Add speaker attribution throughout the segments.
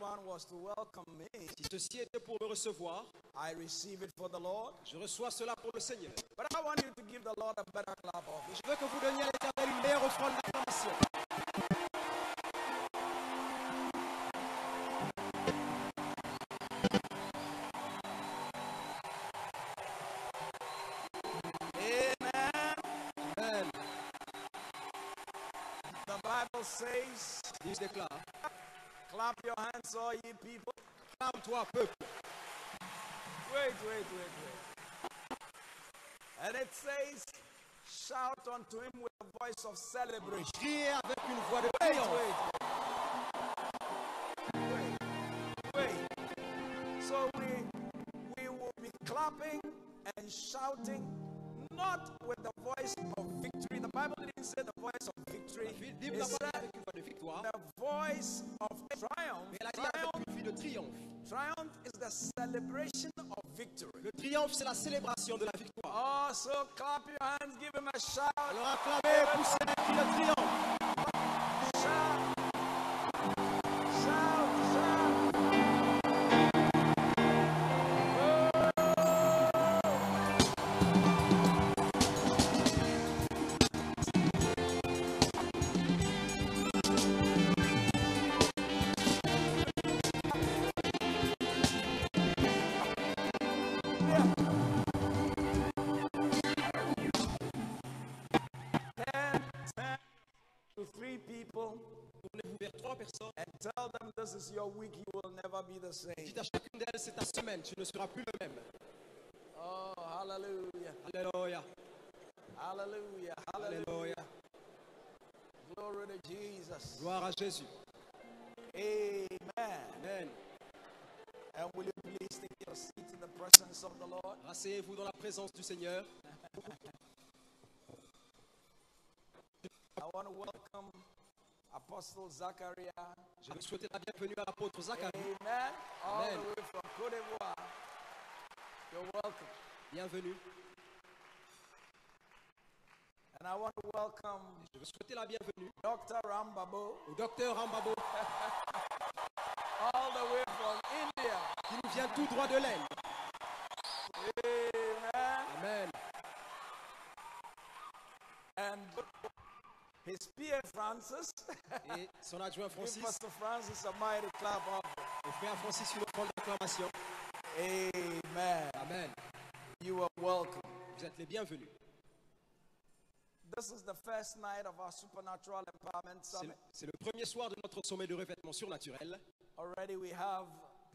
Speaker 1: one was to welcome me,
Speaker 2: Si ceci était pour me recevoir,
Speaker 1: I receive it for the Lord.
Speaker 2: je reçois cela pour le Seigneur.
Speaker 1: But I want you to give the Lord a better clap of
Speaker 2: Mais
Speaker 1: it.
Speaker 2: je veux que vous donniez à l'Éternel une meilleure offrande d'acclamation.
Speaker 1: Amen.
Speaker 2: Amen.
Speaker 1: The Bible says,
Speaker 2: Je déclare,
Speaker 1: clap your hands, all ye people.
Speaker 2: acclame-toi, peuple.
Speaker 1: Wait. And it says, shout unto him with a voice of celebration.
Speaker 2: Criez avec une voix de
Speaker 1: Wait.
Speaker 2: triomphe.
Speaker 1: So we will be clapping and shouting, not with the voice of victory. The Bible didn't say the voice of victory.
Speaker 2: Vive
Speaker 1: It
Speaker 2: la
Speaker 1: said
Speaker 2: avec une voix de victoire.
Speaker 1: the voice of triumph.
Speaker 2: Mais elle a dit avec une vie de triomphe.
Speaker 1: Triumph is the celebration of victory.
Speaker 2: Le triomphe, c'est la célébration de la victoire.
Speaker 1: Oh, so clap your hands, give him a shout.
Speaker 2: Alors acclamez, poussez un cri de triomphe.
Speaker 1: Shout. To 3 people
Speaker 2: Tournez-vous vers 3 personnes.
Speaker 1: and tell them this is your week, you will never be the same.
Speaker 2: Dites à chacune d'elles, c'est ta semaine, tu ne seras plus le même.
Speaker 1: Oh, hallelujah.
Speaker 2: Alléluia.
Speaker 1: Hallelujah.
Speaker 2: Alléluia.
Speaker 1: Glory to Jesus.
Speaker 2: Gloire à Jésus.
Speaker 1: Amen.
Speaker 2: Amen.
Speaker 1: And will you please take your seat in the presence of the Lord?
Speaker 2: Rasseyez-vous dans la présence du Seigneur.
Speaker 1: I want to welcome Apostle Zachariah.
Speaker 2: Je veux souhaiter la bienvenue à l'apôtre Zacharie.
Speaker 1: Amen. All
Speaker 2: Amen.
Speaker 1: the way from Côte d'Ivoire. You're welcome.
Speaker 2: Bienvenue.
Speaker 1: And I want to welcome
Speaker 2: Je veux souhaiter la bienvenue
Speaker 1: Dr. Rambabo,
Speaker 2: au docteur Rambabo,
Speaker 1: all the way from India.
Speaker 2: qui nous vient tout droit de l'Inde.
Speaker 1: Amen.
Speaker 2: Amen.
Speaker 1: And his PA Francis.
Speaker 2: Et son adjoint
Speaker 1: Give
Speaker 2: Francis,
Speaker 1: Pastor Francis a mighty clap of
Speaker 2: le frère Francis, une offrande d'acclamation.
Speaker 1: Amen.
Speaker 2: Amen.
Speaker 1: You are welcome.
Speaker 2: Vous êtes les bienvenus.
Speaker 1: This is the first night of our Supernatural Empowerment Summit.
Speaker 2: C'est le premier soir de notre sommet de revêtement surnaturel.
Speaker 1: Already we have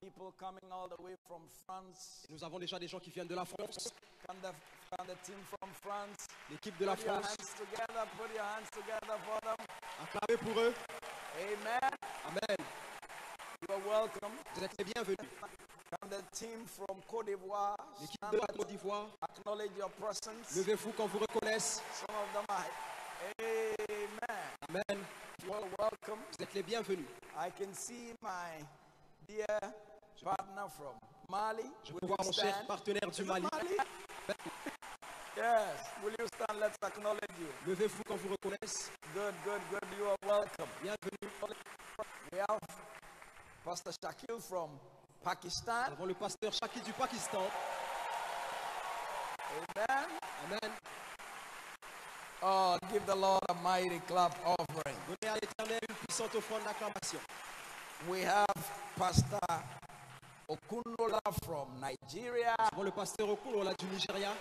Speaker 1: people coming all the way from France.
Speaker 2: Nous avons déjà des gens qui viennent de la France,
Speaker 1: Can the team from France
Speaker 2: l'équipe de la
Speaker 1: put your
Speaker 2: France.
Speaker 1: hands together for them.
Speaker 2: Acclamez pour eux.
Speaker 1: Amen.
Speaker 2: Amen.
Speaker 1: You are welcome.
Speaker 2: Vous êtes les bienvenus.
Speaker 1: Can the team from Côte d'Ivoire
Speaker 2: L'équipe
Speaker 1: stand
Speaker 2: de la
Speaker 1: up,
Speaker 2: Côte d'Ivoire,
Speaker 1: acknowledge your presence?
Speaker 2: levez-vous quand vous reconnaissent.
Speaker 1: Some of them are. Amen.
Speaker 2: Amen.
Speaker 1: You are welcome.
Speaker 2: Vous êtes les bienvenus.
Speaker 1: I can see my dear partner from Mali.
Speaker 2: Je
Speaker 1: Will
Speaker 2: peux
Speaker 1: you
Speaker 2: voir mon cher
Speaker 1: stand?
Speaker 2: partenaire
Speaker 1: Is
Speaker 2: du
Speaker 1: it
Speaker 2: Mali.
Speaker 1: Mali? Yes. Will you stand? Let's acknowledge you.
Speaker 2: Levez-vous quand vous reconnaissent.
Speaker 1: Good. You are welcome.
Speaker 2: Bienvenue.
Speaker 1: We have Pastor Shakil from
Speaker 2: Nous
Speaker 1: Pakistan.
Speaker 2: avons le pasteur Shaki du Pakistan.
Speaker 1: Amen.
Speaker 2: Amen.
Speaker 1: Oh, give the Lord a mighty clap offering.
Speaker 2: Donnez à l'Éternel une puissante offrande d'acclamation.
Speaker 1: We have Pastor Okundola from Nigeria.
Speaker 2: Nous avons le pasteur Okunola du Nigeria.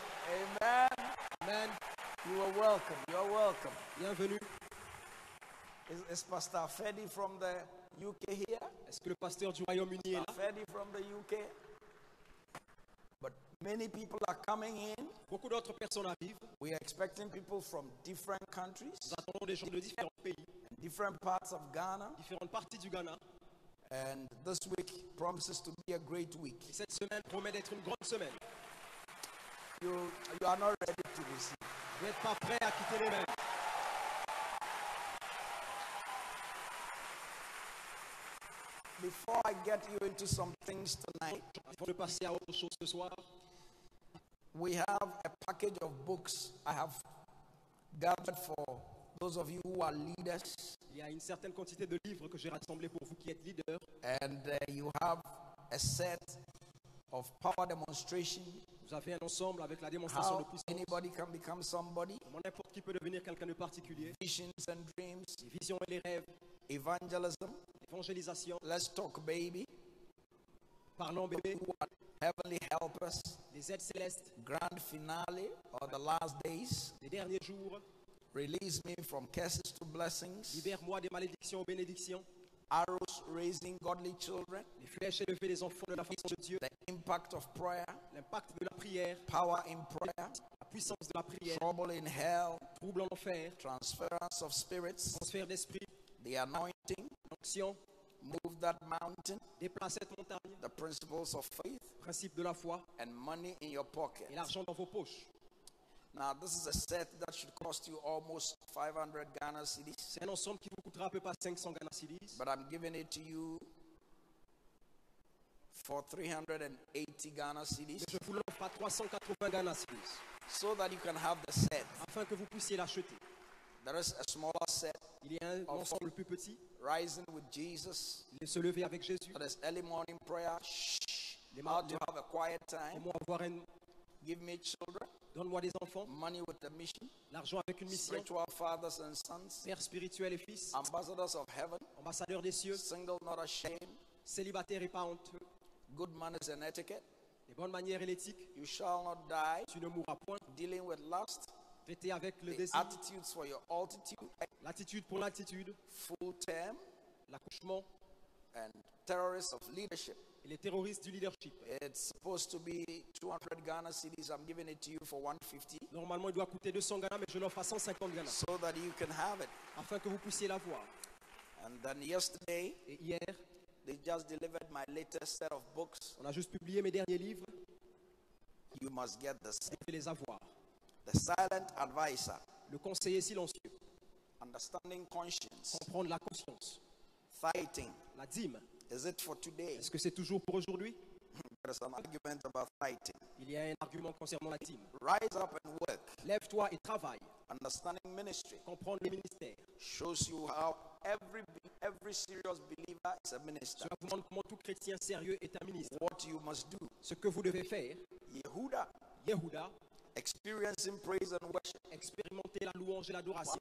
Speaker 1: Amen.
Speaker 2: Amen.
Speaker 1: You are welcome. You are welcome.
Speaker 2: Bienvenue.
Speaker 1: Is Pastor Fedi from the UK here?
Speaker 2: Est-ce que le pasteur du Royaume-Uni est là?
Speaker 1: Fedi from the UK? But many people are coming in.
Speaker 2: Beaucoup d'autres personnes arrivent.
Speaker 1: We are expecting people from different countries,
Speaker 2: Nous attendons des gens de différents pays,
Speaker 1: different parts of Ghana.
Speaker 2: différentes parties du Ghana.
Speaker 1: And this week promises to be a great week.
Speaker 2: Et cette semaine promet d'être une grande semaine.
Speaker 1: You are not ready to receive.
Speaker 2: Vous n'êtes pas prêts à quitter les mains.
Speaker 1: Before I get you into some things tonight,
Speaker 2: Avant de passer à autre chose ce soir,
Speaker 1: we have a package of books I have gathered for those of you who are leaders
Speaker 2: Il y a une certaine quantité de livres que j'ai rassemblés pour vous qui êtes leaders.
Speaker 1: and you have a set of power demonstration,
Speaker 2: Vous avez un ensemble avec la démonstration de
Speaker 1: how
Speaker 2: puissance.
Speaker 1: anybody can become somebody,
Speaker 2: Comment n'importe qui peut devenir quelqu'un de particulier.
Speaker 1: visions and dreams,
Speaker 2: Les visions et les rêves,
Speaker 1: evangelism.
Speaker 2: l'évangélisation,
Speaker 1: Let's talk, baby.
Speaker 2: parlant bébé,
Speaker 1: Who are heavenly helpers,
Speaker 2: les aides célestes,
Speaker 1: grand finale or the last days.
Speaker 2: les derniers jours.
Speaker 1: Release me from curses to blessings.
Speaker 2: Libère-moi des malédictions aux bénédictions.
Speaker 1: Arrows raising godly children.
Speaker 2: Les flèches élevées des enfants de la façon de Dieu.
Speaker 1: The impact of prayer.
Speaker 2: L'impact de la prière,
Speaker 1: Power in prayer.
Speaker 2: la puissance de la prière,
Speaker 1: Trouble in hell.
Speaker 2: trouble en enfer,
Speaker 1: Transference of spirits.
Speaker 2: transfert d'esprit,
Speaker 1: The anointing.
Speaker 2: onction,
Speaker 1: Move that mountain.
Speaker 2: déplace cette montagne,
Speaker 1: The principles of faith.
Speaker 2: principe de la foi
Speaker 1: And money in your pocket.
Speaker 2: et l'argent dans vos poches.
Speaker 1: Now, this is a set that should cost you almost 500 Ghana cedis.
Speaker 2: C'est un ensemble qui vous coûtera à peu près 500 Ghana cedis.
Speaker 1: But I'm giving it to you for 380 Ghana cedis.
Speaker 2: Mais je vous l'offre à 380 Ghana cedis
Speaker 1: So that you can have the set.
Speaker 2: afin que vous puissiez l'acheter.
Speaker 1: There is a smaller set,
Speaker 2: Il y a un ensemble plus petit,
Speaker 1: Rising with Jesus.
Speaker 2: il est se lever avec Jésus.
Speaker 1: That is early morning prayer. Shh.
Speaker 2: Les
Speaker 1: How
Speaker 2: ma-
Speaker 1: to have a quiet time.
Speaker 2: Comment avoir un,
Speaker 1: Give me children.
Speaker 2: donne-moi des enfants,
Speaker 1: Money with a mission.
Speaker 2: l'argent avec une mission,
Speaker 1: Spiritual fathers and sons.
Speaker 2: père spirituel et fils,
Speaker 1: Ambassadors of heaven.
Speaker 2: ambassadeur des cieux,
Speaker 1: Single, not ashamed.
Speaker 2: célibataire et pas honteux,
Speaker 1: Good manners and etiquette.
Speaker 2: les bonnes manières et l'éthique,
Speaker 1: You shall not die.
Speaker 2: tu ne mourras point,
Speaker 1: Dealing with lust.
Speaker 2: traité avec le
Speaker 1: The
Speaker 2: désir,
Speaker 1: attitudes for your altitude.
Speaker 2: l'attitude pour l'attitude,
Speaker 1: Full term.
Speaker 2: l'accouchement
Speaker 1: And terrorists of leadership.
Speaker 2: et les terroristes du leadership.
Speaker 1: It's supposed to be 200 Ghana cedis. I'm giving it to you for 150
Speaker 2: Normalement, il doit coûter 200 Ghana, mais je l'offre à 150 Ghana,
Speaker 1: so that you can have it.
Speaker 2: afin que vous puissiez l'avoir.
Speaker 1: And then yesterday,
Speaker 2: Et hier,
Speaker 1: they just delivered my latest set of books.
Speaker 2: on a juste publié mes derniers livres,
Speaker 1: You must get this.
Speaker 2: vous devez les avoir.
Speaker 1: The Silent Advisor,
Speaker 2: Le conseiller silencieux,
Speaker 1: Understanding Conscience,
Speaker 2: comprendre la conscience,
Speaker 1: Tithing.
Speaker 2: la dîme.
Speaker 1: Is it for today?
Speaker 2: Est-ce que c'est toujours pour aujourd'hui?
Speaker 1: There's an argument about tithing.
Speaker 2: Il y a un argument concernant la dîme.
Speaker 1: Rise up and work.
Speaker 2: Lève-toi et travaille.
Speaker 1: Understanding Ministry
Speaker 2: Comprendre les ministères.
Speaker 1: shows you how every serious believer is a minister.
Speaker 2: Cela vous montre comment tout chrétien sérieux est un ministre.
Speaker 1: What you must do.
Speaker 2: Ce que vous devez faire,
Speaker 1: Yehuda,
Speaker 2: Yehuda,
Speaker 1: experiencing praise and worship.
Speaker 2: expérimenter la louange et l'adoration.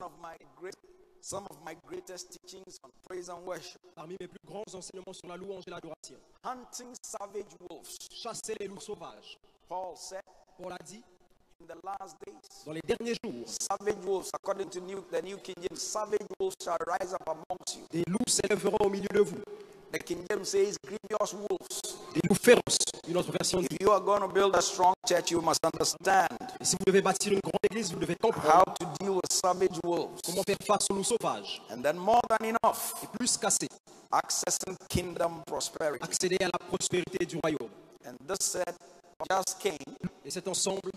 Speaker 1: Some of my greatest teachings on praise and worship.
Speaker 2: Parmi mes plus grands enseignements sur la louange et l'adoration.
Speaker 1: Hunting savage wolves.
Speaker 2: Chasser les loups sauvages.
Speaker 1: Paul said
Speaker 2: Paul a dit,
Speaker 1: in the last days,
Speaker 2: dans les derniers jours,
Speaker 1: savage wolves, according to the New King James, savage wolves shall rise up amongst you.
Speaker 2: des loups s'élèveront au milieu de vous.
Speaker 1: The King James says grievous wolves.
Speaker 2: Des loups féroces. Une autre version dit,
Speaker 1: If you are going to build a strong church, you must understand
Speaker 2: et si vous devez bâtir une grande église, vous devez
Speaker 1: how
Speaker 2: comprendre
Speaker 1: to deal with savage wolves.
Speaker 2: comment faire face aux loups sauvages.
Speaker 1: And then more than enough,
Speaker 2: Et plus qu'assez,
Speaker 1: accessing kingdom prosperity.
Speaker 2: accéder à la prospérité du royaume.
Speaker 1: And this set just came.
Speaker 2: Et cet ensemble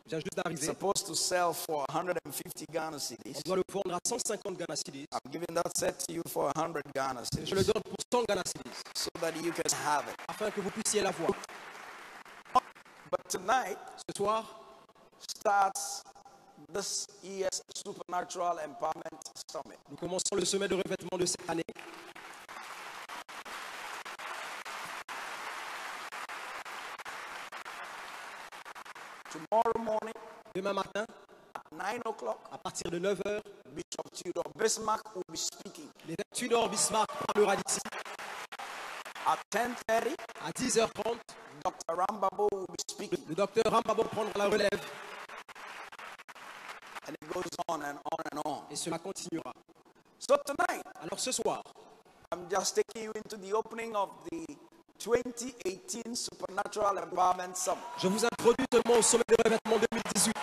Speaker 2: vient juste
Speaker 1: It's
Speaker 2: d'arriver.
Speaker 1: supposed to sell for 150 Ghana
Speaker 2: On
Speaker 1: cedis.
Speaker 2: doit le vendre à 150 Ghana cedis.
Speaker 1: I'm giving that set to you for 100 Ghana
Speaker 2: Je le
Speaker 1: cedis
Speaker 2: donne pour 100 Ghana cedis,
Speaker 1: so that you can have it.
Speaker 2: afin que vous puissiez l'avoir.
Speaker 1: But tonight
Speaker 2: Ce soir,
Speaker 1: starts this year's Supernatural Empowerment Summit.
Speaker 2: nous commençons le sommet de revêtement de cette année.
Speaker 1: Tomorrow morning
Speaker 2: Demain matin,
Speaker 1: at 9 o'clock,
Speaker 2: à partir de 9h,
Speaker 1: Bishop Theodore Bismarck will be speaking.
Speaker 2: les Tudor Bismarck parlera d'ici.
Speaker 1: At 10:30,
Speaker 2: À 10h30,
Speaker 1: Dr. Rambabo will be speaking.
Speaker 2: le docteur Rambabo prendra la relève
Speaker 1: And it goes on and on and on.
Speaker 2: et cela continuera.
Speaker 1: So tonight,
Speaker 2: Alors ce soir,
Speaker 1: I'm just taking you into the opening of the 2018 Supernatural Empowerment Summit.
Speaker 2: je vous introduis seulement au sommet de revêtement 2018.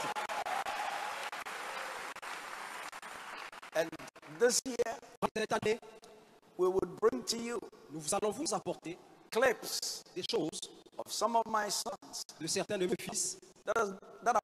Speaker 1: And this year,
Speaker 2: Cette année,
Speaker 1: we would bring to you
Speaker 2: nous allons vous apporter
Speaker 1: clips
Speaker 2: des choses
Speaker 1: of some of my sons
Speaker 2: de certains de mes fils
Speaker 1: that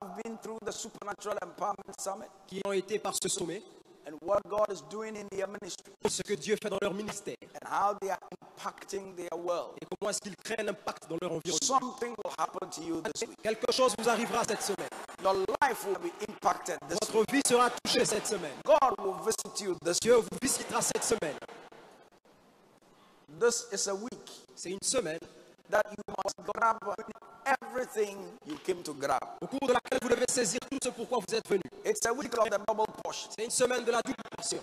Speaker 1: have been through the Supernatural Empowerment Summit.
Speaker 2: qui ont été par ce sommet
Speaker 1: and what God is doing in their ministry
Speaker 2: ce que Dieu fait dans leur ministère
Speaker 1: and how they are impacting their world.
Speaker 2: et comment est-ce qu'ils créent un impact dans leur environnement.
Speaker 1: Something will happen to you this week.
Speaker 2: Quelque chose vous arrivera cette semaine.
Speaker 1: Your life will be impacted this week.
Speaker 2: Votre vie sera touchée cette semaine.
Speaker 1: God will visit you this
Speaker 2: Dieu
Speaker 1: week.
Speaker 2: vous visitera cette semaine.
Speaker 1: This is a week
Speaker 2: C'est une semaine
Speaker 1: that you must grab everything you came to grab.
Speaker 2: au cours de laquelle vous devez saisir tout ce pourquoi vous êtes venu.
Speaker 1: It's a week of the double portion.
Speaker 2: C'est une semaine de la double portion.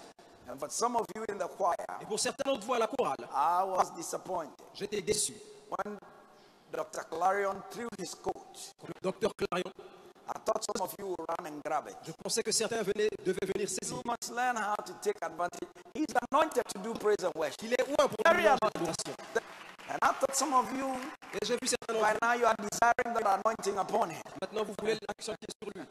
Speaker 1: And for some of you in the choir,
Speaker 2: Et pour certains d'entre vous à la chorale,
Speaker 1: I was disappointed
Speaker 2: j'étais déçu.
Speaker 1: when Dr. Clarion threw his coat.
Speaker 2: Comme le docteur Clarion,
Speaker 1: I thought some of you would run and grab it.
Speaker 2: je pensais que certains devaient venir saisir.
Speaker 1: You must learn how to take advantage. He's anointed to do praise and worship.
Speaker 2: Il est loin pour
Speaker 1: Very
Speaker 2: nous
Speaker 1: anointed. And I thought some of you,
Speaker 2: Et j'ai vu certains
Speaker 1: by
Speaker 2: d'entre
Speaker 1: now, you are desiring that anointing upon him.
Speaker 2: vous, maintenant vous voulez l'action qui est sur lui.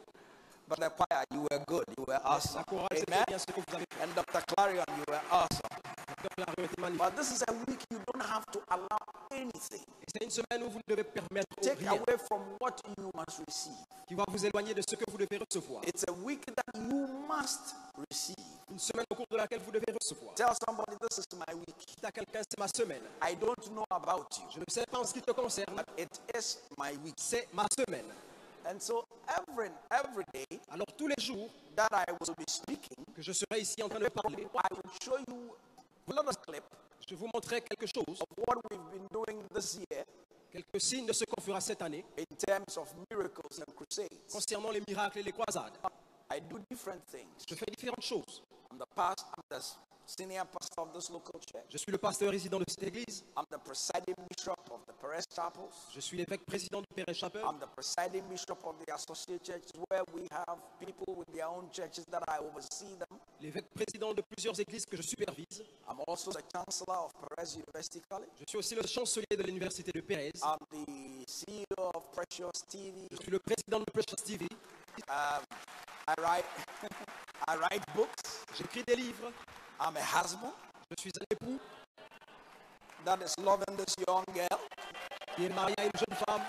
Speaker 1: But the choir, you were good. You were awesome.
Speaker 2: La chorale, c'était
Speaker 1: Amen.
Speaker 2: bien ce que vous avez fait.
Speaker 1: And Dr. Clarion, you were awesome.
Speaker 2: Le docteur Clarion était magnifique.
Speaker 1: But this is a week you don't have to allow anything
Speaker 2: Et c'est une semaine où vous ne devez permettre
Speaker 1: take
Speaker 2: rien
Speaker 1: away from what you must receive.
Speaker 2: qui va vous éloigner de ce que vous devez recevoir.
Speaker 1: It's a week that you must receive.
Speaker 2: Une semaine au cours de laquelle vous devez recevoir.
Speaker 1: Tell somebody, this is my week.
Speaker 2: Dites à quelqu'un, c'est ma semaine.
Speaker 1: I don't know about you,
Speaker 2: Je ne sais pas en ce qui te concerne,
Speaker 1: but it is my week.
Speaker 2: c'est ma semaine.
Speaker 1: And so every day
Speaker 2: Alors tous les jours
Speaker 1: that I will be speaking,
Speaker 2: que je serai ici en train de parler,
Speaker 1: I will show you a little clip
Speaker 2: je vous montrerai quelque chose,
Speaker 1: of what we've been doing this year
Speaker 2: quelques signes de ce qu'on fera cette année
Speaker 1: in terms of miracles and crusades.
Speaker 2: concernant les miracles et les croisades.
Speaker 1: I do different things.
Speaker 2: Je fais différentes choses.
Speaker 1: I'm the senior pastor of this local church.
Speaker 2: Je suis le pasteur résident de cette église.
Speaker 1: I'm the presiding bishop of the Perez Chapels.
Speaker 2: Je suis l'évêque président du Père Chapelle.
Speaker 1: I'm the presiding bishop of the associate churches where we have people with their own churches that I oversee them.
Speaker 2: L'évêque président de plusieurs églises que je supervise.
Speaker 1: I'm also the chancellor of Perez University College.
Speaker 2: Je suis aussi le chancelier de l'université de Pérez.
Speaker 1: I'm the CEO of Precious TV.
Speaker 2: Je suis le président de Precious TV.
Speaker 1: I write, I write books.
Speaker 2: J'écris des livres.
Speaker 1: I'm a husband
Speaker 2: Je suis un époux
Speaker 1: that is loving this young girl
Speaker 2: qui est marié à une jeune femme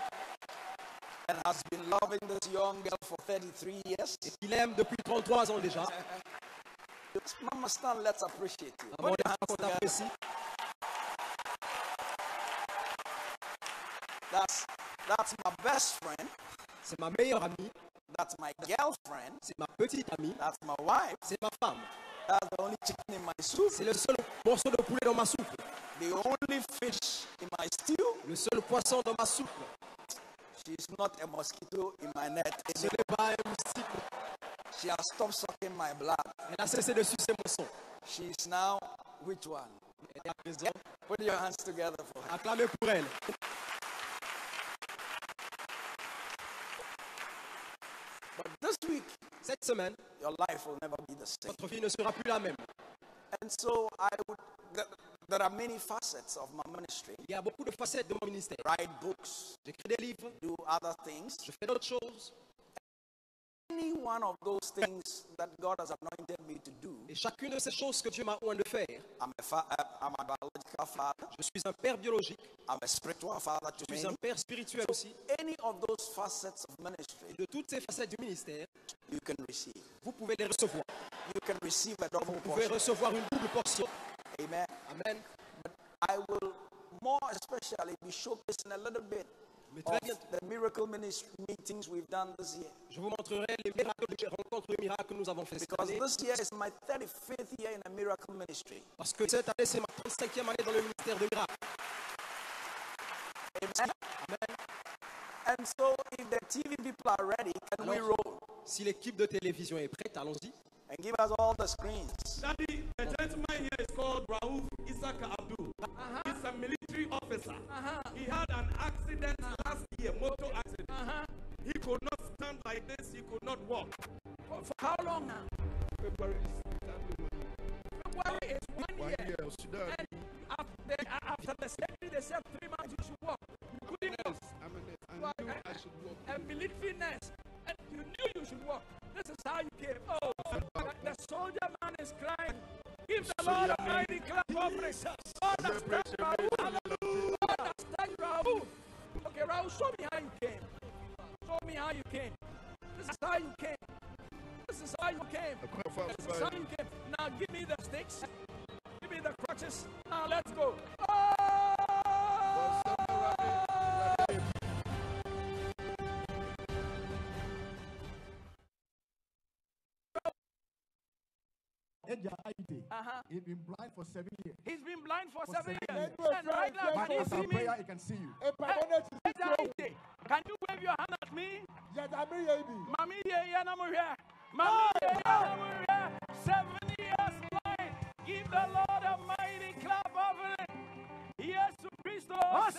Speaker 1: and has been loving this young girl for 33 years.
Speaker 2: et qui l'aime depuis 33 ans déjà.
Speaker 1: Mama Stan, let's appreciate you.
Speaker 2: Avant
Speaker 1: Put
Speaker 2: de
Speaker 1: your hands
Speaker 2: qu'on
Speaker 1: together.
Speaker 2: t'apprécie.
Speaker 1: That's my best friend.
Speaker 2: C'est ma meilleure amie.
Speaker 1: That's my girlfriend.
Speaker 2: C'est ma petite amie.
Speaker 1: That's my wife.
Speaker 2: C'est ma femme.
Speaker 1: That's the only chicken in my soup.
Speaker 2: C'est le seul morceau de poulet dans ma soupe.
Speaker 1: The only fish in my stew.
Speaker 2: Le seul poisson dans ma soupe.
Speaker 1: She's not a mosquito in my net.
Speaker 2: Ce n'est pas un moustique.
Speaker 1: She has stopped sucking my blood.
Speaker 2: Elle a cessé de sucer mon sang.
Speaker 1: She's now which one?
Speaker 2: Elle est à présent.
Speaker 1: Put your hands together for her.
Speaker 2: Acclamez pour elle.
Speaker 1: But this week,
Speaker 2: Cette semaine,
Speaker 1: your life will never be the same.
Speaker 2: votre vie ne sera plus la même.
Speaker 1: And so there are many facets of my ministry.
Speaker 2: Il y a beaucoup de facettes de mon ministère.
Speaker 1: Write books,
Speaker 2: J'écris des livres,
Speaker 1: do other things.
Speaker 2: je fais d'autres choses.
Speaker 1: Any one of those things that God has anointed me to do,
Speaker 2: Et chacune de ces choses que Dieu m'a oint de faire,
Speaker 1: I'm a biological father.
Speaker 2: je suis un père biologique,
Speaker 1: I'm a spiritual father to
Speaker 2: je suis un
Speaker 1: many.
Speaker 2: père spirituel aussi.
Speaker 1: Any of those facets of ministry,
Speaker 2: De toutes ces facettes du ministère,
Speaker 1: you can receive.
Speaker 2: vous pouvez les recevoir.
Speaker 1: You can receive a double
Speaker 2: Vous pouvez
Speaker 1: portion.
Speaker 2: recevoir une double portion.
Speaker 1: Amen.
Speaker 2: Amen.
Speaker 1: I will more especially be showcasing a little bit
Speaker 2: Mais
Speaker 1: of
Speaker 2: très bien,
Speaker 1: the miracle ministry meetings we've done this year.
Speaker 2: je vous montrerai les miracles, les rencontres et miracles que nous avons fait cette
Speaker 1: Because
Speaker 2: année.
Speaker 1: this year is my 35th year in a miracle ministry.
Speaker 2: Parce que cette année, c'est ma 35e année dans le ministère de miracles.
Speaker 1: Amen.
Speaker 2: Amen.
Speaker 1: And so if the TV people are ready, can we
Speaker 2: Alors,
Speaker 1: roll?
Speaker 2: si l'équipe de télévision est prête, allons-y.
Speaker 1: And give us all the screens.
Speaker 3: Daddy, the gentleman here is called Raouf Isaka Abdul. He's a military officer. He had an accident last year, motor accident. He could not stand like this, he could not walk.
Speaker 4: For how long now?
Speaker 3: February
Speaker 4: February is 1 year.
Speaker 3: Sudan.
Speaker 4: And after the surgery, they said 3 months you should walk. You couldn't walk.
Speaker 3: I mean, I
Speaker 4: Why?
Speaker 3: knew I should walk.
Speaker 4: A military nurse. And you knew you should walk. This is how you came. Oh, the soldier man is crying. Give the Lord a mighty clap offering. Understand, Raoul. Hallelujah. Understand, Raoul. Okay, Raoul, show me how you came. Show me how you came. This is how you came. This is how you came. This is how you came. Now give me the sticks. Give me the crutches. Now let's go. Oh!
Speaker 5: He's been blind for 7 years.
Speaker 4: He's been blind for 7 years.
Speaker 5: years.
Speaker 4: And right now,
Speaker 5: But
Speaker 4: can you
Speaker 5: after
Speaker 4: see me?
Speaker 5: prayer, he can see you.
Speaker 4: Can you wave your hand at me? Mami, Mami, 7 years blind. Give the Lord a mighty clap offering. Yes, Christ.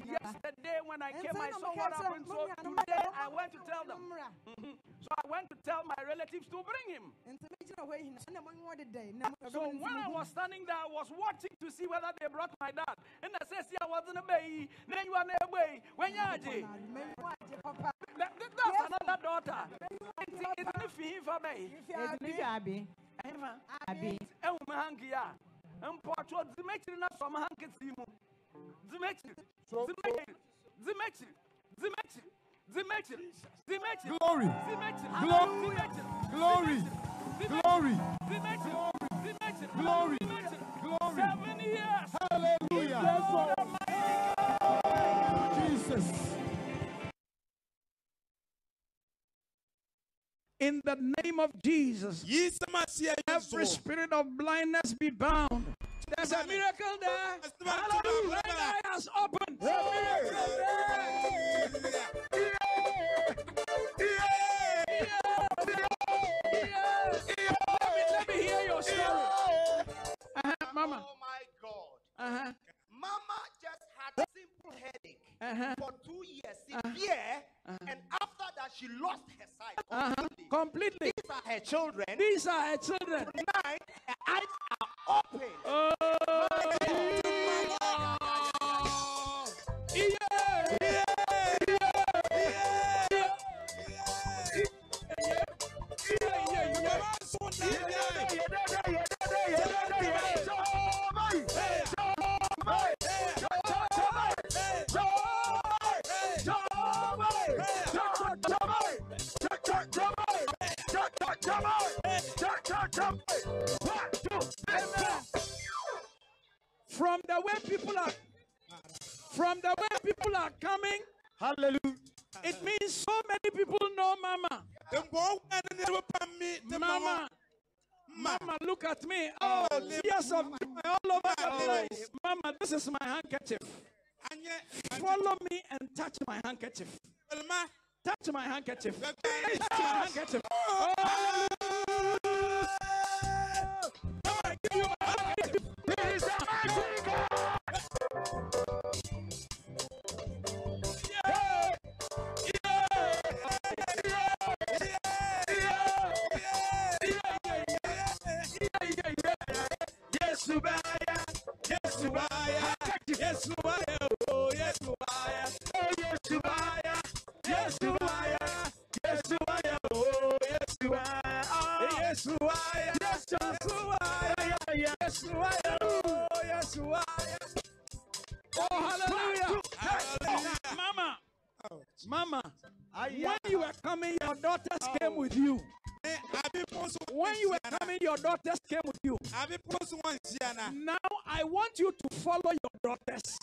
Speaker 4: Yesterday when I came, I saw what happened. So today I went to tell them. So I went to tell my relatives to bring him. So when I was standing there, I was watching to see whether they brought my dad. And I said, see, I wasn't a baby. Then you are a baby. When you are that's another daughter. It's a fee for me. Abby.
Speaker 5: Glory. Glory. Glory. Glory. Glory. Glory.
Speaker 4: 7 years.
Speaker 5: Hallelujah. Jesus.
Speaker 4: In the name of Jesus, every spirit of blindness be bound. There's a miracle there. Hallelujah. Right eye has opened. There's a miracle there. Let me hear your story. Mama.
Speaker 6: Oh my God. Mama just had a simple headache for 2 years, severe, and after that she lost her sight
Speaker 4: Completely.
Speaker 6: These are her children.
Speaker 4: These are her children.
Speaker 6: Tonight, her eyes are open.
Speaker 4: From the way people are coming,
Speaker 5: Hallelujah.
Speaker 4: it means so many people know Mama. Mama, look at me. Oh, tears of joy all over the place. Mama, this is my handkerchief. Follow me and touch my handkerchief. Touch my handkerchief. Touch my handkerchief. Oh, I give you my handkerchief. Mama, when you were coming, your daughters came with you. When you were coming, your daughters came with you. Now I want you to follow your daughters.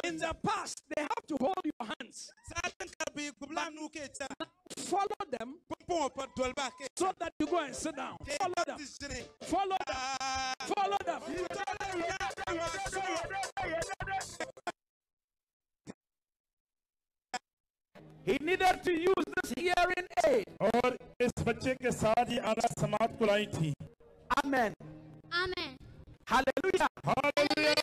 Speaker 4: In the past, they have to hold your hands. Follow them so that you go and sit down. Follow them. Follow them. Follow them. He needed to use this hearing aid.
Speaker 7: और इस बच्चे के साथ ही आधा समाज बुलाई थी.
Speaker 4: Amen.
Speaker 8: Amen.
Speaker 4: Hallelujah.
Speaker 7: Hallelujah.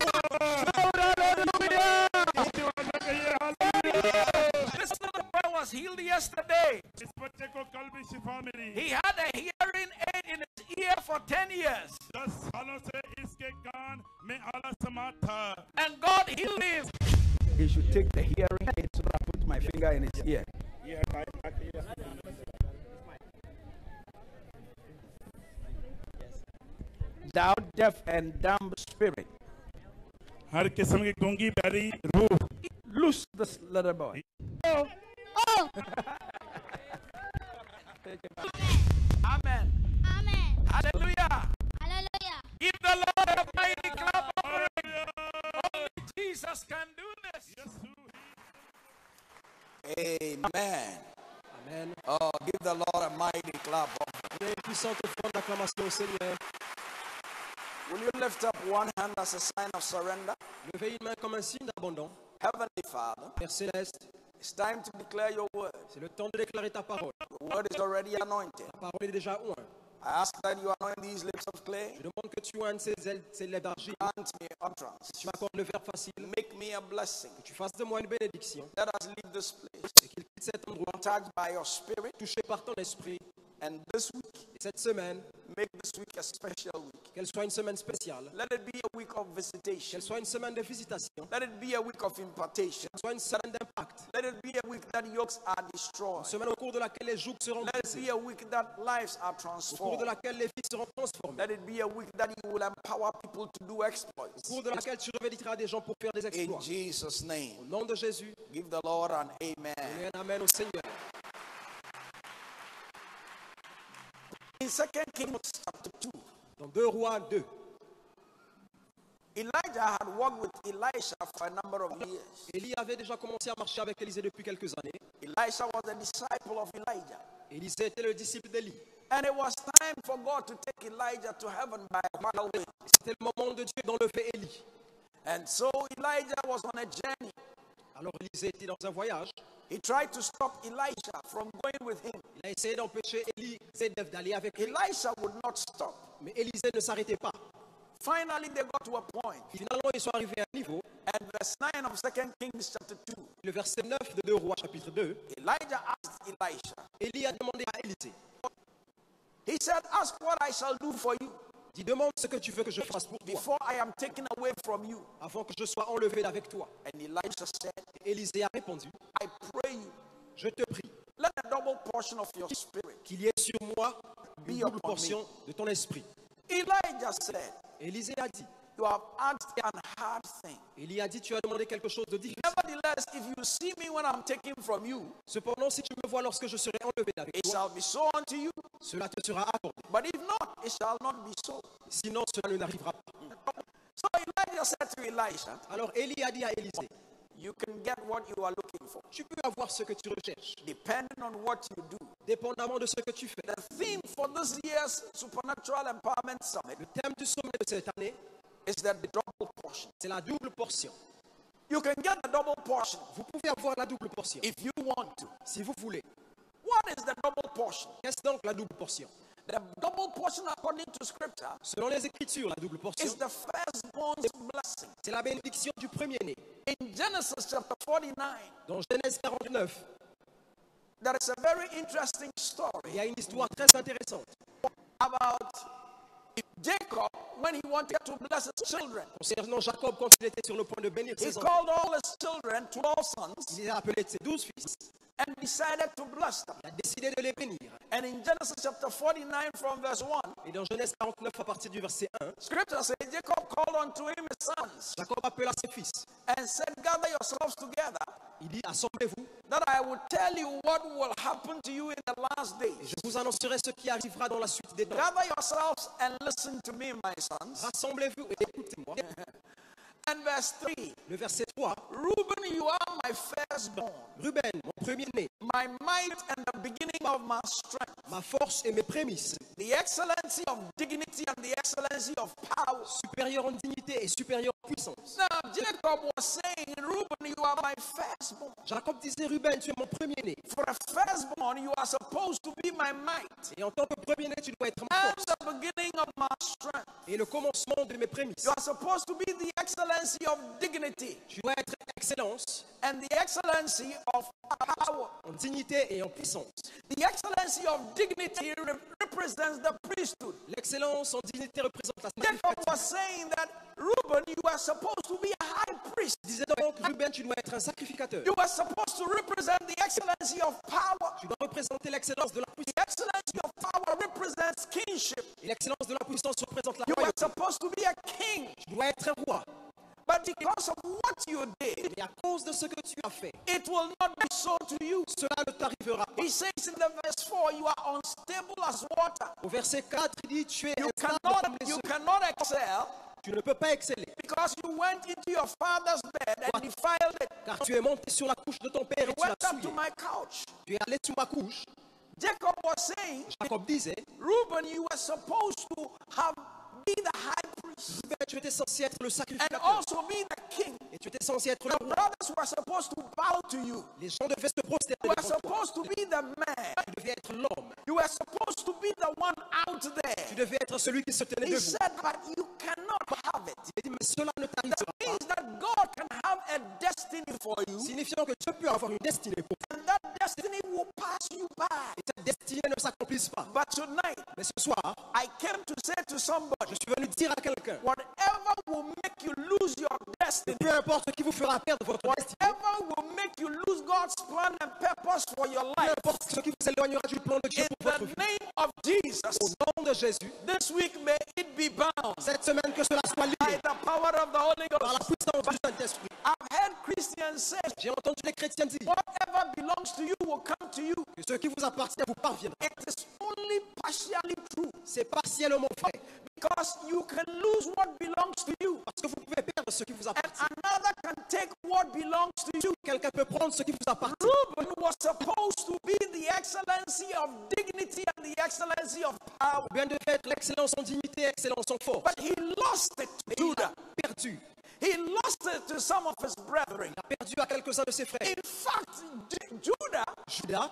Speaker 4: This little boy was healed yesterday.
Speaker 7: इस बच्चे को कल भी शिफा मिली.
Speaker 4: He had a hearing aid in his ear for 10 years.
Speaker 7: 10 सालों से इसके कान में आधा समाज था.
Speaker 4: And God healed him. He should take the hearing aid so that I put my finger in his ear.
Speaker 7: Yeah,
Speaker 1: deaf and dumb spirit.
Speaker 7: हर किस्म की गूंगी बैरी रूह
Speaker 1: Loose this little boy. Amen.
Speaker 8: Amen.
Speaker 1: Hallelujah.
Speaker 8: Hallelujah.
Speaker 1: Give the Lord a mighty clap offering. Only Jesus can do this. Amen.
Speaker 2: Amen.
Speaker 1: Oh, give the Lord a mighty clap offering.
Speaker 2: Donnez une puissante offrande d'acclamation au Seigneur.
Speaker 1: Will you lift up one hand as a sign of surrender?
Speaker 2: Levez une main comme un signe d'abandon.
Speaker 1: Heavenly Father,
Speaker 2: Père Céleste,
Speaker 1: it's time to declare your word.
Speaker 2: c'est le temps de déclarer ta parole.
Speaker 1: The word is already anointed.
Speaker 2: Ta parole est déjà ointe.
Speaker 1: I ask that you anoint these lips of clay.
Speaker 2: Je demande que tu oignes ces lèvres d'argile.
Speaker 1: Grant me utterance.
Speaker 2: Tu m'accordes le verbe facile.
Speaker 1: Make me a blessing.
Speaker 2: Que tu fasses de moi une bénédiction.
Speaker 1: Let us leave this place
Speaker 2: Et qu'il quitte cet endroit
Speaker 1: touched by your spirit.
Speaker 2: touché par ton esprit.
Speaker 1: And this week,
Speaker 2: Et cette semaine,
Speaker 1: make this week a special week.
Speaker 2: qu'elle soit une semaine spéciale.
Speaker 1: Let it be a week of visitation.
Speaker 2: Qu'elle soit une semaine de visitation.
Speaker 1: Let it be a week of impartation.
Speaker 2: Qu'elle soit une semaine d'impact.
Speaker 1: Let it be a week that yokes are destroyed.
Speaker 2: Une semaine au cours de laquelle les jougs seront
Speaker 1: Let it
Speaker 2: brisés.
Speaker 1: be a week that lives are
Speaker 2: Au cours de
Speaker 1: transformed.
Speaker 2: laquelle les vies seront transformées.
Speaker 1: Let it be a week that you will empower people to do exploits.
Speaker 2: Au cours de laquelle tu revêtiras des gens pour faire des
Speaker 1: In
Speaker 2: exploits.
Speaker 1: Jesus'
Speaker 2: Au
Speaker 1: name,
Speaker 2: nom de Jésus,
Speaker 1: give the Lord an amen.
Speaker 2: et un amen au Seigneur.
Speaker 1: In 2 Kings chapter 2,
Speaker 2: Dans 2 Rois 2,
Speaker 1: Elijah had walked with Elisha for a number of years.
Speaker 2: Élie avait déjà commencé à marcher avec Élisée depuis quelques années.
Speaker 1: Elisha was a disciple of Elijah.
Speaker 2: Élisée était le disciple d'Élie.
Speaker 1: And it was time for God to take Elijah to heaven by a whirlwind.
Speaker 2: C'était le moment de Dieu d'enlever Élie.
Speaker 1: And so Elijah was on a journey.
Speaker 2: Alors Élisée était dans un voyage.
Speaker 1: He tried to stop Elisha from going with him.
Speaker 2: Il a essayé d'empêcher Élisée d'aller avec lui.
Speaker 1: Elisha would not stop.
Speaker 2: Mais Élisée ne s'arrêtait pas.
Speaker 1: Finally, they got to a point.
Speaker 2: Finalement, ils sont arrivés à un niveau.
Speaker 1: And verse 9 of 2 Kings chapter 2,
Speaker 2: Le verset 9 de 2 Rois chapitre 2.
Speaker 1: Elijah asked Elisha,
Speaker 2: Élie a demandé à Élisée.
Speaker 1: he said, ask what I shall do for you
Speaker 2: Dis, demande ce que tu veux que je fasse pour toi.
Speaker 1: before I am taken away from you.
Speaker 2: Avant que je sois enlevé d'avec toi.
Speaker 1: And Elisha said,
Speaker 2: Et Élisée a répondu.
Speaker 1: I pray you,
Speaker 2: Je te prie
Speaker 1: let a double portion of your spirit.
Speaker 2: qu'il y ait sur moi une
Speaker 1: Be
Speaker 2: double
Speaker 1: upon
Speaker 2: portion de ton esprit.
Speaker 1: Elijah said,
Speaker 2: Élisée a dit.
Speaker 1: you have asked an hard thing.
Speaker 2: Élie a dit, tu as demandé quelque chose de difficile.
Speaker 1: Nevertheless, if you see me when I'm taken from you,
Speaker 2: Cependant, si tu me vois lorsque je serai enlevé d'avec
Speaker 1: it
Speaker 2: toi,
Speaker 1: shall be so unto you.
Speaker 2: cela te sera accordé.
Speaker 1: But if not, it shall not be so.
Speaker 2: Sinon, cela ne n'arrivera pas.
Speaker 1: So Elijah said to Elisha,
Speaker 2: Alors Élie a dit à Élisée,
Speaker 1: you can get what you are looking for,
Speaker 2: tu peux avoir ce que tu recherches,
Speaker 1: depending on what you do.
Speaker 2: dépendamment de ce que tu fais.
Speaker 1: The theme for this year's Supernatural Empowerment Summit
Speaker 2: Le thème du sommet de cette année,
Speaker 1: is that the double portion.
Speaker 2: c'est la double portion.
Speaker 1: You can get the double portion
Speaker 2: Vous pouvez avoir la double portion,
Speaker 1: if you want to.
Speaker 2: si vous voulez.
Speaker 1: What is the double portion?
Speaker 2: Qu'est-ce donc la double portion?
Speaker 1: The double portion, according to Scripture,
Speaker 2: Selon les Écritures, la double portion,
Speaker 1: is the firstborn's blessing.
Speaker 2: c'est la bénédiction du premier-né.
Speaker 1: In Genesis chapter 49,
Speaker 2: Dans Genèse 49,
Speaker 1: there is a very interesting
Speaker 2: il
Speaker 1: story
Speaker 2: y a une histoire très intéressante
Speaker 1: about Jacob when he wanted to bless his children.
Speaker 2: concernant Jacob quand il était sur le point de bénir
Speaker 1: He
Speaker 2: ses enfants.
Speaker 1: called all his children, 12 sons,
Speaker 2: Il a appelé ses 12 fils.
Speaker 1: and decided to bless them.
Speaker 2: Il a décidé de les bénir.
Speaker 1: And in Genesis chapter 49 from verse 1,
Speaker 2: Et dans Genèse 49, à partir du verset 1,
Speaker 1: Scripture says Jacob called unto him his sons
Speaker 2: Jacob appela ses fils.
Speaker 1: and said, gather yourselves together,
Speaker 2: Il dit, assemblez-vous,
Speaker 1: that I will tell you what will happen to you in the last
Speaker 2: et
Speaker 1: days.
Speaker 2: je vous annoncerai ce qui arrivera dans la suite des temps.
Speaker 1: Gather yourselves and listen to me, my sons.
Speaker 2: Rassemblez-vous et écoutez-moi.
Speaker 1: And verse 3,
Speaker 2: Le verset 3,
Speaker 1: Reuben, you are my firstborn,
Speaker 2: Ruben, mon premier-né,
Speaker 1: my might and the beginning of my strength,
Speaker 2: ma force et mes prémices,
Speaker 1: the excellency of dignity and the excellency of power.
Speaker 2: supérieur en dignité et supérieur en puissance.
Speaker 1: Now, Jacob was saying, Reuben, you are my firstborn.
Speaker 2: Jacob disait, Ruben, tu es mon premier-né.
Speaker 1: For a firstborn, you are supposed to be my might
Speaker 2: Et en tant que premier-né, tu dois être ma
Speaker 1: and
Speaker 2: force
Speaker 1: the beginning of my strength.
Speaker 2: et le commencement de mes prémices.
Speaker 1: You are supposed to be the excellency of dignity
Speaker 2: Tu dois être excellence
Speaker 1: and the excellency of power.
Speaker 2: en dignité et en puissance.
Speaker 1: The excellency of dignity represents the priesthood.
Speaker 2: L'excellence en dignité représente la
Speaker 1: Jacob
Speaker 2: sacrifice.
Speaker 1: was saying that, Reuben, you are supposed to be a high priest.
Speaker 2: Il disait donc, Ruben, tu dois être un sacrificateur.
Speaker 1: You are supposed to represent the excellency of power.
Speaker 2: Tu dois représenter l'excellence de la puissance.
Speaker 1: The excellency of power represents represents kingship.
Speaker 2: Et l'excellence de la puissance représente la
Speaker 1: You were
Speaker 2: royauté.
Speaker 1: supposed to be a king.
Speaker 2: Tu dois être un roi.
Speaker 1: But because of what you did,
Speaker 2: Et à cause de ce que tu as fait,
Speaker 1: it will not be so to you.
Speaker 2: cela ne t'arrivera pas.
Speaker 1: He says in the verse 4, you are unstable as water.
Speaker 2: Au verset 4, il dit, tu es
Speaker 1: You
Speaker 2: instable
Speaker 1: cannot,
Speaker 2: comme les
Speaker 1: you
Speaker 2: eaux.
Speaker 1: cannot excel
Speaker 2: Tu ne peux pas exceller,
Speaker 1: because you went into your father's bed and defiled it.
Speaker 2: car tu es monté sur la couche de ton père
Speaker 1: You
Speaker 2: et tu l'as
Speaker 1: went up to
Speaker 2: souillé.
Speaker 1: my couch.
Speaker 2: Tu es allé sur ma couche.
Speaker 1: Jacob was saying,
Speaker 2: Jacob disait,
Speaker 1: Reuben, you were supposed to be the high priest
Speaker 2: Reuben, tu étais censé être le
Speaker 1: and
Speaker 2: sacrificateur.
Speaker 1: also be the king.
Speaker 2: Et tu étais censé être le
Speaker 1: The
Speaker 2: roi.
Speaker 1: brothers were supposed to bow to you.
Speaker 2: Les gens devaient se prosterner
Speaker 1: You were
Speaker 2: devant toi.
Speaker 1: supposed to be the man.
Speaker 2: Tu devais être l'homme.
Speaker 1: You were supposed to be the one out
Speaker 2: Tu
Speaker 1: there.
Speaker 2: devais être celui qui se tenait
Speaker 1: He
Speaker 2: debout.
Speaker 1: said, but you cannot have it.
Speaker 2: Il dit, mais cela ne
Speaker 1: That
Speaker 2: t'arrivera pas.
Speaker 1: means that God can have a destiny for you,
Speaker 2: Signifiant que Dieu peut avoir une destinée pour toi.
Speaker 1: and that destiny will pass you by.
Speaker 2: Et cette destinée ne s'accomplisse pas.
Speaker 1: But tonight,
Speaker 2: Mais ce soir,
Speaker 1: I came to say to
Speaker 2: je
Speaker 1: somebody,
Speaker 2: suis venu dire à quelqu'un,
Speaker 1: whatever will make you lose your destiny,
Speaker 2: peu importe ce qui vous fera perdre votre destinée,
Speaker 1: whatever will make you lose God's plan and purpose for your
Speaker 2: peu
Speaker 1: life,
Speaker 2: importe ce qui vous éloignera du plan de Dieu
Speaker 1: in
Speaker 2: pour votre
Speaker 1: the
Speaker 2: vie,
Speaker 1: name of Jesus,
Speaker 2: au nom de Jésus,
Speaker 1: this week may it be bound
Speaker 2: cette semaine que cela soit
Speaker 1: by
Speaker 2: lié
Speaker 1: the power of the Holy
Speaker 2: par la
Speaker 1: Ghost.
Speaker 2: puissance du Saint-Esprit.
Speaker 1: I've heard Christians say,
Speaker 2: J'ai entendu les chrétiens dire
Speaker 1: whatever belongs to you will come to you.
Speaker 2: que ce qui vous appartient vous parviendra.
Speaker 1: It is only partially true
Speaker 2: C'est partiellement vrai.
Speaker 1: because you can lose what belongs to you,
Speaker 2: Parce que vous pouvez perdre ce qui vous
Speaker 1: and
Speaker 2: appartient.
Speaker 1: another can take what belongs to you.
Speaker 2: Quelqu'un peut prendre ce qui vous appartient.
Speaker 1: Reuben was supposed to be the excellency of dignity and the excellency of power,
Speaker 2: Bien devait être l'excellence en dignité, excellence en force.
Speaker 1: but he lost it to
Speaker 2: Il a
Speaker 1: Judah.
Speaker 2: perdu.
Speaker 1: He lost it to some of his brethren.
Speaker 2: Il a perdu à quelques-uns de ses frères.
Speaker 1: In fact, Judah,
Speaker 2: Judas,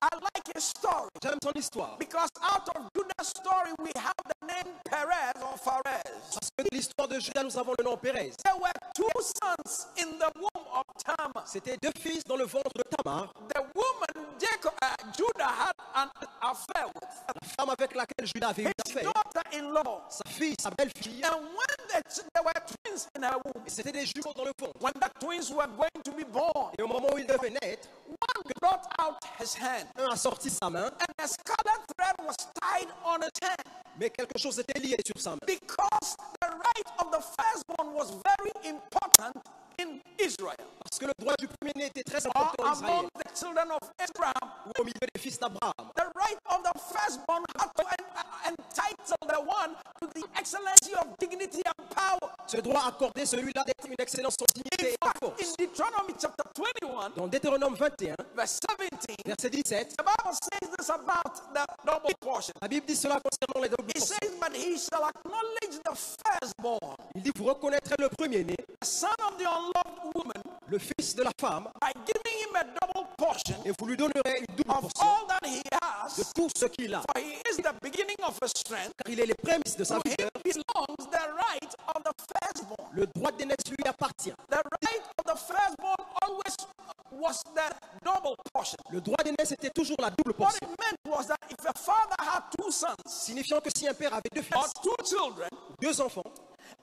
Speaker 1: I like his story
Speaker 2: j'aime son histoire.
Speaker 1: because out of Judah's story we have the name Perez or Pharez.
Speaker 2: Parce que de l'histoire de Judas, nous avons le nom Pérez.
Speaker 1: There were two sons in the womb of Tamar.
Speaker 2: C'était deux fils dans le ventre de Tamar,
Speaker 1: The woman Judah had an affair with,
Speaker 2: la femme avec laquelle Judas avait eu
Speaker 1: his
Speaker 2: affaire,
Speaker 1: daughter-in-law.
Speaker 2: sa fille, sa belle-fille.
Speaker 1: And when there were twins in her womb,
Speaker 2: Et c'était des jumeaux dans le ventre.
Speaker 1: when the twins were going to be born,
Speaker 2: Et au moment où ils devaient naître,
Speaker 1: one brought out his hand,
Speaker 2: un a sorti sa main,
Speaker 1: and a scarlet thread was tied on his hand,
Speaker 2: mais quelque chose était lié sur sa main.
Speaker 1: because the right of the firstborn was very important in Israel,
Speaker 2: Parce que le droit du premier-né était très
Speaker 1: or
Speaker 2: important en Israël,
Speaker 1: among the children of Abraham.
Speaker 2: ou au milieu des fils d'Abraham.
Speaker 1: The right of the firstborn had to entitle the one to the excellency of dignity and power.
Speaker 2: Ce droit accordait celui-là d'être une excellence en
Speaker 1: In
Speaker 2: dignité et en
Speaker 1: fact, in
Speaker 2: force.
Speaker 1: Deuteronomy chapter 21,
Speaker 2: Dans Deutéronome 21,
Speaker 1: verse 17,
Speaker 2: verset 17,
Speaker 1: the Bible says this about the double portion.
Speaker 2: la Bible dit cela concernant les doubles
Speaker 1: It
Speaker 2: portions.
Speaker 1: says, but he shall acknowledge the firstborn,
Speaker 2: Il dit, vous reconnaîtrez le premier-né,
Speaker 1: the son of the unloved woman,
Speaker 2: le fils de la femme,
Speaker 1: by giving him a double portion
Speaker 2: et vous lui donnerez une double
Speaker 1: of
Speaker 2: portion
Speaker 1: all that he
Speaker 2: de
Speaker 1: has,
Speaker 2: tout ce qu'il a.
Speaker 1: for he is the beginning of his strength.
Speaker 2: Car il est les prémices de sa
Speaker 1: To him
Speaker 2: vigueur.
Speaker 1: belongs the right of the firstborn.
Speaker 2: Le droit d'aînesse lui appartient.
Speaker 1: The right of the firstborn always was the double portion.
Speaker 2: Le droit d'aînesse était toujours la double
Speaker 1: What
Speaker 2: portion.
Speaker 1: it meant was that if a father had two sons
Speaker 2: Signifiant que si un père avait deux
Speaker 1: or
Speaker 2: fils,
Speaker 1: two children
Speaker 2: deux enfants,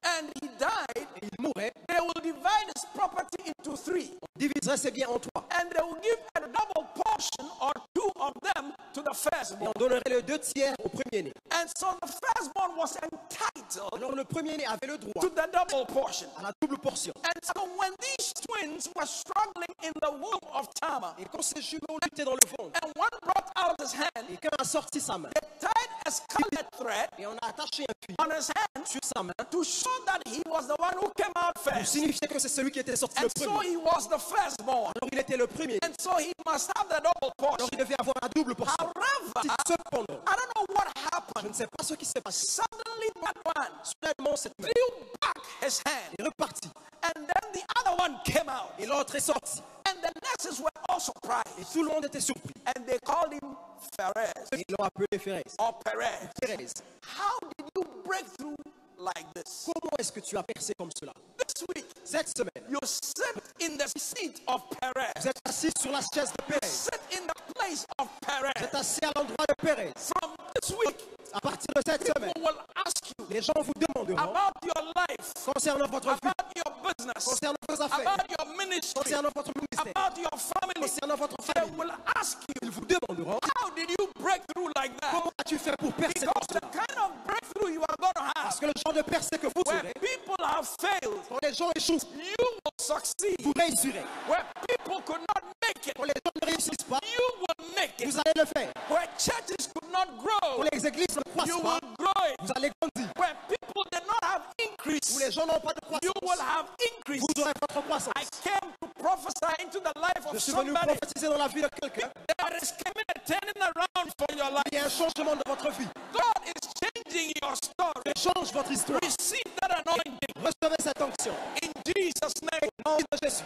Speaker 1: and he died,
Speaker 2: et il mourrait,
Speaker 1: they will divide his property into three,
Speaker 2: on diviserait ses biens en trois.
Speaker 1: and they will give a double portion or two of them to the
Speaker 2: Et
Speaker 1: firstborn.
Speaker 2: on donnerait les 2/3 au premier-né.
Speaker 1: And so the firstborn was entitled
Speaker 2: Alors le premier-né avait le droit
Speaker 1: to the double portion.
Speaker 2: à la double portion.
Speaker 1: And so when these twins were struggling in the womb of Tamar,
Speaker 2: Et quand ces jumeaux luttaient dans le ventre,
Speaker 1: and one brought out his hand,
Speaker 2: et qu'un a sorti sa main,
Speaker 1: they tied a scarlet thread
Speaker 2: et on a attaché un fil
Speaker 1: on his hand
Speaker 2: sur sa main,
Speaker 1: to show that he was the one who came out
Speaker 2: pour
Speaker 1: first.
Speaker 2: signifier que c'est celui qui était sorti le
Speaker 1: And so
Speaker 2: premier.
Speaker 1: he was the firstborn.
Speaker 2: Alors il était le premier.
Speaker 1: And so he must have the double portion.
Speaker 2: Alors il devait avoir la double portion.
Speaker 1: However,
Speaker 2: Cependant,
Speaker 1: I don't know what
Speaker 2: je
Speaker 1: happened.
Speaker 2: ne sais pas ce qui s'est passé.
Speaker 1: Suddenly that one
Speaker 2: Soudainement, cette main
Speaker 1: threw back his hand.
Speaker 2: est repartie.
Speaker 1: And then the other one came out.
Speaker 2: Et l'autre est sorti.
Speaker 1: And the nurses were all surprised.
Speaker 2: Et tout le monde était surpris.
Speaker 1: And they called him Pharez
Speaker 2: Ils l'ont appelé Pérez.
Speaker 1: or Perez.
Speaker 2: Pérez,
Speaker 1: How did you break through like this?
Speaker 2: comment est-ce que tu as percé comme cela?
Speaker 1: This week,
Speaker 2: Cette semaine,
Speaker 1: you sit in the seat of Perez.
Speaker 2: vous êtes assis sur la chaise de Pérez.
Speaker 1: Sit in the place of
Speaker 2: Vous
Speaker 1: Perez.
Speaker 2: êtes assis à l'endroit de Pérez.
Speaker 1: From this week,
Speaker 2: À partir de cette
Speaker 1: people
Speaker 2: semaine,
Speaker 1: will ask you
Speaker 2: les gens vous demanderont
Speaker 1: about your life,
Speaker 2: concernant votre vie,
Speaker 1: about your business,
Speaker 2: concernant vos affaires,
Speaker 1: about your ministry,
Speaker 2: concernant votre ministère,
Speaker 1: about your family.
Speaker 2: concernant votre
Speaker 1: They
Speaker 2: famille.
Speaker 1: will ask you,
Speaker 2: Ils vous demanderont
Speaker 1: how did you break through like that?
Speaker 2: comment as-tu fait pour percer comme
Speaker 1: Because
Speaker 2: le genre de percée que vous
Speaker 1: Where
Speaker 2: aurez,
Speaker 1: people have failed,
Speaker 2: quand les gens échouent,
Speaker 1: you will succeed.
Speaker 2: vous réussirez.
Speaker 1: Where people could not make it,
Speaker 2: Quand les gens ne réussissent pas,
Speaker 1: you will make it.
Speaker 2: vous allez le faire.
Speaker 1: Where churches could not grow,
Speaker 2: Quand les églises ne
Speaker 1: you
Speaker 2: croissent pas,
Speaker 1: will grow it.
Speaker 2: vous allez grandir.
Speaker 1: Where people did not have
Speaker 2: Où
Speaker 1: increase,
Speaker 2: les gens n'ont pas de
Speaker 1: you will
Speaker 2: croissance,
Speaker 1: have increase.
Speaker 2: vous aurez votre croissance.
Speaker 1: I came to prophesy into the life
Speaker 2: Je
Speaker 1: of
Speaker 2: suis venu
Speaker 1: somebody.
Speaker 2: prophétiser dans la vie de quelqu'un.
Speaker 1: There is coming a turning around for your life.
Speaker 2: Il y a un changement de votre vie.
Speaker 1: God is changing your story.
Speaker 2: Change votre histoire.
Speaker 1: Receive that anointing
Speaker 2: Recevez cette onction.
Speaker 1: in Jesus' name.
Speaker 2: Au nom de Jésus.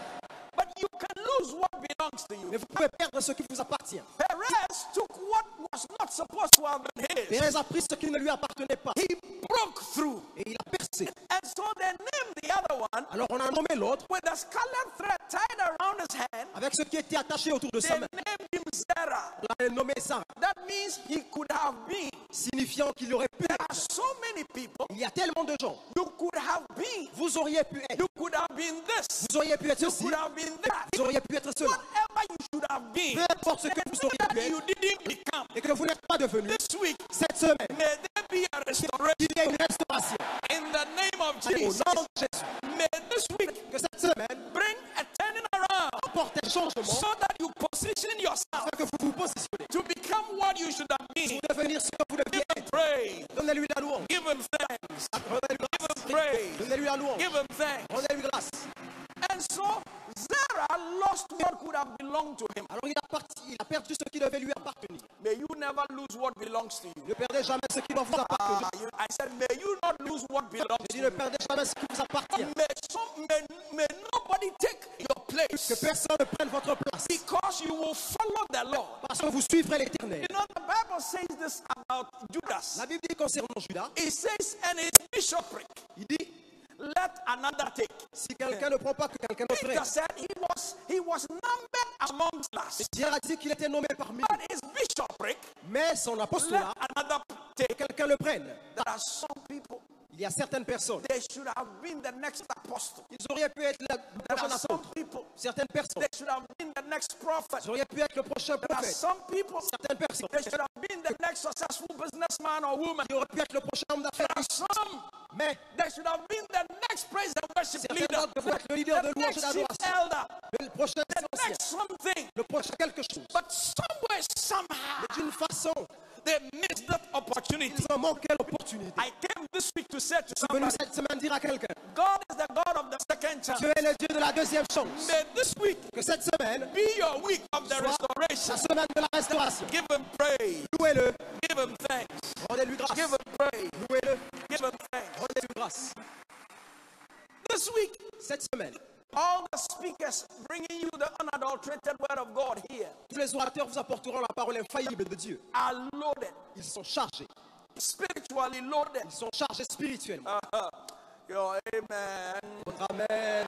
Speaker 1: But you can lose what belongs to you.
Speaker 2: Mais vous pouvez perdre ce qui vous appartient.
Speaker 1: Perez took what was not supposed to have been his.
Speaker 2: Pérez a pris ce qui ne lui appartenait pas.
Speaker 1: He broke through.
Speaker 2: Et il a percé.
Speaker 1: And so they named the other one
Speaker 2: Alors on a nommé l'autre
Speaker 1: with a scarlet thread tied around his hand.
Speaker 2: avec ce qui était attaché autour de
Speaker 1: They
Speaker 2: sa main.
Speaker 1: named him Zerah.
Speaker 2: On l'a nommé Sarah,
Speaker 1: That means he could have been.
Speaker 2: signifiant qu'il aurait pu
Speaker 1: There are
Speaker 2: être.
Speaker 1: so many people.
Speaker 2: Il y a tellement de gens.
Speaker 1: You could have been.
Speaker 2: Vous auriez pu être.
Speaker 1: You could have been this.
Speaker 2: Vous auriez pu être
Speaker 1: You
Speaker 2: ceci.
Speaker 1: could have been that.
Speaker 2: Vous auriez pu être cela.
Speaker 1: Whatever you should have been.
Speaker 2: Peu importe ce que vous auriez
Speaker 1: That
Speaker 2: pu
Speaker 1: you
Speaker 2: être
Speaker 1: didn't become.
Speaker 2: et que vous n'êtes pas devenu
Speaker 1: This week,
Speaker 2: cette semaine,
Speaker 1: may there be a restoration
Speaker 2: qu'il y ait une restauration.
Speaker 1: in the name of
Speaker 2: Au
Speaker 1: Jesus.
Speaker 2: nom de Jésus.
Speaker 1: May this week
Speaker 2: Que cette semaine
Speaker 1: bring a turning around
Speaker 2: apporte un changement
Speaker 1: so that you position yourself
Speaker 2: afin que vous vous positionnez
Speaker 1: to become what you should have been.
Speaker 2: pour devenir ce que vous deviez être.
Speaker 1: Praise.
Speaker 2: Donnez-lui la louange.
Speaker 1: Give him thanks.
Speaker 2: Rendez-lui
Speaker 1: Give
Speaker 2: grâce.
Speaker 1: him praise.
Speaker 2: Donnez-lui la louange.
Speaker 1: Give him thanks.
Speaker 2: Rendez-lui grâce.
Speaker 1: And so Zerah lost what could have belonged to him.
Speaker 2: Alors il a perdu ce qui devait lui appartenir.
Speaker 1: May you never lose what belongs to you.
Speaker 2: Ne perdez jamais ce qui doit vous appartenir.
Speaker 1: I said, may you not lose what belongs
Speaker 2: J'ai
Speaker 1: to
Speaker 2: dit ne
Speaker 1: you.
Speaker 2: perdez jamais ce qui vous appartient.
Speaker 1: May nobody take your place
Speaker 2: Que personne ne prenne votre place.
Speaker 1: because you will follow the Lord.
Speaker 2: Parce que vous suivrez l'Éternel.
Speaker 1: You know, the Bible says this about Judas.
Speaker 2: La Bible dit concernant Judas,
Speaker 1: It says, and his bishopric,
Speaker 2: il dit,
Speaker 1: let another take.
Speaker 2: si quelqu'un ne prend pas, que quelqu'un d'autre
Speaker 1: Peter
Speaker 2: prenne.
Speaker 1: said he was numbered amongst us.
Speaker 2: Pierre a dit qu'il était nommé parmi nous.
Speaker 1: But his bishopric,
Speaker 2: Mais son
Speaker 1: let
Speaker 2: apostolat,
Speaker 1: another
Speaker 2: que
Speaker 1: take.
Speaker 2: quelqu'un le prenne.
Speaker 1: There are some people,
Speaker 2: Il y a certaines personnes,
Speaker 1: they should have been the next apostle.
Speaker 2: ils auraient pu être le
Speaker 1: There
Speaker 2: prochain
Speaker 1: are some
Speaker 2: apôtre.
Speaker 1: people,
Speaker 2: Certaines personnes,
Speaker 1: they should have been the next prophet.
Speaker 2: ils auraient pu être le prochain
Speaker 1: There are
Speaker 2: prophète.
Speaker 1: some people,
Speaker 2: Certaines personnes,
Speaker 1: they should have been the next successful businessman or woman.
Speaker 2: ils auraient pu être le prochain homme d'affaires.
Speaker 1: There are some,
Speaker 2: Mais
Speaker 1: they should have been the next praise and worship
Speaker 2: certains
Speaker 1: leader.
Speaker 2: autres devraient être le leader de
Speaker 1: The
Speaker 2: louange et
Speaker 1: next chief
Speaker 2: d'adoration.
Speaker 1: elder.
Speaker 2: Le prochain
Speaker 1: The
Speaker 2: essentiel.
Speaker 1: next something.
Speaker 2: Le prochain quelque chose.
Speaker 1: But somewhere, somehow,
Speaker 2: Mais d'une façon,
Speaker 1: they missed that opportunity.
Speaker 2: ils ont manqué l'opportunité.
Speaker 1: I came this week to say to
Speaker 2: Je suis venu
Speaker 1: somebody,
Speaker 2: cette semaine dire à quelqu'un,
Speaker 1: God is the God of the second chance.
Speaker 2: Dieu est le Dieu de la deuxième chance.
Speaker 1: May this week
Speaker 2: Que cette semaine
Speaker 1: be your week of the
Speaker 2: soit
Speaker 1: restoration.
Speaker 2: la semaine de la restauration.
Speaker 1: Give him praise.
Speaker 2: Louez-le,
Speaker 1: Give him thanks.
Speaker 2: rendez-lui grâce.
Speaker 1: Give him praise.
Speaker 2: Louez-le,
Speaker 1: Give him thanks.
Speaker 2: rendez-lui grâce.
Speaker 1: This week,
Speaker 2: Cette semaine,
Speaker 1: all the speakers bringing you the unadulterated word of God here
Speaker 2: tous les orateurs vous apporteront la parole infaillible de Dieu.
Speaker 1: are loaded,
Speaker 2: Ils sont chargés.
Speaker 1: spiritually loaded.
Speaker 2: Ils sont chargés spirituellement.
Speaker 1: Your amen.
Speaker 2: Votre amen.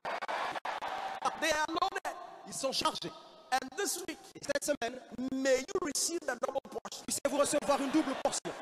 Speaker 1: They are loaded.
Speaker 2: Ils sont chargés.
Speaker 1: And this week,
Speaker 2: Et cette semaine,
Speaker 1: may you receive the double portion.
Speaker 2: puissiez-vous recevoir une double portion.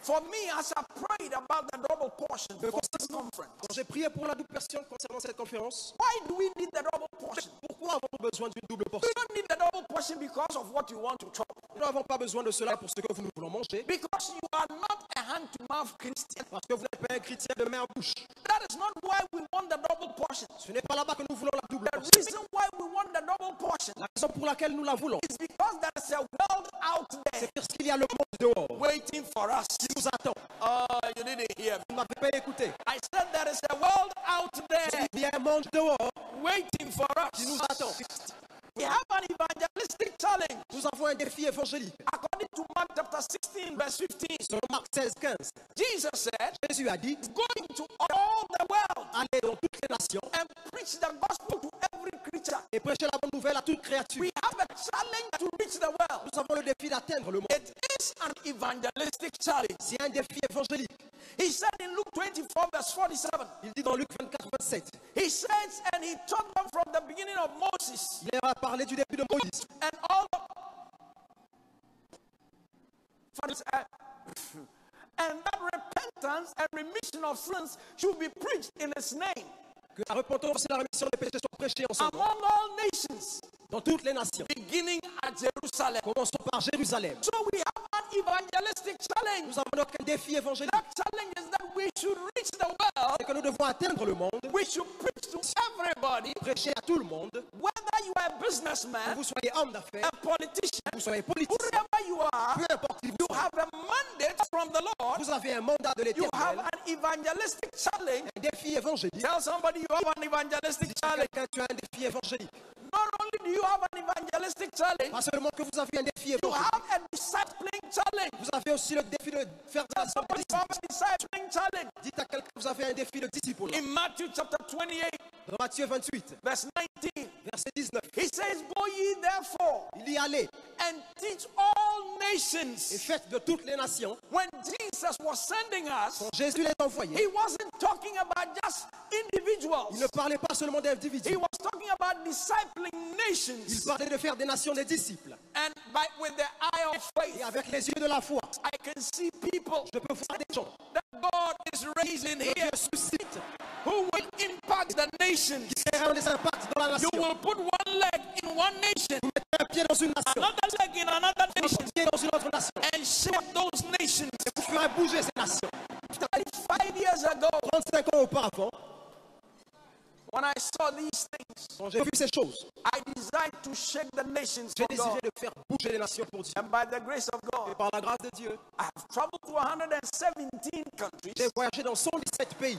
Speaker 1: For me, as I prayed about the double portion for this conference,
Speaker 2: Quand j'ai prié pour la double portion concernant cette conférence,
Speaker 1: why do we need the double portion?
Speaker 2: pourquoi avons-nous besoin d'une double
Speaker 1: We
Speaker 2: portion?
Speaker 1: don't need the double portion because of what you want to chop.
Speaker 2: Nous n'avons pas besoin de cela pour ce que nous voulons manger,
Speaker 1: Because you are not a hand-to-mouth Christian.
Speaker 2: parce que vous n'êtes pas un chrétien de main en bouche.
Speaker 1: That is not why we want the double portion.
Speaker 2: Ce n'est pas là-bas que nous voulons la double
Speaker 1: The
Speaker 2: portion.
Speaker 1: reason why we want the double portion
Speaker 2: La raison pour laquelle nous la voulons,
Speaker 1: is because there is a world out there
Speaker 2: c'est parce qu'il y a le monde dehors
Speaker 1: waiting for us.
Speaker 2: qui nous attend.
Speaker 1: Oh, you didn't hear me.
Speaker 2: Vous ne m'avez pas écouté.
Speaker 1: I said there is a world out there
Speaker 2: Il y a un monde dehors
Speaker 1: waiting for
Speaker 2: qui nous
Speaker 1: us.
Speaker 2: attend.
Speaker 1: We have an evangelistic challenge.
Speaker 2: Nous avons un défi évangélique.
Speaker 1: According to Mark chapter 16, verse 15,
Speaker 2: Selon Marc 16, 15,
Speaker 1: Jesus said,
Speaker 2: Jésus a dit,
Speaker 1: go into all the world
Speaker 2: allez dans toutes les nations
Speaker 1: and preach the gospel to every creature.
Speaker 2: et prêchez la bonne nouvelle à toute créature.
Speaker 1: We have a challenge to reach the world.
Speaker 2: Nous avons le défi d'atteindre le monde.
Speaker 1: It is an evangelistic challenge.
Speaker 2: C'est un défi évangélique.
Speaker 1: He said in Luke 24, verse 47,
Speaker 2: Il dit dans Luc 24, 27,
Speaker 1: he says, and he taught them from the beginning of Moses
Speaker 2: il leur a parlé du début de Moïse
Speaker 1: and all the and that repentance and remission of sins should be preached in his name
Speaker 2: que la repentance et la rémission des péchés soient prêchés en son nom
Speaker 1: among all nations,
Speaker 2: dans toutes les nations.
Speaker 1: beginning at Jerusalem.
Speaker 2: Commençons par Jérusalem.
Speaker 1: So we have an evangelistic challenge.
Speaker 2: Nous avons donc un défi évangélique.
Speaker 1: That challenge is that we should reach the world.
Speaker 2: C'est que nous devons atteindre le monde,
Speaker 1: We should preach to everybody,
Speaker 2: prêcher à tout le monde,
Speaker 1: whether you are a
Speaker 2: que
Speaker 1: businessman,
Speaker 2: vous soyez homme d'affaires,
Speaker 1: a politician,
Speaker 2: que vous soyez politicien,
Speaker 1: whoever you are,
Speaker 2: peu importe qui vous
Speaker 1: you
Speaker 2: soyez,
Speaker 1: have a mandate from the Lord.
Speaker 2: vous avez un mandat de
Speaker 1: You have
Speaker 2: l'Éternel,
Speaker 1: an evangelistic challenge.
Speaker 2: un défi évangélique.
Speaker 1: Tell somebody you have an evangelistic challenge.
Speaker 2: Quelqu'un, tu as un défi évangélique.
Speaker 1: Not only do you have an evangelistic challenge,
Speaker 2: Pas seulement que vous avez un défi
Speaker 1: you
Speaker 2: évangélique,
Speaker 1: have a discipling challenge.
Speaker 2: vous avez aussi le défi de faire de la
Speaker 1: Tell somebody you have a discipling challenge.
Speaker 2: Dites à quelqu'un que vous avez un défi de disciple.
Speaker 1: In Matthew chapter 28,
Speaker 2: Dans Matthieu 28,
Speaker 1: verse 19,
Speaker 2: verset 19,
Speaker 1: he says, Go ye therefore
Speaker 2: il y allait
Speaker 1: and teach all
Speaker 2: et
Speaker 1: nations.
Speaker 2: faites de toutes les nations.
Speaker 1: When Jesus was sending us,
Speaker 2: Quand Jésus les envoyait,
Speaker 1: he wasn't talking about just
Speaker 2: il
Speaker 1: individuals.
Speaker 2: ne parlait pas seulement
Speaker 1: He
Speaker 2: d'individus.
Speaker 1: was talking about discipling
Speaker 2: Il
Speaker 1: nations.
Speaker 2: parlait de faire des nations des disciples.
Speaker 1: And with the eye of
Speaker 2: Et
Speaker 1: faith,
Speaker 2: avec les yeux de la foi,
Speaker 1: I can see people
Speaker 2: je peux voir des gens
Speaker 1: that God is raising
Speaker 2: que
Speaker 1: here
Speaker 2: Dieu suscite
Speaker 1: who will impact the nations.
Speaker 2: qui auront des impacts dans la
Speaker 1: You
Speaker 2: nation.
Speaker 1: will put one leg in one nation,
Speaker 2: Un pied dans une nation,
Speaker 1: another leg in another nation,
Speaker 2: un pied dans une autre nation.
Speaker 1: and shape those nations.
Speaker 2: Vous ferez bouger ces nations.
Speaker 1: 5 years ago,
Speaker 2: 35 ans auparavant,
Speaker 1: when I saw these things,
Speaker 2: quand j'ai vu ces choses,
Speaker 1: I desired to shake the nations
Speaker 2: j'ai
Speaker 1: for
Speaker 2: désiré
Speaker 1: God.
Speaker 2: de faire bouger les nations pour Dieu.
Speaker 1: And by the grace of
Speaker 2: Et
Speaker 1: God,
Speaker 2: par la grâce de Dieu,
Speaker 1: I have traveled to 117 countries,
Speaker 2: j'ai voyagé dans 117 pays.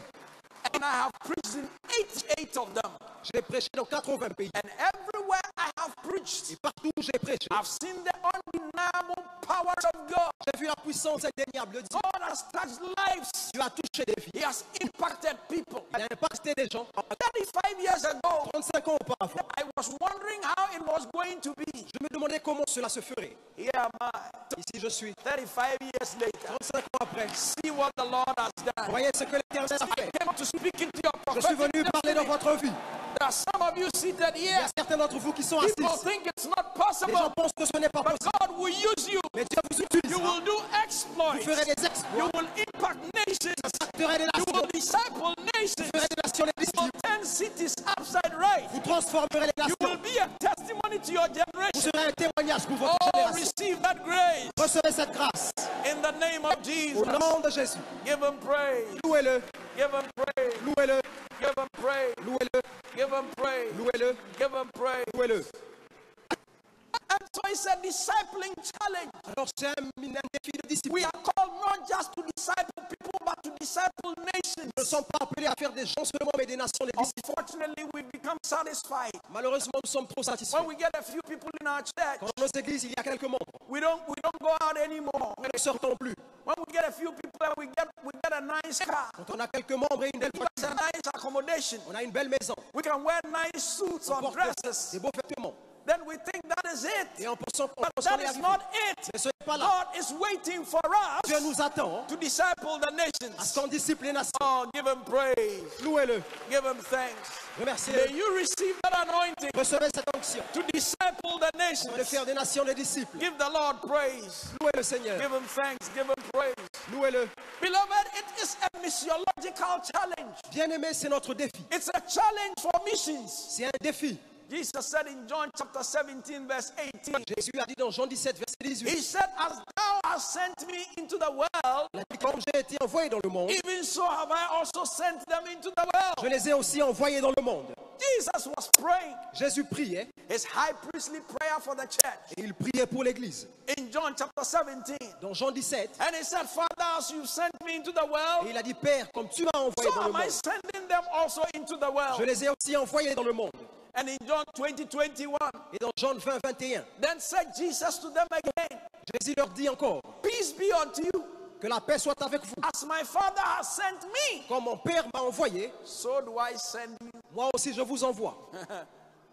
Speaker 1: and I have preached in 88 of them.
Speaker 2: J'ai prêché dans 80 pays.
Speaker 1: And everywhere I have preached,
Speaker 2: Et partout où j'ai prêché,
Speaker 1: I've seen the undeniable power of God.
Speaker 2: j'ai vu la puissance indéniable de Dieu.
Speaker 1: God has touched lives.
Speaker 2: Dieu a touché des vies.
Speaker 1: He has impacted people.
Speaker 2: Il a impacté des gens.
Speaker 1: 35 years ago,
Speaker 2: 35 ans auparavant,
Speaker 1: I was wondering how it was going to be.
Speaker 2: je me demandais comment cela se ferait.
Speaker 1: Here am I,
Speaker 2: Ici je suis,
Speaker 1: 35 years later.
Speaker 2: 35 ans après.
Speaker 1: See what the Lord has done.
Speaker 2: Voyez ce que l'Éternel a
Speaker 1: I
Speaker 2: fait.
Speaker 1: came to speak into your
Speaker 2: Je suis
Speaker 1: prophetic
Speaker 2: venu parler dans
Speaker 1: destiny.
Speaker 2: votre vie.
Speaker 1: There are some of you seated
Speaker 2: Il y
Speaker 1: here.
Speaker 2: a certains d'entre vous qui sont assis.
Speaker 1: People think it's not
Speaker 2: Les gens
Speaker 1: possible,
Speaker 2: pensent que ce n'est pas
Speaker 1: but
Speaker 2: possible.
Speaker 1: God will use you.
Speaker 2: Mais Dieu vous utilise.
Speaker 1: You will do
Speaker 2: Vous
Speaker 1: exploits.
Speaker 2: ferez des
Speaker 1: You
Speaker 2: exploits.
Speaker 1: will impact nations.
Speaker 2: Vous ferez des
Speaker 1: You
Speaker 2: nations.
Speaker 1: will disciple
Speaker 2: Vous
Speaker 1: nations.
Speaker 2: ferez des nations, des
Speaker 1: You will
Speaker 2: disciples.
Speaker 1: turn cities upside right.
Speaker 2: Vous transformerez les
Speaker 1: You will
Speaker 2: nations.
Speaker 1: be a testimony to your
Speaker 2: Vous
Speaker 1: generation.
Speaker 2: serez un témoignage pour votre
Speaker 1: Oh,
Speaker 2: génération.
Speaker 1: receive that grace
Speaker 2: Recevez cette grâce.
Speaker 1: in the name of
Speaker 2: Au
Speaker 1: Jesus.
Speaker 2: nom de Jésus.
Speaker 1: Give him praise.
Speaker 2: Louez-le.
Speaker 1: Give him praise.
Speaker 2: Louez-le.
Speaker 1: Give him praise.
Speaker 2: Louez-le.
Speaker 1: Give him praise.
Speaker 2: Louez-le.
Speaker 1: Give him praise.
Speaker 2: Louez-le.
Speaker 1: And so it's a discipling challenge.
Speaker 2: Alors c'est un défi de discipline.
Speaker 1: We are called not just to disciple people, but to disciple nations.
Speaker 2: Nous ne sommes pas appelés à faire des gens seulement, mais des nations, des disciples.
Speaker 1: Unfortunately, we become satisfied
Speaker 2: Malheureusement, nous sommes trop satisfaits.
Speaker 1: when we get a few people in our church.
Speaker 2: Quand dans nos églises, il y a quelques membres.
Speaker 1: We don't go out anymore.
Speaker 2: Nous ne sortons plus.
Speaker 1: When we get a few people, and we get a nice car.
Speaker 2: Quand on a quelques membres et une belle
Speaker 1: Give
Speaker 2: voiture,
Speaker 1: us a nice accommodation.
Speaker 2: on a une belle maison,
Speaker 1: We can wear nice suits
Speaker 2: on
Speaker 1: or
Speaker 2: porte
Speaker 1: dresses.
Speaker 2: des beaux vêtements.
Speaker 1: Then we think that is it.
Speaker 2: Et on pense
Speaker 1: But
Speaker 2: qu'on
Speaker 1: that
Speaker 2: est
Speaker 1: is
Speaker 2: arrivé.
Speaker 1: not it.
Speaker 2: Mais ce n'est pas là.
Speaker 1: God is waiting for
Speaker 2: Dieu
Speaker 1: us
Speaker 2: nous attend
Speaker 1: to disciple the
Speaker 2: à
Speaker 1: nations.
Speaker 2: ce qu'on disciple les nations.
Speaker 1: Oh, give him praise.
Speaker 2: Louez-le.
Speaker 1: Give him thanks. May
Speaker 2: Remerciez-le.
Speaker 1: you receive that anointing
Speaker 2: Recevez cette onction
Speaker 1: to disciple the
Speaker 2: de
Speaker 1: nations.
Speaker 2: faire des nations des disciples.
Speaker 1: Give the Lord praise.
Speaker 2: Louez le Seigneur.
Speaker 1: Give him thanks. Give him praise.
Speaker 2: Louez-le.
Speaker 1: Beloved, it is a missiological challenge.
Speaker 2: Bien-aimé, c'est notre défi.
Speaker 1: It's a challenge for missions.
Speaker 2: C'est un défi.
Speaker 1: Jesus said in John chapter 17, verse 18,
Speaker 2: Jésus a dit dans Jean 17, verset 18.
Speaker 1: he said, as thou hast sent me into the world,
Speaker 2: Il a dit, comme j'ai été envoyé dans le monde,
Speaker 1: even so have I also sent them into the world.
Speaker 2: je les ai aussi envoyés dans le monde.
Speaker 1: Jesus was praying
Speaker 2: Jésus priait
Speaker 1: his high priestly prayer for the church
Speaker 2: et il priait pour l'église.
Speaker 1: in John chapter 17.
Speaker 2: Dans Jean 17,
Speaker 1: And he said, Father, as you sent me into the world,
Speaker 2: et il a dit, Père, comme tu m'as envoyé
Speaker 1: so
Speaker 2: dans le
Speaker 1: am I
Speaker 2: monde,
Speaker 1: sending them also into the
Speaker 2: je
Speaker 1: world.
Speaker 2: les ai aussi envoyés dans le monde.
Speaker 1: And in John 20:21,
Speaker 2: Et dans Jean 20, 21,
Speaker 1: then said Jesus to them again,
Speaker 2: Jésus leur dit encore,
Speaker 1: peace be unto you.
Speaker 2: que la paix soit avec vous.
Speaker 1: As my Father has sent me,
Speaker 2: Comme mon Père m'a envoyé,
Speaker 1: so do I send you.
Speaker 2: moi aussi je vous envoie.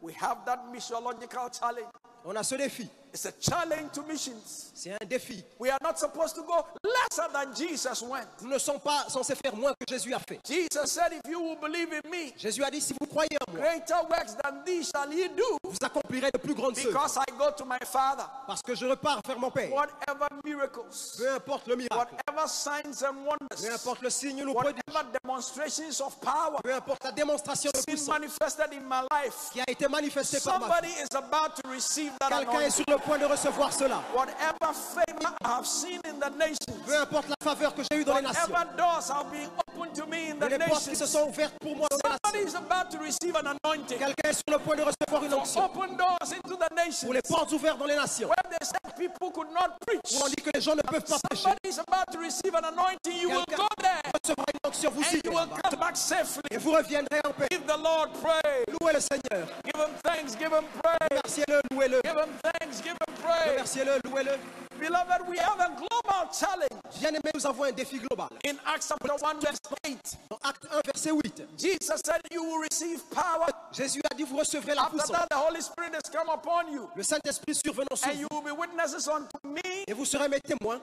Speaker 1: We have that missiological challenge.
Speaker 2: On a ce défi.
Speaker 1: It's a challenge to missions.
Speaker 2: C'est un défi.
Speaker 1: We are not supposed to go lesser than Jesus went.
Speaker 2: Nous ne sommes pas censés faire moins que Jésus a fait.
Speaker 1: Jesus said, if you will believe in me,
Speaker 2: Jésus a dit, si vous croyez en moi,
Speaker 1: greater works than these shall ye do,
Speaker 2: vous accomplirez de plus grandes choses.
Speaker 1: because I go to my Father.
Speaker 2: Parce que je repars vers mon Père.
Speaker 1: Whatever miracles,
Speaker 2: Peu importe le miracle,
Speaker 1: whatever signs and
Speaker 2: peu
Speaker 1: wonders,
Speaker 2: importe le signe ou le prodige,
Speaker 1: whatever demonstrations of power
Speaker 2: peu importe la démonstration de
Speaker 1: been
Speaker 2: puissance
Speaker 1: manifested in my life,
Speaker 2: qui a été manifestée par ma
Speaker 1: somebody
Speaker 2: vie.
Speaker 1: is about to receive that
Speaker 2: Quelqu'un est
Speaker 1: anointing.
Speaker 2: sur le point de recevoir cela.
Speaker 1: Whatever favor I have seen in the nations,
Speaker 2: Peu importe la faveur que j'ai eue dans les nations,
Speaker 1: whatever doors are being opened to me in the
Speaker 2: et les portes qui se
Speaker 1: nations,
Speaker 2: sont ouvertes pour moi dans les
Speaker 1: somebody
Speaker 2: nations.
Speaker 1: is about to receive an anointing.
Speaker 2: Quelqu'un est sur le point de recevoir une onction
Speaker 1: Open doors into the nations.
Speaker 2: pour les portes ouvertes dans les nations.
Speaker 1: Where they said people could not preach,
Speaker 2: Où on dit que les gens ne peuvent pas prêcher.
Speaker 1: somebody is about to receive an anointing. You will go there
Speaker 2: Recevra une onction, vous
Speaker 1: and
Speaker 2: y
Speaker 1: you will come back safely.
Speaker 2: et vous reviendrez en paix.
Speaker 1: Give the Lord praise.
Speaker 2: Louez le Seigneur.
Speaker 1: Give him thanks. Give him praise.
Speaker 2: Remerciez-le, louez-le.
Speaker 1: Give him thanks. Give him praise.
Speaker 2: Remerciez-le, louez-le.
Speaker 1: Beloved, we have a global challenge.
Speaker 2: Bien-aimés, nous avons un défi global.
Speaker 1: In Acts chapter 1 verse 8,
Speaker 2: Dans Acte 1, verset 8,
Speaker 1: Jesus said you will receive power.
Speaker 2: Jésus a dit, vous recevrez la
Speaker 1: After
Speaker 2: puissance.
Speaker 1: that, the Holy Spirit has come upon you.
Speaker 2: Le Saint-Esprit survenant sur
Speaker 1: And you
Speaker 2: vous.
Speaker 1: will be witnesses unto me
Speaker 2: Et vous serez mes témoins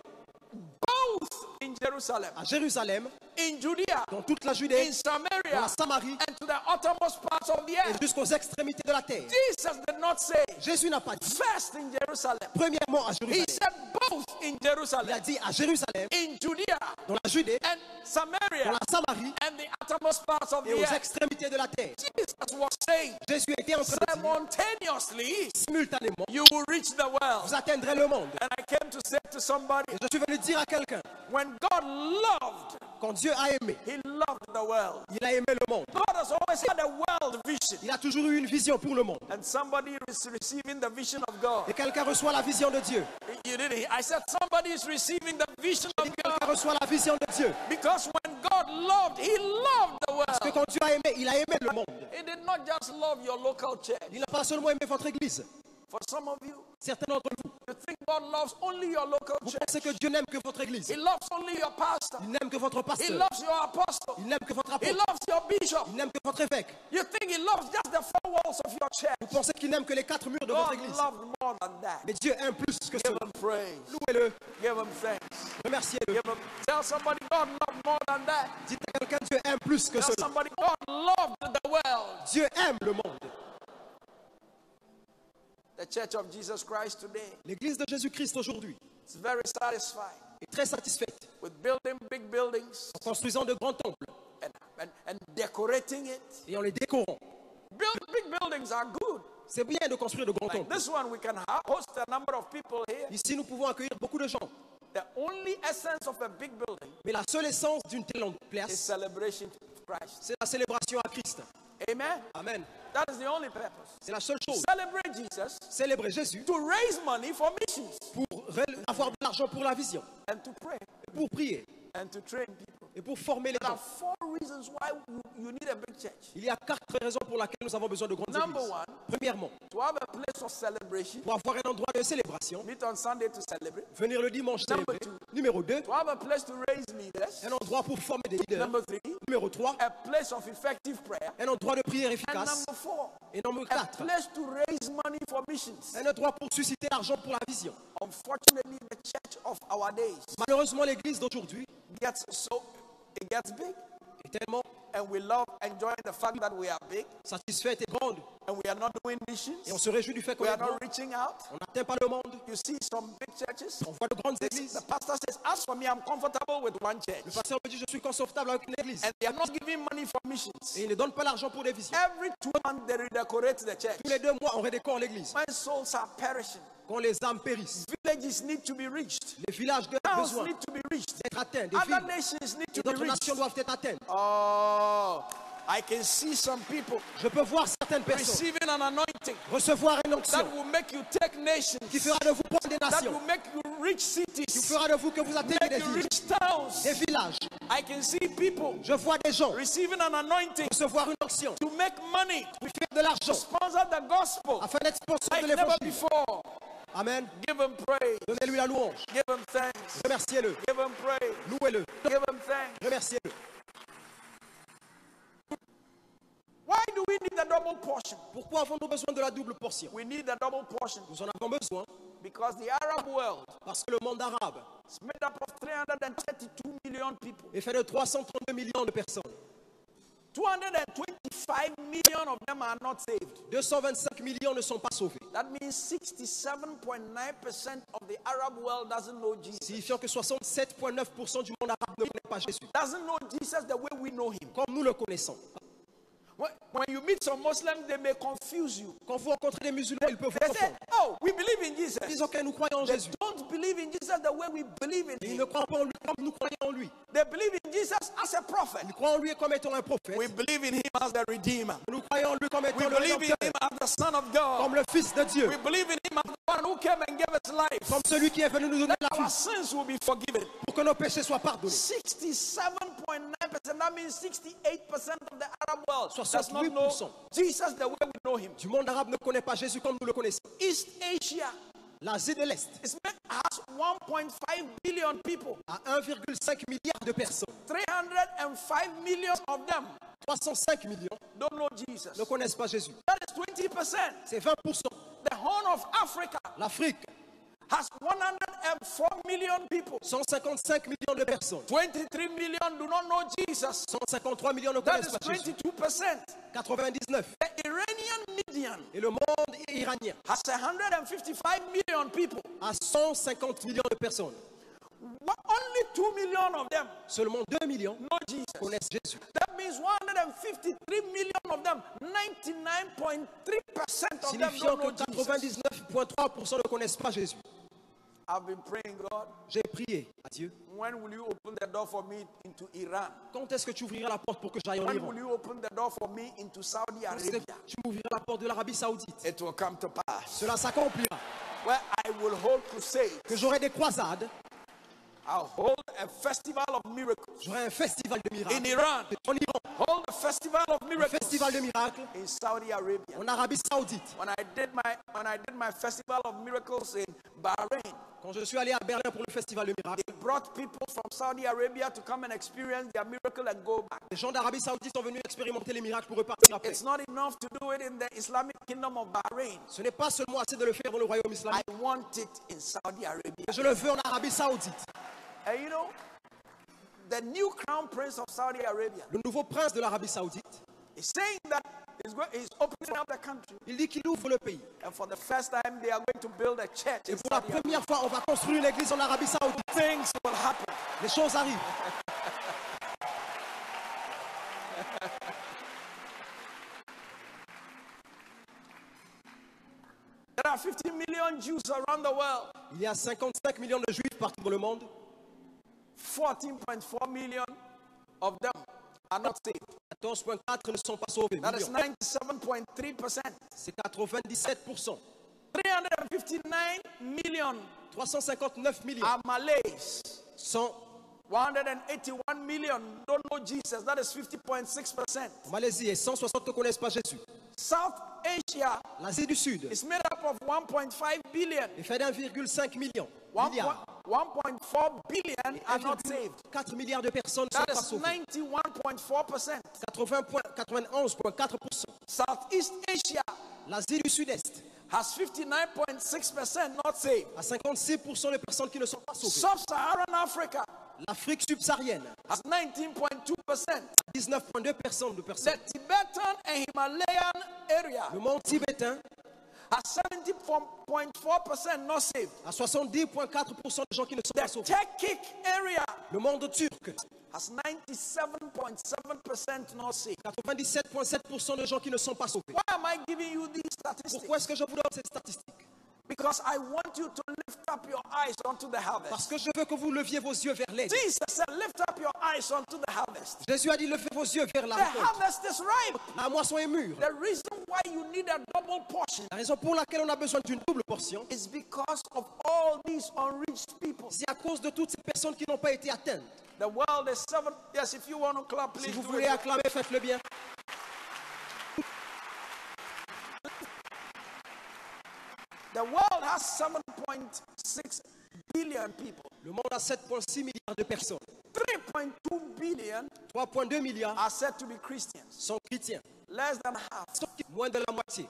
Speaker 1: both in Jerusalem,
Speaker 2: à Jérusalem,
Speaker 1: in Judea,
Speaker 2: dans toute la
Speaker 1: in
Speaker 2: Judée, dans
Speaker 1: Samaria,
Speaker 2: la Samarie
Speaker 1: and to the uttermost parts of the
Speaker 2: et
Speaker 1: earth.
Speaker 2: jusqu'aux extrémités de la terre.
Speaker 1: Jesus did not say
Speaker 2: Jésus n'a pas dit,
Speaker 1: first in Jerusalem.
Speaker 2: premièrement à
Speaker 1: He
Speaker 2: Jérusalem.
Speaker 1: said both in
Speaker 2: Il a
Speaker 1: Jerusalem,
Speaker 2: dit à Jérusalem,
Speaker 1: in Judea,
Speaker 2: dans la Judée,
Speaker 1: and
Speaker 2: dans
Speaker 1: Samaria,
Speaker 2: la Samarie
Speaker 1: and the uttermost parts of
Speaker 2: et
Speaker 1: the
Speaker 2: aux
Speaker 1: earth.
Speaker 2: extrémités de la terre.
Speaker 1: Jesus was saying
Speaker 2: Jésus était en train de dire,
Speaker 1: simultaneously,
Speaker 2: simultanément,
Speaker 1: you will reach the world.
Speaker 2: vous atteindrez le monde.
Speaker 1: And I came to say to somebody,
Speaker 2: Et je suis venu dire à quelqu'un,
Speaker 1: when God loved,
Speaker 2: quand Dieu a aimé,
Speaker 1: He loved the world.
Speaker 2: il a aimé le monde.
Speaker 1: God has always had a world vision.
Speaker 2: Il a toujours eu une vision pour le monde.
Speaker 1: And somebody is receiving the vision of God.
Speaker 2: Et quelqu'un reçoit la vision de Dieu.
Speaker 1: You didn't. I said somebody is receiving the vision of
Speaker 2: Quelqu'un
Speaker 1: God.
Speaker 2: reçoit la vision de Dieu.
Speaker 1: Because when God loved, He loved the
Speaker 2: Parce que
Speaker 1: world.
Speaker 2: quand Dieu a aimé, il a aimé le monde.
Speaker 1: He did not just love your local church.
Speaker 2: Il n'a pas seulement aimé votre église.
Speaker 1: For some of you,
Speaker 2: Certains d'entre vous,
Speaker 1: you think God loves only your local
Speaker 2: vous
Speaker 1: church.
Speaker 2: pensez que Dieu n'aime que votre église.
Speaker 1: He loves only your pastor.
Speaker 2: Il n'aime que votre
Speaker 1: He
Speaker 2: pasteur.
Speaker 1: loves your apostle.
Speaker 2: Il n'aime que votre
Speaker 1: He
Speaker 2: apôtre.
Speaker 1: loves your bishop.
Speaker 2: Il n'aime que votre évêque.
Speaker 1: You think He loves just the four walls of your church.
Speaker 2: Vous pensez qu'il n'aime que les quatre murs de votre
Speaker 1: God
Speaker 2: église.
Speaker 1: loved more than that.
Speaker 2: Mais Dieu aime plus que
Speaker 1: Give
Speaker 2: cela.
Speaker 1: Him praise.
Speaker 2: Louez-le,
Speaker 1: Give Him thanks.
Speaker 2: remerciez-le.
Speaker 1: Give Him. Tell somebody God loved more than that.
Speaker 2: Dites à quelqu'un, Dieu aime plus que
Speaker 1: Tell
Speaker 2: cela.
Speaker 1: somebody God loved the world.
Speaker 2: Dieu aime le monde.
Speaker 1: The Church of Jesus Christ today
Speaker 2: L'église de Jésus-Christ aujourd'hui
Speaker 1: is very satisfied
Speaker 2: est très satisfaite
Speaker 1: with building big buildings
Speaker 2: en construisant de grands temples
Speaker 1: and decorating it.
Speaker 2: et en les décorant.
Speaker 1: Big buildings are good.
Speaker 2: C'est bien de construire de grands
Speaker 1: Like
Speaker 2: temples.
Speaker 1: this one, we can host a number of people here.
Speaker 2: Ici, nous pouvons accueillir beaucoup de gens.
Speaker 1: The only essence of a big building
Speaker 2: Mais la seule essence d'une telle
Speaker 1: is
Speaker 2: place,
Speaker 1: celebration of Christ.
Speaker 2: c'est la célébration à Christ.
Speaker 1: Amen.
Speaker 2: Amen.
Speaker 1: That is the only purpose.
Speaker 2: C'est la seule chose.
Speaker 1: Celebrate Jesus
Speaker 2: Célébrer Jésus
Speaker 1: to raise money for missions
Speaker 2: pour avoir de l'argent pour la vision,
Speaker 1: and to pray
Speaker 2: pour prier
Speaker 1: and to train people.
Speaker 2: et pour former les
Speaker 1: There are
Speaker 2: gens.
Speaker 1: 4 reasons why you need a big church.
Speaker 2: Il y a 4 raisons pour lesquelles nous avons besoin de grandes
Speaker 1: Number
Speaker 2: églises.
Speaker 1: one,
Speaker 2: Premièrement,
Speaker 1: to have a place of celebration,
Speaker 2: pour avoir un endroit de célébration,
Speaker 1: meet on Sunday to celebrate.
Speaker 2: venir le dimanche
Speaker 1: Number
Speaker 2: célébrer.
Speaker 1: 2,
Speaker 2: Numéro 2,
Speaker 1: to have a place to raise leaders.
Speaker 2: un endroit pour former des leaders.
Speaker 1: Number 3,
Speaker 2: Numéro 3,
Speaker 1: a place of effective prayer.
Speaker 2: un endroit de prière
Speaker 1: And
Speaker 2: efficace.
Speaker 1: number 4,
Speaker 2: Et numéro
Speaker 1: a
Speaker 2: 4,
Speaker 1: place to raise money for missions.
Speaker 2: un endroit pour susciter l'argent pour la vision.
Speaker 1: Unfortunately, the church of our days
Speaker 2: Malheureusement, l'église d'aujourd'hui
Speaker 1: gets big,
Speaker 2: est tellement
Speaker 1: and we love enjoying the fact that we are big,
Speaker 2: satisfaite et grande.
Speaker 1: and we are not doing missions.
Speaker 2: Et on se réjouit du fait qu'on
Speaker 1: We
Speaker 2: est
Speaker 1: are
Speaker 2: grand.
Speaker 1: not reaching out.
Speaker 2: On n'atteint pas le monde.
Speaker 1: You see some big churches.
Speaker 2: On voit de grandes églises.
Speaker 1: The pastor says, as for me, I'm comfortable with one church.
Speaker 2: Le pasteur me dit, je suis confortable avec une église.
Speaker 1: And they are not giving money for missions.
Speaker 2: Et il ne donne pas l'argent pour les visions.
Speaker 1: Every 2 months, they redecorate the church.
Speaker 2: Tous les 2 mois, on redécore l'église.
Speaker 1: When souls are perishing,
Speaker 2: Quand les âmes périssent,
Speaker 1: villages need to be reached.
Speaker 2: les villages ont
Speaker 1: Towns
Speaker 2: besoin
Speaker 1: need to be reached.
Speaker 2: d'être atteints. Des
Speaker 1: Other
Speaker 2: villes
Speaker 1: nations need
Speaker 2: et
Speaker 1: to be
Speaker 2: d'autres
Speaker 1: reached.
Speaker 2: nations doivent être atteintes.
Speaker 1: Oh, I can see some people
Speaker 2: Je peux voir certaines personnes
Speaker 1: receiving an anointing
Speaker 2: recevoir une onction
Speaker 1: that will make you take nations,
Speaker 2: qui fera de vous prendre des
Speaker 1: that
Speaker 2: nations,
Speaker 1: will make you reach
Speaker 2: qui
Speaker 1: cities,
Speaker 2: fera de vous que vous atteignez
Speaker 1: make
Speaker 2: des
Speaker 1: you
Speaker 2: villes,
Speaker 1: reach towns.
Speaker 2: des villages.
Speaker 1: I can see people
Speaker 2: Je vois des gens
Speaker 1: receiving an anointing
Speaker 2: recevoir une onction
Speaker 1: to make money,
Speaker 2: pour faire de l'argent
Speaker 1: sponsor the gospel
Speaker 2: afin d'être sponsor
Speaker 1: like
Speaker 2: de
Speaker 1: never
Speaker 2: l'évangile.
Speaker 1: before.
Speaker 2: Amen.
Speaker 1: Give him praise.
Speaker 2: Donnez-lui la louange.
Speaker 1: Give him thanks.
Speaker 2: Remerciez-le.
Speaker 1: Give him praise.
Speaker 2: Louez-le.
Speaker 1: Give him thanks.
Speaker 2: Remerciez-le.
Speaker 1: Why do we need a double portion?
Speaker 2: Pourquoi avons-nous besoin de la double portion?
Speaker 1: We need a double portion
Speaker 2: Nous en avons besoin
Speaker 1: Because the Arab world
Speaker 2: Parce que le monde arabe
Speaker 1: is made up of 332 million people.
Speaker 2: est fait de 332 millions de personnes.
Speaker 1: 225 million of them are not saved.
Speaker 2: 225 millions ne sont pas sauvés.
Speaker 1: That means 67.9% of the Arab world doesn't know Jesus.
Speaker 2: Signifiant que 67,9% du monde arabe ne connaît pas Jésus,
Speaker 1: Doesn't know Jesus the way we know him.
Speaker 2: comme nous le connaissons.
Speaker 1: When you meet some Muslims, they may confuse you.
Speaker 2: Quand vous rencontrez des musulmans, ils peuvent vous
Speaker 1: They say,
Speaker 2: confondre.
Speaker 1: oh, we believe in Jesus.
Speaker 2: Ils disent, ok, nous croyons en
Speaker 1: They
Speaker 2: Jésus.
Speaker 1: don't believe in Jesus the way we believe in
Speaker 2: Ils
Speaker 1: him.
Speaker 2: ne croient pas en lui comme nous croyons en lui.
Speaker 1: They believe in Jesus as a prophet.
Speaker 2: Ils croient en lui comme étant un prophète.
Speaker 1: We believe in him as the Redeemer.
Speaker 2: Nous croyons en lui comme
Speaker 1: We
Speaker 2: étant le
Speaker 1: believe in
Speaker 2: Rédempteur,
Speaker 1: him as the Son of God.
Speaker 2: comme le Fils de Dieu,
Speaker 1: We believe in him as the one who came and gave us life.
Speaker 2: comme celui qui est venu nous donner la
Speaker 1: Our
Speaker 2: vie
Speaker 1: sins will be forgiven.
Speaker 2: pour que nos péchés soient pardonnés.
Speaker 1: 67.9%, that means 68% of the Arab world does not know
Speaker 2: 68%
Speaker 1: Jesus the way we know him.
Speaker 2: du monde arabe ne connaît pas Jésus comme nous le connaissons.
Speaker 1: East Asia
Speaker 2: L'Asie de l'Est
Speaker 1: has 1.5 billion people.
Speaker 2: a 1,5 milliard de personnes.
Speaker 1: 305 million of them
Speaker 2: 305 millions
Speaker 1: don't know Jesus.
Speaker 2: ne connaissent pas Jésus.
Speaker 1: That is 20%.
Speaker 2: C'est 20%.
Speaker 1: The Horn of Africa
Speaker 2: L'Afrique,
Speaker 1: has 104 million people.
Speaker 2: 155 millions de personnes.
Speaker 1: 23 million do not know Jesus.
Speaker 2: 153 millions ne
Speaker 1: That
Speaker 2: connaissent
Speaker 1: is
Speaker 2: pas Jésus.
Speaker 1: 22%.
Speaker 2: 99.
Speaker 1: The Iranian median
Speaker 2: Et le monde iranien
Speaker 1: has 155 million people.
Speaker 2: a 150 millions de personnes.
Speaker 1: But only 2 million of them
Speaker 2: Seulement 2 millions
Speaker 1: know Jesus.
Speaker 2: connaissent Jésus.
Speaker 1: That means 153 million of them, 99.3% of them
Speaker 2: Signifiant
Speaker 1: don't
Speaker 2: que
Speaker 1: know Jesus.
Speaker 2: 99,3% ne connaissent pas Jésus.
Speaker 1: I've been praying, God,
Speaker 2: J'ai prié à Dieu.
Speaker 1: when will you open the door for me into Iran?
Speaker 2: Quand est-ce que tu ouvriras la porte pour que j'aille en
Speaker 1: When
Speaker 2: Iran?
Speaker 1: will you open the door for me into Saudi
Speaker 2: Quand est-ce que
Speaker 1: Arabia?
Speaker 2: tu m'ouvriras la porte de l'Arabie Saoudite?
Speaker 1: It will come to pass.
Speaker 2: Cela s'accomplira.
Speaker 1: Where I will hold crusades.
Speaker 2: Que j'aurai des croisades,
Speaker 1: I'll hold a festival of miracles
Speaker 2: j'aurai un festival de
Speaker 1: in
Speaker 2: miracles.
Speaker 1: Iran.
Speaker 2: En Iran,
Speaker 1: Hold a festival of
Speaker 2: un
Speaker 1: miracles
Speaker 2: festival de miracles
Speaker 1: in Saudi Arabia.
Speaker 2: en Arabie Saoudite.
Speaker 1: When I did my festival of miracles in Bahrain,
Speaker 2: Quand je suis allé à Berlin pour le festival de miracles,
Speaker 1: they brought people from Saudi Arabia to come and experience their miracle and go back.
Speaker 2: les gens d'Arabie Saoudite sont venus expérimenter les miracles pour repartir après.
Speaker 1: It's not enough to do it in the Islamic kingdom of Bahrain.
Speaker 2: Ce n'est pas seulement assez de le faire dans le royaume islamique.
Speaker 1: I want it in Saudi Arabia.
Speaker 2: Je le veux en Arabie Saoudite.
Speaker 1: And you know, the new crown prince of Saudi Arabia
Speaker 2: Le nouveau prince de l'Arabie Saoudite,
Speaker 1: is saying that he's opening up the country.
Speaker 2: il dit qu'il ouvre le pays.
Speaker 1: And for the first time, they are going to build a church in
Speaker 2: Et pour la
Speaker 1: Saudi Arabia.
Speaker 2: première fois, on va construire une église en Arabie Saoudite.
Speaker 1: Things will happen.
Speaker 2: Les choses arrivent.
Speaker 1: There are 50 million Jews around the world.
Speaker 2: Il y a 55 millions de juifs partout dans le monde.
Speaker 1: 14.4 million of them are not saved.
Speaker 2: 14,4 ne sont pas sauvés.
Speaker 1: That is
Speaker 2: Millions.
Speaker 1: 97.3%.
Speaker 2: C'est 97%.
Speaker 1: 359 million
Speaker 2: 359 millions
Speaker 1: are Malays.
Speaker 2: sont
Speaker 1: 181 million don't know Jesus. That is 50.6%.
Speaker 2: en Malaisie et 160 ne connaissent pas Jésus.
Speaker 1: South Asia
Speaker 2: L'Asie du Sud
Speaker 1: is made up of 1.5 billion.
Speaker 2: est fait d'1,5 milliard.
Speaker 1: 1.4 billion are not saved.
Speaker 2: 4 milliards de personnes ne sont
Speaker 1: That
Speaker 2: pas
Speaker 1: is
Speaker 2: sauvées.
Speaker 1: 91.4%.
Speaker 2: 91,4%.
Speaker 1: Southeast Asia
Speaker 2: L'Asie du Sud-Est
Speaker 1: has 59.6% not saved.
Speaker 2: a 56% de personnes qui ne sont pas sauvées.
Speaker 1: Sub-Saharan Africa
Speaker 2: L'Afrique subsaharienne
Speaker 1: has 19.2%.
Speaker 2: a 19,2% de
Speaker 1: The
Speaker 2: personnes.
Speaker 1: Tibetan and Himalayan area
Speaker 2: Le monde tibétain
Speaker 1: has 74.4% not saved.
Speaker 2: a 70,4% de gens qui ne sont
Speaker 1: The
Speaker 2: pas sauvés.
Speaker 1: Turkic area
Speaker 2: Le monde turc
Speaker 1: has 97.7% not saved.
Speaker 2: 97,7% de gens qui ne sont pas sauvés.
Speaker 1: Why am I giving you these statistics?
Speaker 2: Pourquoi est-ce que je vous donne ces statistiques?
Speaker 1: Because I want you to lift up your eyes onto the
Speaker 2: Parce
Speaker 1: harvest.
Speaker 2: que je veux que vous leviez vos yeux vers l'aide.
Speaker 1: Jesus said, lift up your eyes onto the harvest.
Speaker 2: Jésus a dit, levez vos yeux vers la
Speaker 1: The
Speaker 2: récolte.
Speaker 1: harvest is ripe.
Speaker 2: La moisson est mûre.
Speaker 1: The reason why you need a double portion
Speaker 2: La raison pour laquelle on a besoin d'une double portion,
Speaker 1: is because of all these unreached people.
Speaker 2: c'est à cause de toutes ces personnes qui n'ont pas été atteintes.
Speaker 1: The world is 7. Yes, if you want to clap,
Speaker 2: Si
Speaker 1: please
Speaker 2: vous
Speaker 1: do
Speaker 2: voulez
Speaker 1: it.
Speaker 2: acclamer, faites-le bien.
Speaker 1: The world has 7.6 billion people.
Speaker 2: Le monde a 7,6 milliards de personnes.
Speaker 1: 3.2 billion
Speaker 2: 3,2 milliards
Speaker 1: are said to be Christians.
Speaker 2: sont chrétiens.
Speaker 1: Less than half.
Speaker 2: Moins de la moitié.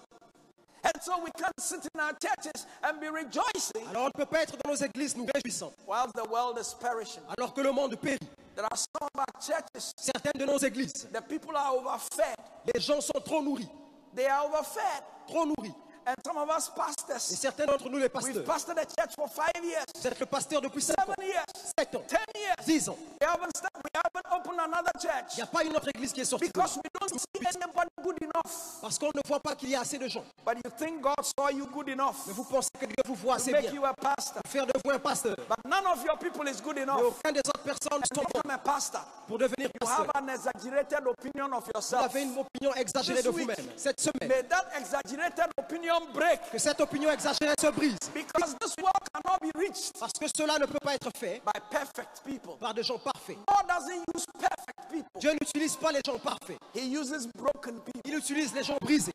Speaker 1: And And so we can't sit in our churches and be rejoicing
Speaker 2: Alors on ne peut pas être dans nos églises nous réjouissant,
Speaker 1: while the world is perishing.
Speaker 2: alors que le monde périt.
Speaker 1: There are some of our churches,
Speaker 2: Certaines de nos églises,
Speaker 1: the people are overfed.
Speaker 2: les gens sont trop nourris,
Speaker 1: They are overfed.
Speaker 2: trop nourris.
Speaker 1: And some of us
Speaker 2: Et
Speaker 1: pastors,
Speaker 2: certains d'entre nous, les
Speaker 1: we've
Speaker 2: pasteurs,
Speaker 1: pastored the church for 5 years,
Speaker 2: vous êtes le pasteur depuis 5 ans,
Speaker 1: 7 years,
Speaker 2: 7 ans,
Speaker 1: 10 years.
Speaker 2: 10 ans.
Speaker 1: We haven't opened another
Speaker 2: Il
Speaker 1: church
Speaker 2: n'y a pas une autre église qui est sortie de là.
Speaker 1: because we don't see anybody good enough.
Speaker 2: Parce qu'on ne voit pas qu'il y a assez de gens.
Speaker 1: But you think God saw you good enough
Speaker 2: Mais vous pensez que Dieu vous voit
Speaker 1: to
Speaker 2: assez
Speaker 1: make
Speaker 2: bien
Speaker 1: you a pastor.
Speaker 2: pour faire de vous un pasteur.
Speaker 1: But none of your people is good
Speaker 2: Mais
Speaker 1: enough
Speaker 2: aucun des autres personnes ne
Speaker 1: to
Speaker 2: sont bons
Speaker 1: become a pastor.
Speaker 2: pour devenir
Speaker 1: You have
Speaker 2: pasteur.
Speaker 1: an exaggerated opinion of
Speaker 2: Vous
Speaker 1: yourself.
Speaker 2: avez une opinion exagérée de
Speaker 1: This week,
Speaker 2: vous-même. Cette semaine,
Speaker 1: may that exaggerated opinion break,
Speaker 2: que cette opinion exagérée se brise.
Speaker 1: because this world cannot be reached
Speaker 2: Parce que cela ne peut pas être fait
Speaker 1: by perfect people.
Speaker 2: par des gens parfaits.
Speaker 1: God doesn't use perfect people.
Speaker 2: Dieu n'utilise pas les gens parfaits.
Speaker 1: He uses broken people.
Speaker 2: Il utilise les gens brisés.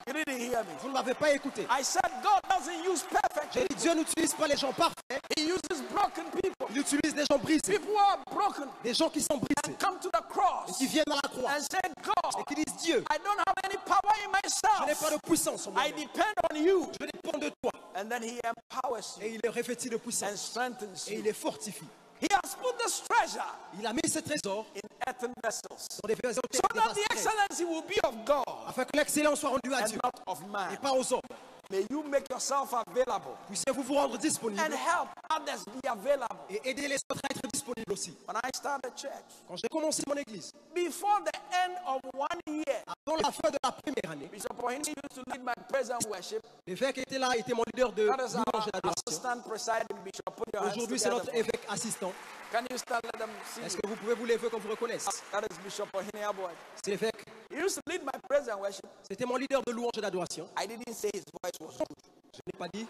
Speaker 1: You didn't hear me.
Speaker 2: Vous ne m'avez pas écouté.
Speaker 1: I said God doesn't use perfect
Speaker 2: J'ai
Speaker 1: people.
Speaker 2: dit Dieu n'utilise pas les gens parfaits.
Speaker 1: He uses broken people.
Speaker 2: Il utilise les gens brisés.
Speaker 1: People who are broken
Speaker 2: Des gens qui sont brisés.
Speaker 1: come to the
Speaker 2: Et
Speaker 1: cross
Speaker 2: qui viennent à la croix.
Speaker 1: and say, God,
Speaker 2: Et qui disent Dieu,
Speaker 1: I don't have any power in
Speaker 2: je n'ai pas
Speaker 1: myself.
Speaker 2: de puissance en moi.
Speaker 1: I depend on you.
Speaker 2: Je dépends de toi.
Speaker 1: And then he empowers you
Speaker 2: Et il est revêtu de
Speaker 1: and
Speaker 2: puissance.
Speaker 1: strengthens
Speaker 2: Et il
Speaker 1: you.
Speaker 2: est fortifié.
Speaker 1: He has put this treasure
Speaker 2: Il a mis ce trésor
Speaker 1: in earthen vessels
Speaker 2: dans des vessels
Speaker 1: so that the excellency will be of God
Speaker 2: afin que l'excellence soit rendue à
Speaker 1: and
Speaker 2: Dieu
Speaker 1: not of
Speaker 2: et
Speaker 1: man.
Speaker 2: pas aux hommes.
Speaker 1: May you make yourself available
Speaker 2: Puissiez-vous vous rendre
Speaker 1: and
Speaker 2: disponible
Speaker 1: help others be available.
Speaker 2: et aider les autres à être disponibles aussi.
Speaker 1: When I started church,
Speaker 2: Quand j'ai commencé mon église,
Speaker 1: before the end of 1 year,
Speaker 2: avant la fin de la première année,
Speaker 1: Bishop Ohini used to lead my praise and worship.
Speaker 2: l'évêque était là, était mon leader de
Speaker 1: That is our
Speaker 2: louange et d'adoration.
Speaker 1: assistant presiding bishop. Put your hands
Speaker 2: Aujourd'hui, c'est notre
Speaker 1: together.
Speaker 2: évêque assistant.
Speaker 1: Can you stand? Let them see
Speaker 2: Est-ce
Speaker 1: you.
Speaker 2: que vous pouvez vous lever quand vous reconnaissez?
Speaker 1: That is Bishop Ohini Aboy.
Speaker 2: C'est l'évêque.
Speaker 1: He used to lead my praise and worship.
Speaker 2: C'était mon leader de louange et d'adoration.
Speaker 1: I didn't say his voice was good.
Speaker 2: Je n'ai pas dit.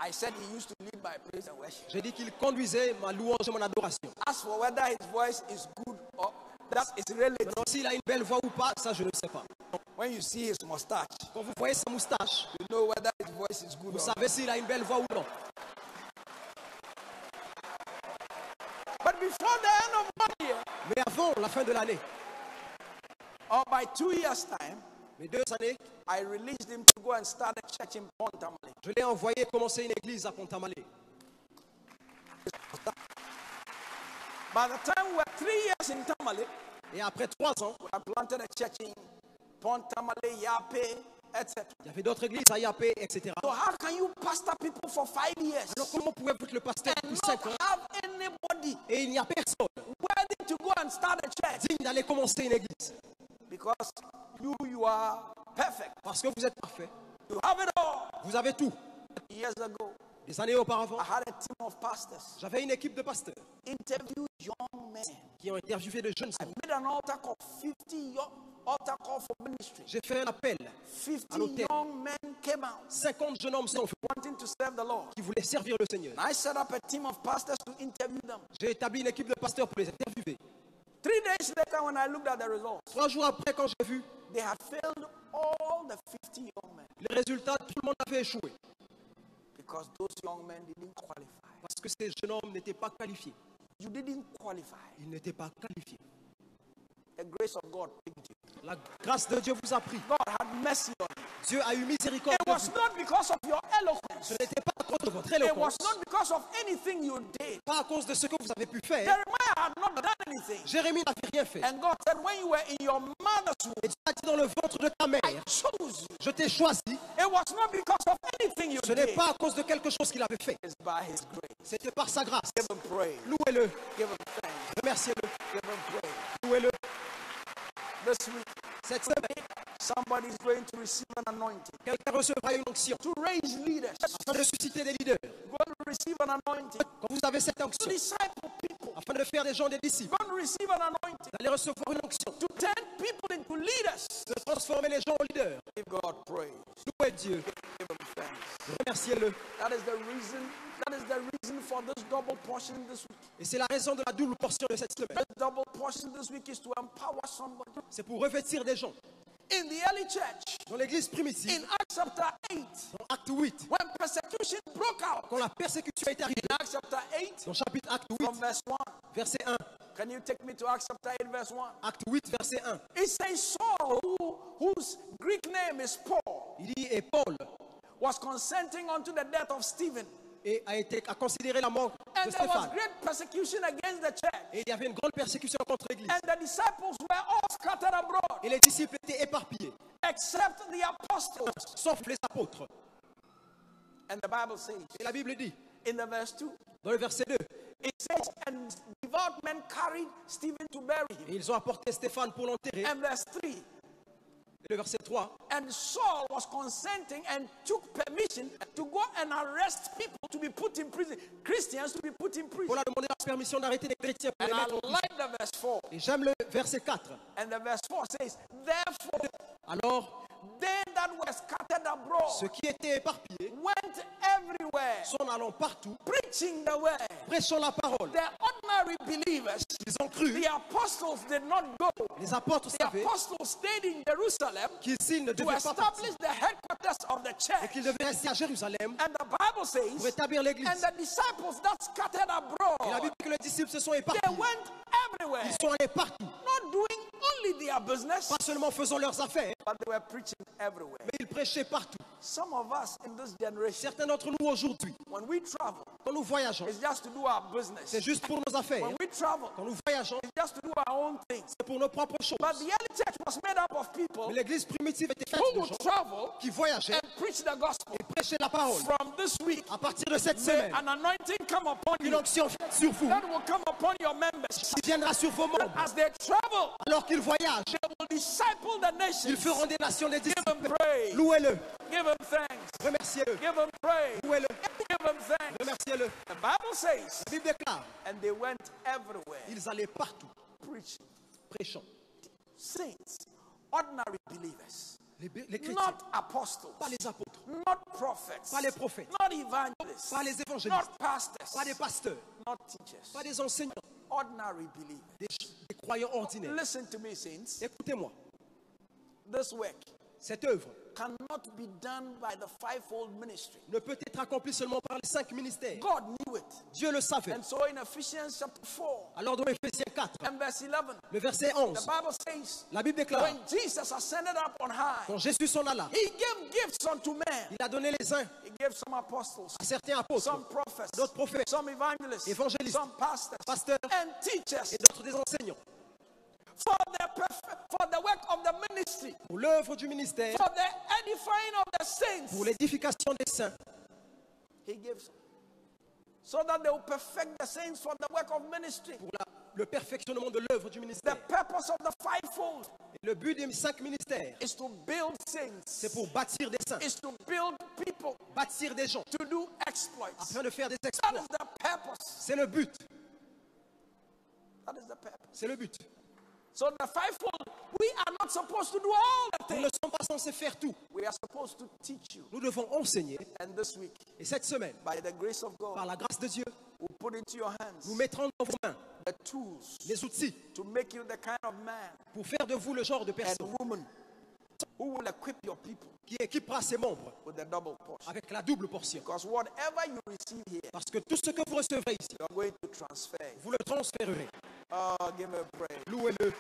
Speaker 1: I said he used to lead my praise and worship.
Speaker 2: J'ai dit qu'il conduisait ma louange et mon adoration.
Speaker 1: As for whether his voice is good or that is relative.
Speaker 2: Maintenant, s'il a une belle voix ou pas, ça je ne sais pas.
Speaker 1: When you see his mustache,
Speaker 2: Quand vous voyez sa moustache,
Speaker 1: you know whether his voice is good
Speaker 2: vous
Speaker 1: or not.
Speaker 2: savez s'il a une belle voix ou non.
Speaker 1: But before the end of 1 year,
Speaker 2: Mais avant la fin de l'année,
Speaker 1: or by 2 years' time,
Speaker 2: mes 2 années,
Speaker 1: I released him to go and start a church in Pontamale.
Speaker 2: je l'ai envoyé commencer une église à Pont-Amalé.
Speaker 1: By the time we were 3 years in Tamale,
Speaker 2: Et après 3 ans,
Speaker 1: we had planted a church in Pontamale, Yape, etc.
Speaker 2: il y avait d'autres églises à Yapé, etc.
Speaker 1: So how can you pastor people for 5 years
Speaker 2: Alors comment pouvez-vous être le pasteur
Speaker 1: and
Speaker 2: depuis
Speaker 1: not
Speaker 2: 5 ans
Speaker 1: have anybody
Speaker 2: et il n'y a personne
Speaker 1: worthy to go and start a church?
Speaker 2: digne d'aller commencer une église?
Speaker 1: Because you are perfect.
Speaker 2: Parce que vous êtes parfait.
Speaker 1: You have it all.
Speaker 2: Vous avez tout.
Speaker 1: Years ago,
Speaker 2: Des années auparavant,
Speaker 1: I had a team of pastors
Speaker 2: j'avais une équipe de pasteurs
Speaker 1: interview young men.
Speaker 2: qui ont interviewé de jeunes
Speaker 1: I
Speaker 2: hommes.
Speaker 1: made an altar call, 50 young altar call for ministry.
Speaker 2: J'ai fait un appel.
Speaker 1: 50
Speaker 2: l'hôtel.
Speaker 1: young men came out
Speaker 2: 50 jeunes hommes sont
Speaker 1: wanting to serve the Lord.
Speaker 2: qui voulaient servir le Seigneur.
Speaker 1: And I set up a team of pastors to interview them.
Speaker 2: J'ai établi une équipe de pasteurs pour les interviewer.
Speaker 1: 3 days later, when I looked at the results,
Speaker 2: 3 jours après, quand j'ai vu
Speaker 1: they had failed all the 50 young men
Speaker 2: les résultats, tout le monde avait échoué.
Speaker 1: because those young men didn't qualify.
Speaker 2: Parce que ces jeunes hommes n'étaient pas qualifiés.
Speaker 1: You didn't qualify.
Speaker 2: Ils n'étaient pas qualifiés.
Speaker 1: The grace of God picked you.
Speaker 2: La grâce de Dieu vous a pris.
Speaker 1: God had mercy on you.
Speaker 2: Dieu a eu miséricorde
Speaker 1: It
Speaker 2: de
Speaker 1: was
Speaker 2: vous.
Speaker 1: not because of your eloquence.
Speaker 2: Ce n'était pas à cause de votre
Speaker 1: It was
Speaker 2: éloquence,
Speaker 1: not because of anything you did.
Speaker 2: pas à cause de ce que vous avez pu faire.
Speaker 1: Jeremiah had not done anything.
Speaker 2: Jérémie n'avait rien fait.
Speaker 1: And God said, when you were in your mother's womb,
Speaker 2: Et Dieu a dit dans le ventre de ta mère,
Speaker 1: I chose you.
Speaker 2: je t'ai choisi.
Speaker 1: It was not because of anything you
Speaker 2: Ce n'est
Speaker 1: did.
Speaker 2: pas à cause de quelque chose qu'il avait fait.
Speaker 1: It's by His grace.
Speaker 2: C'était par sa grâce.
Speaker 1: Give Him praise.
Speaker 2: Louez-le,
Speaker 1: Give Him thanks.
Speaker 2: remerciez-le,
Speaker 1: Give Him praise.
Speaker 2: louez-le.
Speaker 1: This week,
Speaker 2: Cette semaine,
Speaker 1: somebody is going to receive an anointing
Speaker 2: quelqu'un recevra une onction
Speaker 1: to raise leaders.
Speaker 2: afin de susciter des leaders.
Speaker 1: Going to receive an anointing
Speaker 2: Quand vous avez cette
Speaker 1: to
Speaker 2: onction,
Speaker 1: disciple people.
Speaker 2: afin de faire des gens des disciples,
Speaker 1: Going to receive an anointing
Speaker 2: d'aller recevoir une onction,
Speaker 1: to turn people into leaders.
Speaker 2: de transformer les gens en leaders.
Speaker 1: Give God praise.
Speaker 2: Louez Dieu,
Speaker 1: Give Him thanks.
Speaker 2: remerciez-le.
Speaker 1: That is the reason. That is the reason for this double portion this week.
Speaker 2: Et c'est la raison de la double portion de cette semaine.
Speaker 1: This double portion this week is to empower somebody.
Speaker 2: C'est pour revêtir des gens.
Speaker 1: In the early church,
Speaker 2: Dans l'église primitive,
Speaker 1: in Acts chapter 8,
Speaker 2: dans Acte 8,
Speaker 1: when persecution broke out,
Speaker 2: quand la persécution est arrivée,
Speaker 1: in Acts chapter 8,
Speaker 2: dans chapitre Acte 8,
Speaker 1: from verse 1,
Speaker 2: verset 1,
Speaker 1: can you take me to Acts chapter 8, verse 1?
Speaker 2: Acte 8, verset 1,
Speaker 1: It says Saul, whose Greek name is Paul,
Speaker 2: Il dit, et Paul
Speaker 1: was consenting unto the death of Stephen.
Speaker 2: a considéré la mort de
Speaker 1: And there was
Speaker 2: Stéphane.
Speaker 1: great persecution against the church.
Speaker 2: Et il y avait une grande persécution contre l'Église.
Speaker 1: And the disciples were all scattered abroad,
Speaker 2: Et les disciples étaient éparpillés,
Speaker 1: except the apostles.
Speaker 2: sauf les apôtres.
Speaker 1: And the Bible says,
Speaker 2: Et la Bible dit,
Speaker 1: in the verse 2,
Speaker 2: dans le verset 2,
Speaker 1: it says, and devout men carried Stephen to bury him.
Speaker 2: et ils ont apporté Stéphane pour l'enterrer.
Speaker 1: And verse 3,
Speaker 2: Et le verset 3,
Speaker 1: and Saul was consenting and took permission to go and arrest people to be put in prison, Christians to be put in prison.
Speaker 2: Paul a demandé la permission d'arrêter les chrétiens pour
Speaker 1: And
Speaker 2: les
Speaker 1: I
Speaker 2: mettre en prison.
Speaker 1: like the verse 4.
Speaker 2: Et j'aime le verset 4.
Speaker 1: And the verse 4 says, therefore,
Speaker 2: Alors,
Speaker 1: they that were scattered abroad
Speaker 2: ceux qui étaient éparpillés
Speaker 1: went everywhere,
Speaker 2: sont allant partout,
Speaker 1: preaching the word.
Speaker 2: prêchant la parole.
Speaker 1: The ordinary believers,
Speaker 2: Ils ont cru,
Speaker 1: the apostles did not go.
Speaker 2: les apôtres
Speaker 1: The
Speaker 2: savaient
Speaker 1: apostles stayed in Jerusalem
Speaker 2: qu'ils ne
Speaker 1: to
Speaker 2: devaient pas partir
Speaker 1: establish the headquarters of the
Speaker 2: et
Speaker 1: church.
Speaker 2: qu'ils devaient rester à Jérusalem
Speaker 1: And the Bible
Speaker 2: pour
Speaker 1: says,
Speaker 2: établir l'église.
Speaker 1: and the disciples that scattered
Speaker 2: Et la
Speaker 1: abroad,
Speaker 2: Bible dit que les disciples se sont
Speaker 1: they
Speaker 2: éparpillés.
Speaker 1: went everywhere,
Speaker 2: Ils sont allés partout,
Speaker 1: not doing only their business,
Speaker 2: pas seulement faisant leurs affaires,
Speaker 1: but they were preaching everywhere.
Speaker 2: mais ils prêchaient partout.
Speaker 1: Some of us in this generation,
Speaker 2: Certains d'entre nous aujourd'hui,
Speaker 1: when we travel,
Speaker 2: quand nous voyageons,
Speaker 1: it's just to do our business.
Speaker 2: c'est juste pour nos affaires.
Speaker 1: When we travel,
Speaker 2: Quand nous voyageons,
Speaker 1: it's just to do our own things.
Speaker 2: c'est pour nos propres choses.
Speaker 1: But the early church was made up of people
Speaker 2: Mais l'église primitive était faite
Speaker 1: who
Speaker 2: de
Speaker 1: would
Speaker 2: gens
Speaker 1: travel
Speaker 2: qui voyageaient
Speaker 1: and preach the gospel.
Speaker 2: et prêchaient la parole.
Speaker 1: From this week,
Speaker 2: À partir de cette
Speaker 1: may
Speaker 2: semaine,
Speaker 1: an anointing come upon
Speaker 2: une
Speaker 1: you
Speaker 2: onction sur vous
Speaker 1: that will come upon your members.
Speaker 2: qui viendra sur vos membres.
Speaker 1: As they travel,
Speaker 2: Alors qu'ils voyagent,
Speaker 1: they will disciple the
Speaker 2: ils
Speaker 1: nations.
Speaker 2: feront des nations des
Speaker 1: Give
Speaker 2: disciples.
Speaker 1: them praise.
Speaker 2: Louez-le,
Speaker 1: Give them thanks.
Speaker 2: remerciez-le,
Speaker 1: Give them praise.
Speaker 2: louez-le,
Speaker 1: Give them thanks.
Speaker 2: remerciez-le.
Speaker 1: The Bible says,
Speaker 2: La Bible déclare,
Speaker 1: and they went everywhere
Speaker 2: ils allaient partout,
Speaker 1: preaching.
Speaker 2: prêchant.
Speaker 1: Saints, ordinary believers,
Speaker 2: Les chrétiens,
Speaker 1: not apostles,
Speaker 2: pas les apôtres,
Speaker 1: not prophets,
Speaker 2: pas les prophètes,
Speaker 1: not evangelists,
Speaker 2: pas les évangélistes,
Speaker 1: not pastors,
Speaker 2: pas les pasteurs,
Speaker 1: not teachers,
Speaker 2: pas des enseignants,
Speaker 1: ordinary believers.
Speaker 2: des croyants ordinaires.
Speaker 1: Listen to me, saints.
Speaker 2: Écoutez-moi,
Speaker 1: This work
Speaker 2: cette œuvre
Speaker 1: cannot be done by the fivefold ministry.
Speaker 2: ne peut être accomplie seulement par les 5 ministères.
Speaker 1: God knew it.
Speaker 2: Dieu le savait.
Speaker 1: And so in Ephesians chapter 4
Speaker 2: Alors dans Éphésiens 4,
Speaker 1: and verse 11,
Speaker 2: le verset
Speaker 1: the
Speaker 2: 11,
Speaker 1: Bible says,
Speaker 2: la Bible déclare,
Speaker 1: when Jesus ascended up on high,
Speaker 2: quand Jésus s'en alla,
Speaker 1: he gave gifts unto men.
Speaker 2: il a donné les uns
Speaker 1: He gave some apostles,
Speaker 2: à certains apôtres,
Speaker 1: some prophets,
Speaker 2: d'autres prophètes,
Speaker 1: some evangelists,
Speaker 2: évangélistes,
Speaker 1: some pastors,
Speaker 2: pasteurs
Speaker 1: and teachers
Speaker 2: et d'autres des enseignants.
Speaker 1: for the work of the ministry,
Speaker 2: Pour l'œuvre du ministère,
Speaker 1: for the edifying of the saints.
Speaker 2: pour l'édification des saints,
Speaker 1: He gives so that they will perfect the saints for the work of ministry.
Speaker 2: pour le perfectionnement de l'œuvre du
Speaker 1: The
Speaker 2: ministère.
Speaker 1: purpose of the fivefold
Speaker 2: Et le but des 5 ministères,
Speaker 1: is to build saints,
Speaker 2: c'est pour bâtir des saints,
Speaker 1: is to build people
Speaker 2: bâtir des gens,
Speaker 1: to do exploits.
Speaker 2: afin de faire des
Speaker 1: That
Speaker 2: exploits.
Speaker 1: is the purpose.
Speaker 2: C'est le but,
Speaker 1: That is the purpose.
Speaker 2: c'est le but.
Speaker 1: So the fivefold, we are not supposed to do all the
Speaker 2: Nous
Speaker 1: things.
Speaker 2: ne sommes pas censés faire tout.
Speaker 1: We are supposed to teach you.
Speaker 2: Nous devons enseigner.
Speaker 1: And this week,
Speaker 2: Et cette semaine,
Speaker 1: by the grace of
Speaker 2: par
Speaker 1: God,
Speaker 2: la grâce de Dieu,
Speaker 1: we'll put into your hands
Speaker 2: nous mettrons dans vos mains
Speaker 1: the tools
Speaker 2: les outils
Speaker 1: to make you the kind of man
Speaker 2: pour faire de vous le genre de
Speaker 1: and
Speaker 2: personne
Speaker 1: woman who will equip your people
Speaker 2: qui équipera ses membres
Speaker 1: with the double portion.
Speaker 2: avec la double portion.
Speaker 1: Because whatever you receive here,
Speaker 2: Parce que tout ce que vous recevrez ici,
Speaker 1: you're going to transfer.
Speaker 2: vous le transférerez.
Speaker 1: Oh, give him praise.
Speaker 2: Louez-le,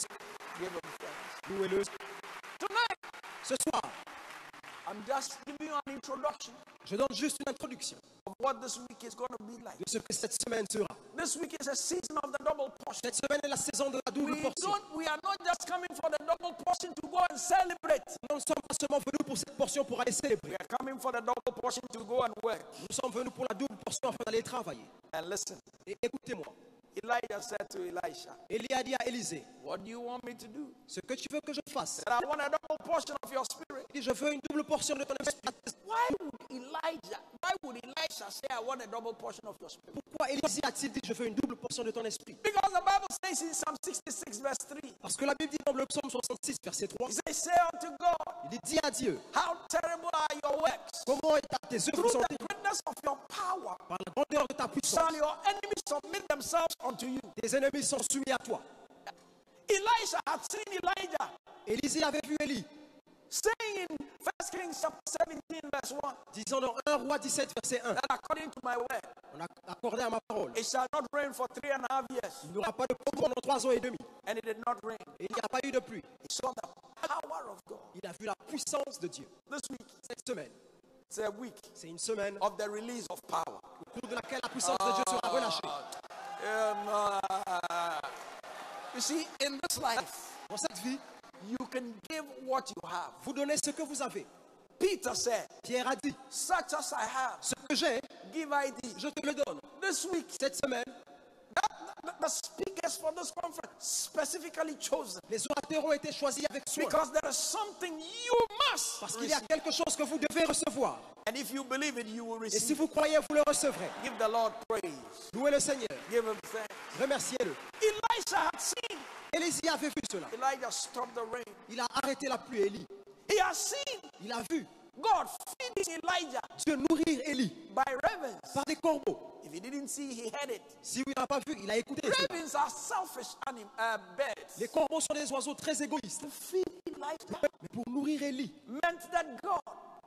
Speaker 1: Give him thanks.
Speaker 2: louez-le.
Speaker 1: Tonight,
Speaker 2: Ce soir,
Speaker 1: I'm just giving you an introduction
Speaker 2: je donne juste une introduction
Speaker 1: of what this week is going to be like.
Speaker 2: de ce que cette semaine sera.
Speaker 1: This week is a season of the double portion.
Speaker 2: Cette semaine est la saison de la double portion.
Speaker 1: We are not just coming for the double portion to go and celebrate.
Speaker 2: Nous ne sommes pas seulement venus pour cette portion pour aller
Speaker 1: We
Speaker 2: célébrer.
Speaker 1: are coming for the double portion to go and work.
Speaker 2: Nous sommes venus pour la double portion afin d'aller travailler.
Speaker 1: And listen,
Speaker 2: Et écoutez-moi,
Speaker 1: Elijah said to Elisha,
Speaker 2: Élie a dit à Élisée,
Speaker 1: what do you want me to do?
Speaker 2: ce que tu veux que je fasse,
Speaker 1: That I want a double portion of your spirit.
Speaker 2: il dit, je veux une double portion de ton esprit.
Speaker 1: Why would Elisha say, I want a double portion of your spirit?
Speaker 2: Pourquoi Élisée a-t-il dit, je veux une double portion de ton esprit?
Speaker 1: Because the Bible says in Psalm 66 verse 3,
Speaker 2: Parce que la Bible dit dans le psaume 66, verset 3,
Speaker 1: he says, say unto God,
Speaker 2: il dit, dis à Dieu,
Speaker 1: how terrible are your works.
Speaker 2: comment tes œuvres
Speaker 1: Through
Speaker 2: sont
Speaker 1: the greatness of your power,
Speaker 2: par la grandeur de ta puissance.
Speaker 1: shall your enemies submit themselves unto you.
Speaker 2: Tes ennemis sont soumis à toi.
Speaker 1: Elisha had seen Elijah
Speaker 2: Élisée avait vu Élie,
Speaker 1: saying in 1 Kings chapter 17 verse 1,
Speaker 2: disant dans 1 Roi 17, verset 1,
Speaker 1: that according to my word,
Speaker 2: on a accordé à ma parole,
Speaker 1: it shall not rain for 3.5 years.
Speaker 2: il n'y aura pas de pluie pendant 3 ans et demi.
Speaker 1: And it did not rain.
Speaker 2: Et il n'y a pas eu de pluie.
Speaker 1: He saw the power of God.
Speaker 2: Il a vu la puissance de Dieu.
Speaker 1: This week,
Speaker 2: Cette semaine,
Speaker 1: It's a week
Speaker 2: c'est une semaine
Speaker 1: of the release of power.
Speaker 2: au cours de laquelle la puissance de Dieu sera relâchée.
Speaker 1: You see, in this life,
Speaker 2: Dans cette vie,
Speaker 1: you can give what you have.
Speaker 2: vous donnez ce que vous avez.
Speaker 1: Peter said,
Speaker 2: Pierre a dit,
Speaker 1: such as I have,
Speaker 2: ce que j'ai,
Speaker 1: give I thee.
Speaker 2: je te le donne.
Speaker 1: This week,
Speaker 2: Cette semaine,
Speaker 1: the speakers for this conference specifically chosen
Speaker 2: les orateurs ont été choisis avec soin.
Speaker 1: because there is something you must
Speaker 2: Parce qu'il y a
Speaker 1: receive.
Speaker 2: quelque chose que vous devez recevoir.
Speaker 1: And if you believe it, you will
Speaker 2: Et si
Speaker 1: receive.
Speaker 2: vous croyez, vous le recevrez.
Speaker 1: Give the Lord praise.
Speaker 2: Louez le Seigneur.
Speaker 1: Give him thanks.
Speaker 2: Remerciez-le.
Speaker 1: Elisha had seen.
Speaker 2: Élisée avait vu cela.
Speaker 1: Elijah stopped the rain.
Speaker 2: Il a arrêté la pluie, Élie.
Speaker 1: He has seen
Speaker 2: Il a vu
Speaker 1: God feeding Elijah
Speaker 2: Dieu nourrir Élie
Speaker 1: by ravens.
Speaker 2: par des corbeaux.
Speaker 1: If he didn't see, he heard it.
Speaker 2: Si il n'a pas vu, il a écouté cela.
Speaker 1: Ravens are selfish birds.
Speaker 2: Les corbeaux sont des oiseaux très égoïstes.
Speaker 1: To feed Elijah
Speaker 2: Mais pour nourrir Élie,
Speaker 1: meant that God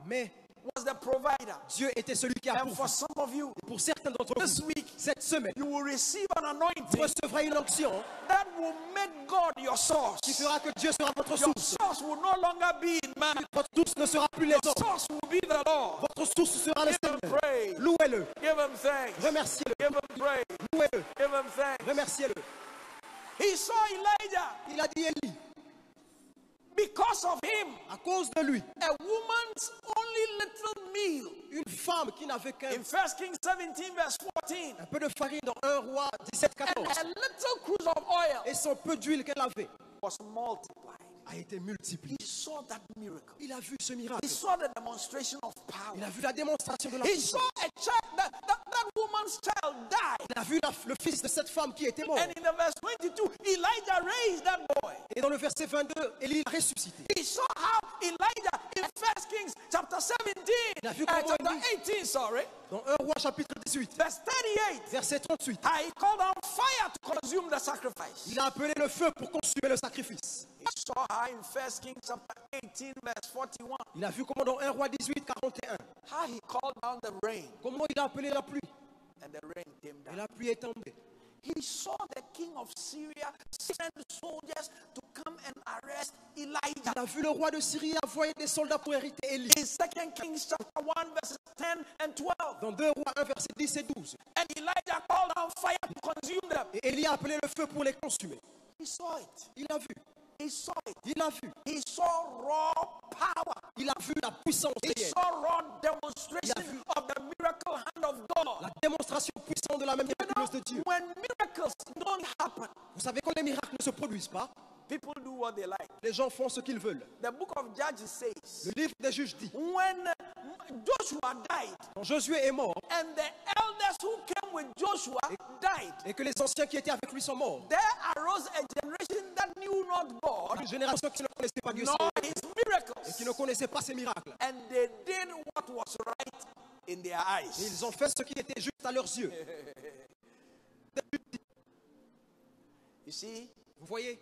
Speaker 2: mais
Speaker 1: was the provider.
Speaker 2: Dieu était celui qui a
Speaker 1: And for
Speaker 2: pourvu.
Speaker 1: some of you,
Speaker 2: Pour certains d'entre
Speaker 1: this
Speaker 2: vous,
Speaker 1: week,
Speaker 2: cette semaine,
Speaker 1: you will receive an
Speaker 2: vous
Speaker 1: anointing
Speaker 2: recevrez une onction
Speaker 1: that will make God your source.
Speaker 2: qui fera que Dieu sera votre
Speaker 1: Your
Speaker 2: source.
Speaker 1: source will no longer be in man.
Speaker 2: Votre source ne sera plus les
Speaker 1: Your
Speaker 2: hommes.
Speaker 1: source will be the Lord.
Speaker 2: Votre source sera le
Speaker 1: Give him
Speaker 2: Seigneur.
Speaker 1: praise.
Speaker 2: Louez-le.
Speaker 1: Give him thanks.
Speaker 2: Remerciez-le.
Speaker 1: Give him praise.
Speaker 2: Louez-le.
Speaker 1: Give him thanks.
Speaker 2: Remerciez-le.
Speaker 1: He saw Elijah.
Speaker 2: Il a dit Élie,
Speaker 1: Because of him,
Speaker 2: à cause de lui,
Speaker 1: a woman's only little meal.
Speaker 2: une femme qui n'avait qu'un
Speaker 1: In 1 Kings 17, verse 14,
Speaker 2: un peu de farine dans 1 roi 17,
Speaker 1: and
Speaker 2: 14
Speaker 1: a little cruse of oil
Speaker 2: et son peu d'huile qu'elle avait
Speaker 1: was multiplied.
Speaker 2: a été multiplié.
Speaker 1: He saw that miracle.
Speaker 2: Il a vu ce
Speaker 1: He
Speaker 2: miracle.
Speaker 1: saw the demonstration of power.
Speaker 2: Il a vu la démonstration de la
Speaker 1: He
Speaker 2: puissance.
Speaker 1: saw a child, that woman's child died.
Speaker 2: Il a vu le fils de cette femme qui était mort.
Speaker 1: And in the verse 22, Elijah raised that boy.
Speaker 2: Et dans le verset 22, Élie l'a ressuscité.
Speaker 1: He saw how Elijah in 1 Kings chapter 17,
Speaker 2: Il a vu
Speaker 1: chapter
Speaker 2: comment
Speaker 1: 18, sorry,
Speaker 2: Dans 1 roi chapitre 18,
Speaker 1: verse 38,
Speaker 2: verset 38,
Speaker 1: how he called on fire to consume the sacrifice.
Speaker 2: il a appelé le feu pour consumer le sacrifice.
Speaker 1: He saw how in 1 Kings chapter 18, verse 41,
Speaker 2: Il a vu comment dans 1 roi 18, 41,
Speaker 1: how he called down the rain
Speaker 2: comment il a appelé la pluie.
Speaker 1: and the rain came
Speaker 2: Et
Speaker 1: down.
Speaker 2: la pluie est tombée.
Speaker 1: He saw the king of Syria send soldiers to come and arrest Elijah.
Speaker 2: Il a vu le roi de Syrie envoyer des soldats pour hériter Élie.
Speaker 1: In 2 Kings chapter 1, verses 10 and 12.
Speaker 2: Dans 2 rois 1, verset 10 et 12.
Speaker 1: And Elijah called down fire to consume them.
Speaker 2: Et Élie a appelé le feu pour les consumer.
Speaker 1: He saw it.
Speaker 2: Il a vu.
Speaker 1: He saw it.
Speaker 2: Il a vu.
Speaker 1: He saw raw power.
Speaker 2: Il a vu la puissance
Speaker 1: He
Speaker 2: réelle.
Speaker 1: saw raw demonstration of the miracle hand of God.
Speaker 2: La démonstration puissante de la même miraculeuse de Dieu.
Speaker 1: When miracles don't happen,
Speaker 2: Vous savez quand les miracles ne se produisent pas,
Speaker 1: people do what they like.
Speaker 2: les gens font ce qu'ils veulent.
Speaker 1: The book of Judges says,
Speaker 2: Le livre des juges dit,
Speaker 1: when Joshua died,
Speaker 2: quand Josué est mort
Speaker 1: and the elders who came with Joshua died,
Speaker 2: et que les anciens qui étaient avec lui sont morts,
Speaker 1: there arose a generation that knew not God,
Speaker 2: une génération qui ne connaissait pas Dieu
Speaker 1: nor his
Speaker 2: et
Speaker 1: miracles,
Speaker 2: qui ne connaissait pas ses miracles.
Speaker 1: and they did what was right in their
Speaker 2: Et
Speaker 1: eyes.
Speaker 2: ils ont fait ce qui était juste à leurs yeux.
Speaker 1: You see,
Speaker 2: Vous voyez,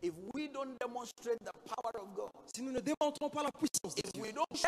Speaker 1: if we don't demonstrate the power of God,
Speaker 2: si nous ne démontrons pas la puissance de
Speaker 1: if
Speaker 2: Dieu,
Speaker 1: we don't show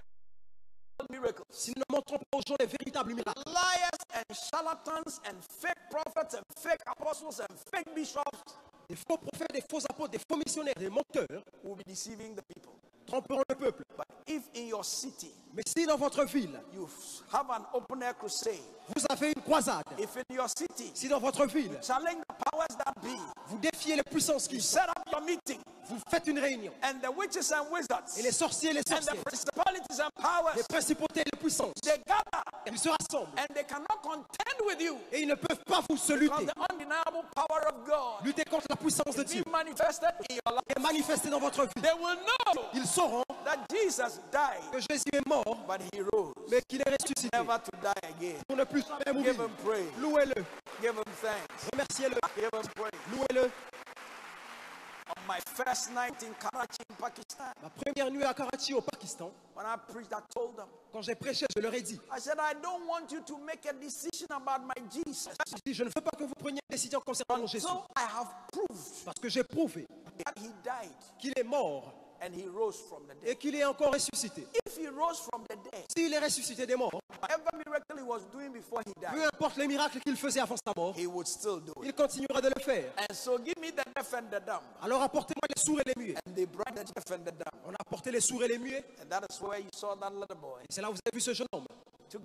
Speaker 1: miracles,
Speaker 2: si nous ne montrons pas aux gens les véritables miracles,
Speaker 1: liars and charlatans and fake prophets and fake apostles and fake bishops
Speaker 2: des faux prophètes, des faux apôtres, des faux missionnaires, des menteurs
Speaker 1: will be deceiving the people.
Speaker 2: tromperont le peuple.
Speaker 1: But if in your city
Speaker 2: Mais si dans votre ville,
Speaker 1: you have an open air crusade,
Speaker 2: vous avez une croisade,
Speaker 1: if in your city
Speaker 2: si dans votre ville,
Speaker 1: challenge the powers that be,
Speaker 2: vous défiez les puissances qui sont,
Speaker 1: set up your meeting,
Speaker 2: vous faites une réunion,
Speaker 1: and the witches and wizards
Speaker 2: et les sorciers et les
Speaker 1: and the
Speaker 2: sorcières,
Speaker 1: principalities and
Speaker 2: les
Speaker 1: powers,
Speaker 2: principautés et les puissances,
Speaker 1: they gather
Speaker 2: ils se rassemblent
Speaker 1: and they cannot contend with you
Speaker 2: et ils ne peuvent pas vous se
Speaker 1: because
Speaker 2: lutter.
Speaker 1: the undeniable power of God
Speaker 2: Lutter contre la puissance de
Speaker 1: is
Speaker 2: Dieu
Speaker 1: being manifested in your life.
Speaker 2: et manifester dans votre vie.
Speaker 1: They will know
Speaker 2: Ils sauront
Speaker 1: that Jesus died,
Speaker 2: que Jésus est mort,
Speaker 1: but he rose,
Speaker 2: mais qu'il est ressuscité
Speaker 1: never to die again.
Speaker 2: pour ne plus jamais
Speaker 1: Give
Speaker 2: mourir.
Speaker 1: him praise.
Speaker 2: Louez-le,
Speaker 1: Give him thanks.
Speaker 2: remerciez-le,
Speaker 1: Give him praise.
Speaker 2: louez-le.
Speaker 1: On my first night in Karachi, in Pakistan,
Speaker 2: Ma première nuit à Karachi au Pakistan,
Speaker 1: when I preached, I told them,
Speaker 2: quand j'ai prêché, je leur ai dit,
Speaker 1: I said, I don't want you to make a decision about my Jesus
Speaker 2: j'ai dit, je ne veux pas que vous preniez une décision concernant mon Jésus,
Speaker 1: until I have proved
Speaker 2: parce que j'ai prouvé
Speaker 1: that he died
Speaker 2: qu'il est mort
Speaker 1: and he rose from the dead.
Speaker 2: et qu'il est encore ressuscité.
Speaker 1: If he rose from the dead,
Speaker 2: S'il est ressuscité des morts,
Speaker 1: whatever miracle he was doing before he
Speaker 2: Peu
Speaker 1: died,
Speaker 2: importe les miracles qu'il faisait avant sa mort,
Speaker 1: he would still do
Speaker 2: il
Speaker 1: it.
Speaker 2: continuera de le faire.
Speaker 1: And so give me the deaf and the dumb.
Speaker 2: Alors apportez-moi les sourds et les muets.
Speaker 1: And they brought the deaf and the dumb.
Speaker 2: On a apporté les sourds et les muets.
Speaker 1: And that is where you saw that little boy.
Speaker 2: Et c'est là où vous avez vu ce jeune homme.
Speaker 1: Took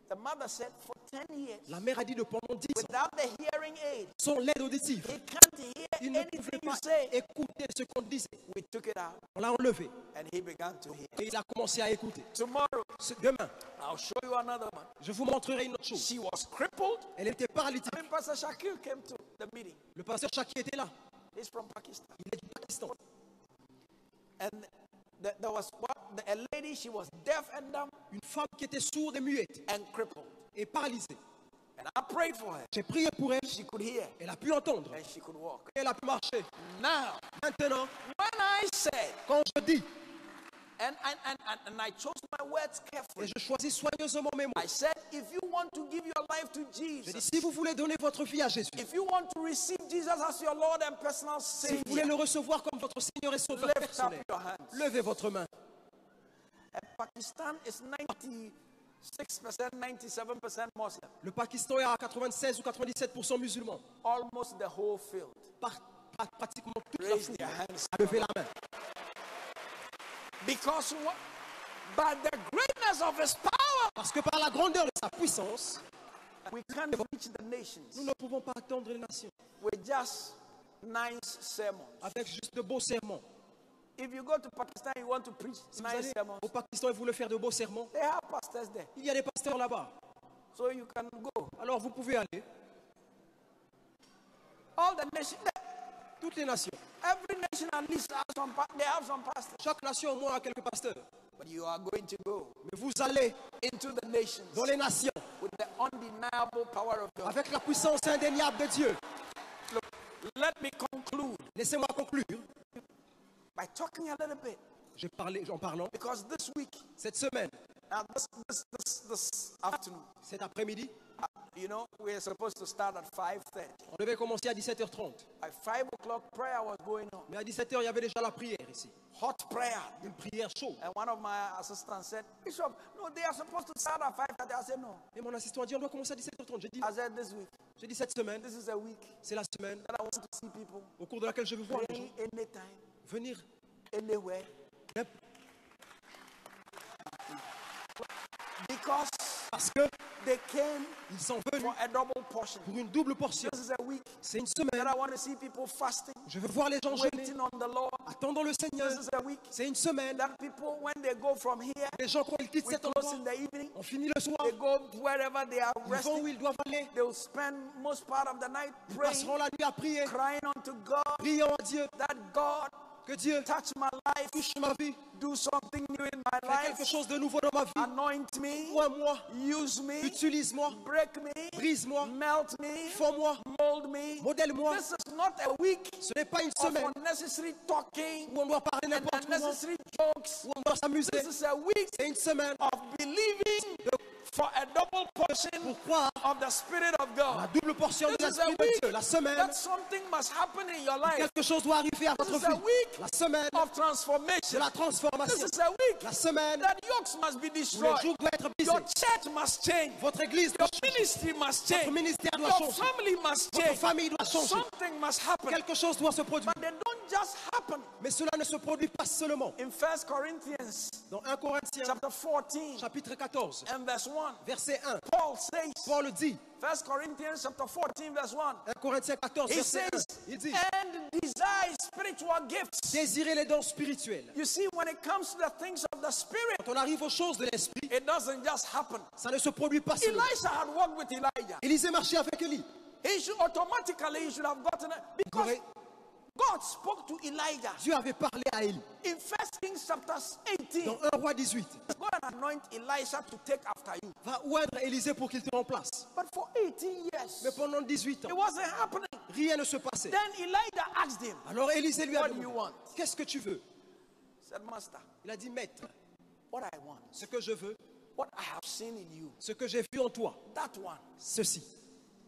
Speaker 1: the mother said for 10 years,
Speaker 2: La mère a dit de pendant 10 ans,
Speaker 1: without the hearing aid,
Speaker 2: son l'aide auditive,
Speaker 1: he can't hear
Speaker 2: il ne
Speaker 1: anything
Speaker 2: pouvait
Speaker 1: you
Speaker 2: pas
Speaker 1: say.
Speaker 2: écouter ce qu'on disait.
Speaker 1: We took it out
Speaker 2: On l'a enlevé
Speaker 1: and he began to hear.
Speaker 2: et il a commencé à écouter.
Speaker 1: Tomorrow,
Speaker 2: Demain,
Speaker 1: I'll show you another one.
Speaker 2: je vous montrerai une autre chose.
Speaker 1: She was crippled.
Speaker 2: Elle était paralytique.
Speaker 1: When Pastor Shakir came to the meeting,
Speaker 2: Le pasteur Chaki était là.
Speaker 1: he's from Pakistan.
Speaker 2: Il est du Pakistan.
Speaker 1: And there was a lady, she was deaf and dumb
Speaker 2: Une femme qui était sourde et muette
Speaker 1: and crippled.
Speaker 2: et paralysée.
Speaker 1: And I prayed for her.
Speaker 2: J'ai prié pour elle.
Speaker 1: She could hear
Speaker 2: Elle a pu entendre.
Speaker 1: and she could walk.
Speaker 2: Elle a pu marcher.
Speaker 1: Now,
Speaker 2: Maintenant,
Speaker 1: when I said,
Speaker 2: quand je dis,
Speaker 1: and I chose my words
Speaker 2: et
Speaker 1: carefully,
Speaker 2: je choisis soigneusement mes mots,
Speaker 1: I said, if you want to give your life to
Speaker 2: je dis,
Speaker 1: Jesus,
Speaker 2: si vous voulez donner votre vie à Jésus,
Speaker 1: if you want to receive Jesus as your Lord and personal
Speaker 2: si vous voulez
Speaker 1: Savior,
Speaker 2: le recevoir comme votre Seigneur et Sauveur
Speaker 1: lift up
Speaker 2: personnel,
Speaker 1: your hands.
Speaker 2: levez votre main.
Speaker 1: And Pakistan is 96%, 97% Muslim.
Speaker 2: Le Pakistan est à 96 ou 97% musulman.
Speaker 1: Almost the whole field.
Speaker 2: Pratiquement toute la
Speaker 1: Raise
Speaker 2: foule
Speaker 1: their hands.
Speaker 2: a levé la main.
Speaker 1: Because what? By the greatness of his power,
Speaker 2: Parce que par la grandeur de sa puissance,
Speaker 1: we can't reach the nations
Speaker 2: nous ne pouvons pas atteindre les nations
Speaker 1: with just nice sermons.
Speaker 2: avec juste de beaux sermons.
Speaker 1: If you go to Pakistan, you want to preach
Speaker 2: Si vous
Speaker 1: nice
Speaker 2: allez
Speaker 1: sermons,
Speaker 2: au Pakistan et vous voulez faire de beaux sermons,
Speaker 1: they have pastors there.
Speaker 2: il y a des pasteurs là-bas.
Speaker 1: So you can go.
Speaker 2: Alors vous pouvez aller.
Speaker 1: All the nations,
Speaker 2: Toutes les nations.
Speaker 1: every nation at least has some, they have some pastors.
Speaker 2: Chaque nation au moins a quelques pasteurs.
Speaker 1: But you are going to go
Speaker 2: Mais vous allez
Speaker 1: into the nations
Speaker 2: dans les nations
Speaker 1: with the undeniable power of God.
Speaker 2: avec la puissance indéniable de Dieu.
Speaker 1: Look, let me conclude
Speaker 2: Laissez-moi conclure.
Speaker 1: by talking a little bit.
Speaker 2: En parlant,
Speaker 1: Because this week,
Speaker 2: cette semaine,
Speaker 1: this afternoon,
Speaker 2: cet après-midi,
Speaker 1: you know, we're supposed to start at 5:30.
Speaker 2: on devait commencer à 17h30.
Speaker 1: At 5 o'clock, prayer was going on.
Speaker 2: Mais à 17h, il y avait déjà la prière ici.
Speaker 1: Hot prayer.
Speaker 2: Une prière chaude.
Speaker 1: And one of my assistants said, Bishop, no, they are supposed to start at 5:30. I said, no.
Speaker 2: Et mon assistant a dit, on doit commencer à 17h30.
Speaker 1: I said, this week,
Speaker 2: J'ai dit, cette semaine,
Speaker 1: this is a week
Speaker 2: c'est la semaine
Speaker 1: that I want to see people
Speaker 2: au cours de laquelle je veux voir les gens
Speaker 1: praying anytime,
Speaker 2: venir.
Speaker 1: anywhere. Because
Speaker 2: Parce que
Speaker 1: they came
Speaker 2: ils sont venus
Speaker 1: for a double portion.
Speaker 2: pour une double portion.
Speaker 1: This is a week
Speaker 2: C'est une semaine.
Speaker 1: that I want to see people fasting,
Speaker 2: Je veux voir les gens jeûner,
Speaker 1: waiting on the Lord.
Speaker 2: attendant le Seigneur.
Speaker 1: This is a week
Speaker 2: C'est une semaine.
Speaker 1: that people, when they go from here,
Speaker 2: Les gens, quand ils quittent
Speaker 1: we
Speaker 2: cet
Speaker 1: close
Speaker 2: endroit,
Speaker 1: in the evening,
Speaker 2: on finit le soir.
Speaker 1: they go wherever they are
Speaker 2: Ils vont où
Speaker 1: resting.
Speaker 2: ils doivent aller.
Speaker 1: They will spend most part of the night
Speaker 2: Ils
Speaker 1: praying,
Speaker 2: passeront la nuit à prier,
Speaker 1: crying unto God
Speaker 2: priant à Dieu.
Speaker 1: that God
Speaker 2: Que Dieu
Speaker 1: touch my life,
Speaker 2: touche ma vie,
Speaker 1: do something new in my
Speaker 2: fais quelque
Speaker 1: life,
Speaker 2: chose de nouveau dans ma vie.
Speaker 1: anoint me,
Speaker 2: Oins-moi,
Speaker 1: use me,
Speaker 2: utilise-moi,
Speaker 1: break me,
Speaker 2: brise-moi,
Speaker 1: melt me,
Speaker 2: forme-moi,
Speaker 1: mold me.
Speaker 2: modèle-moi.
Speaker 1: This is not a week
Speaker 2: Ce n'est pas une
Speaker 1: of
Speaker 2: semaine
Speaker 1: unnecessary talking
Speaker 2: où on doit parler
Speaker 1: and
Speaker 2: n'importe comment,
Speaker 1: unnecessary jokes.
Speaker 2: où on doit s'amuser.
Speaker 1: This is a week
Speaker 2: C'est une semaine
Speaker 1: of believing for a double portion
Speaker 2: pour croire
Speaker 1: of the Spirit of
Speaker 2: la
Speaker 1: God.
Speaker 2: double portion de
Speaker 1: This is a
Speaker 2: l'Esprit de
Speaker 1: week
Speaker 2: Dieu. La semaine,
Speaker 1: that something must happen in your life.
Speaker 2: quelque chose doit arriver à votre
Speaker 1: This is a
Speaker 2: vie.
Speaker 1: week
Speaker 2: La semaine
Speaker 1: of
Speaker 2: de
Speaker 1: transformation.
Speaker 2: la
Speaker 1: This
Speaker 2: transformation.
Speaker 1: is a week
Speaker 2: La semaine
Speaker 1: that yokes must be
Speaker 2: où les
Speaker 1: destroyed.
Speaker 2: jours doivent être brisés.
Speaker 1: Your church must change.
Speaker 2: Votre église
Speaker 1: Your
Speaker 2: doit changer.
Speaker 1: ministry must
Speaker 2: Votre
Speaker 1: change.
Speaker 2: ministère doit
Speaker 1: Your
Speaker 2: changer.
Speaker 1: family must
Speaker 2: Votre
Speaker 1: change.
Speaker 2: famille doit changer.
Speaker 1: Something must happen.
Speaker 2: Quelque chose doit se produire.
Speaker 1: But they don't just happen.
Speaker 2: Mais cela ne se produit pas seulement.
Speaker 1: In 1 Corinthians
Speaker 2: Dans 1 Corinthiens,
Speaker 1: chapter 14
Speaker 2: chapitre 14,
Speaker 1: and verse 1,
Speaker 2: verset 1,
Speaker 1: Paul says,
Speaker 2: Paul dit,
Speaker 1: 1 Corinthians chapter 14 verse 1,
Speaker 2: 1 Corinthiens 14,
Speaker 1: he
Speaker 2: verset 1,
Speaker 1: says,
Speaker 2: il dit,
Speaker 1: and desire spiritual gifts.
Speaker 2: désirez les dons spirituels.
Speaker 1: You see, when it comes to the things of the Spirit,
Speaker 2: Quand on arrive aux choses de l'esprit,
Speaker 1: it doesn't just happen.
Speaker 2: ça ne se produit pas seulement.
Speaker 1: Elisha had walked with Elijah.
Speaker 2: Élisée marchait avec Élie.
Speaker 1: He should automatically, he should have gotten it because
Speaker 2: Aurait-
Speaker 1: God spoke to Elijah
Speaker 2: Dieu avait parlé à Élie.
Speaker 1: in 1 Kings chapter 18.
Speaker 2: Dans 1 roi 18,
Speaker 1: Go and anoint Elisha to take after you.
Speaker 2: va oindre Élisée pour qu'il te remplace.
Speaker 1: But for 18
Speaker 2: Mais
Speaker 1: years,
Speaker 2: pendant 18
Speaker 1: it
Speaker 2: ans,
Speaker 1: wasn't happening.
Speaker 2: rien ne se passait.
Speaker 1: Then Elijah asked him,
Speaker 2: Alors Élisée lui a
Speaker 1: What do you
Speaker 2: demandé,
Speaker 1: want?
Speaker 2: qu'est-ce que tu veux?
Speaker 1: He said, Master,
Speaker 2: Il a dit, maître,
Speaker 1: what I want,
Speaker 2: ce que je veux,
Speaker 1: what I have seen in you,
Speaker 2: ce que j'ai vu en toi,
Speaker 1: that one.
Speaker 2: ceci.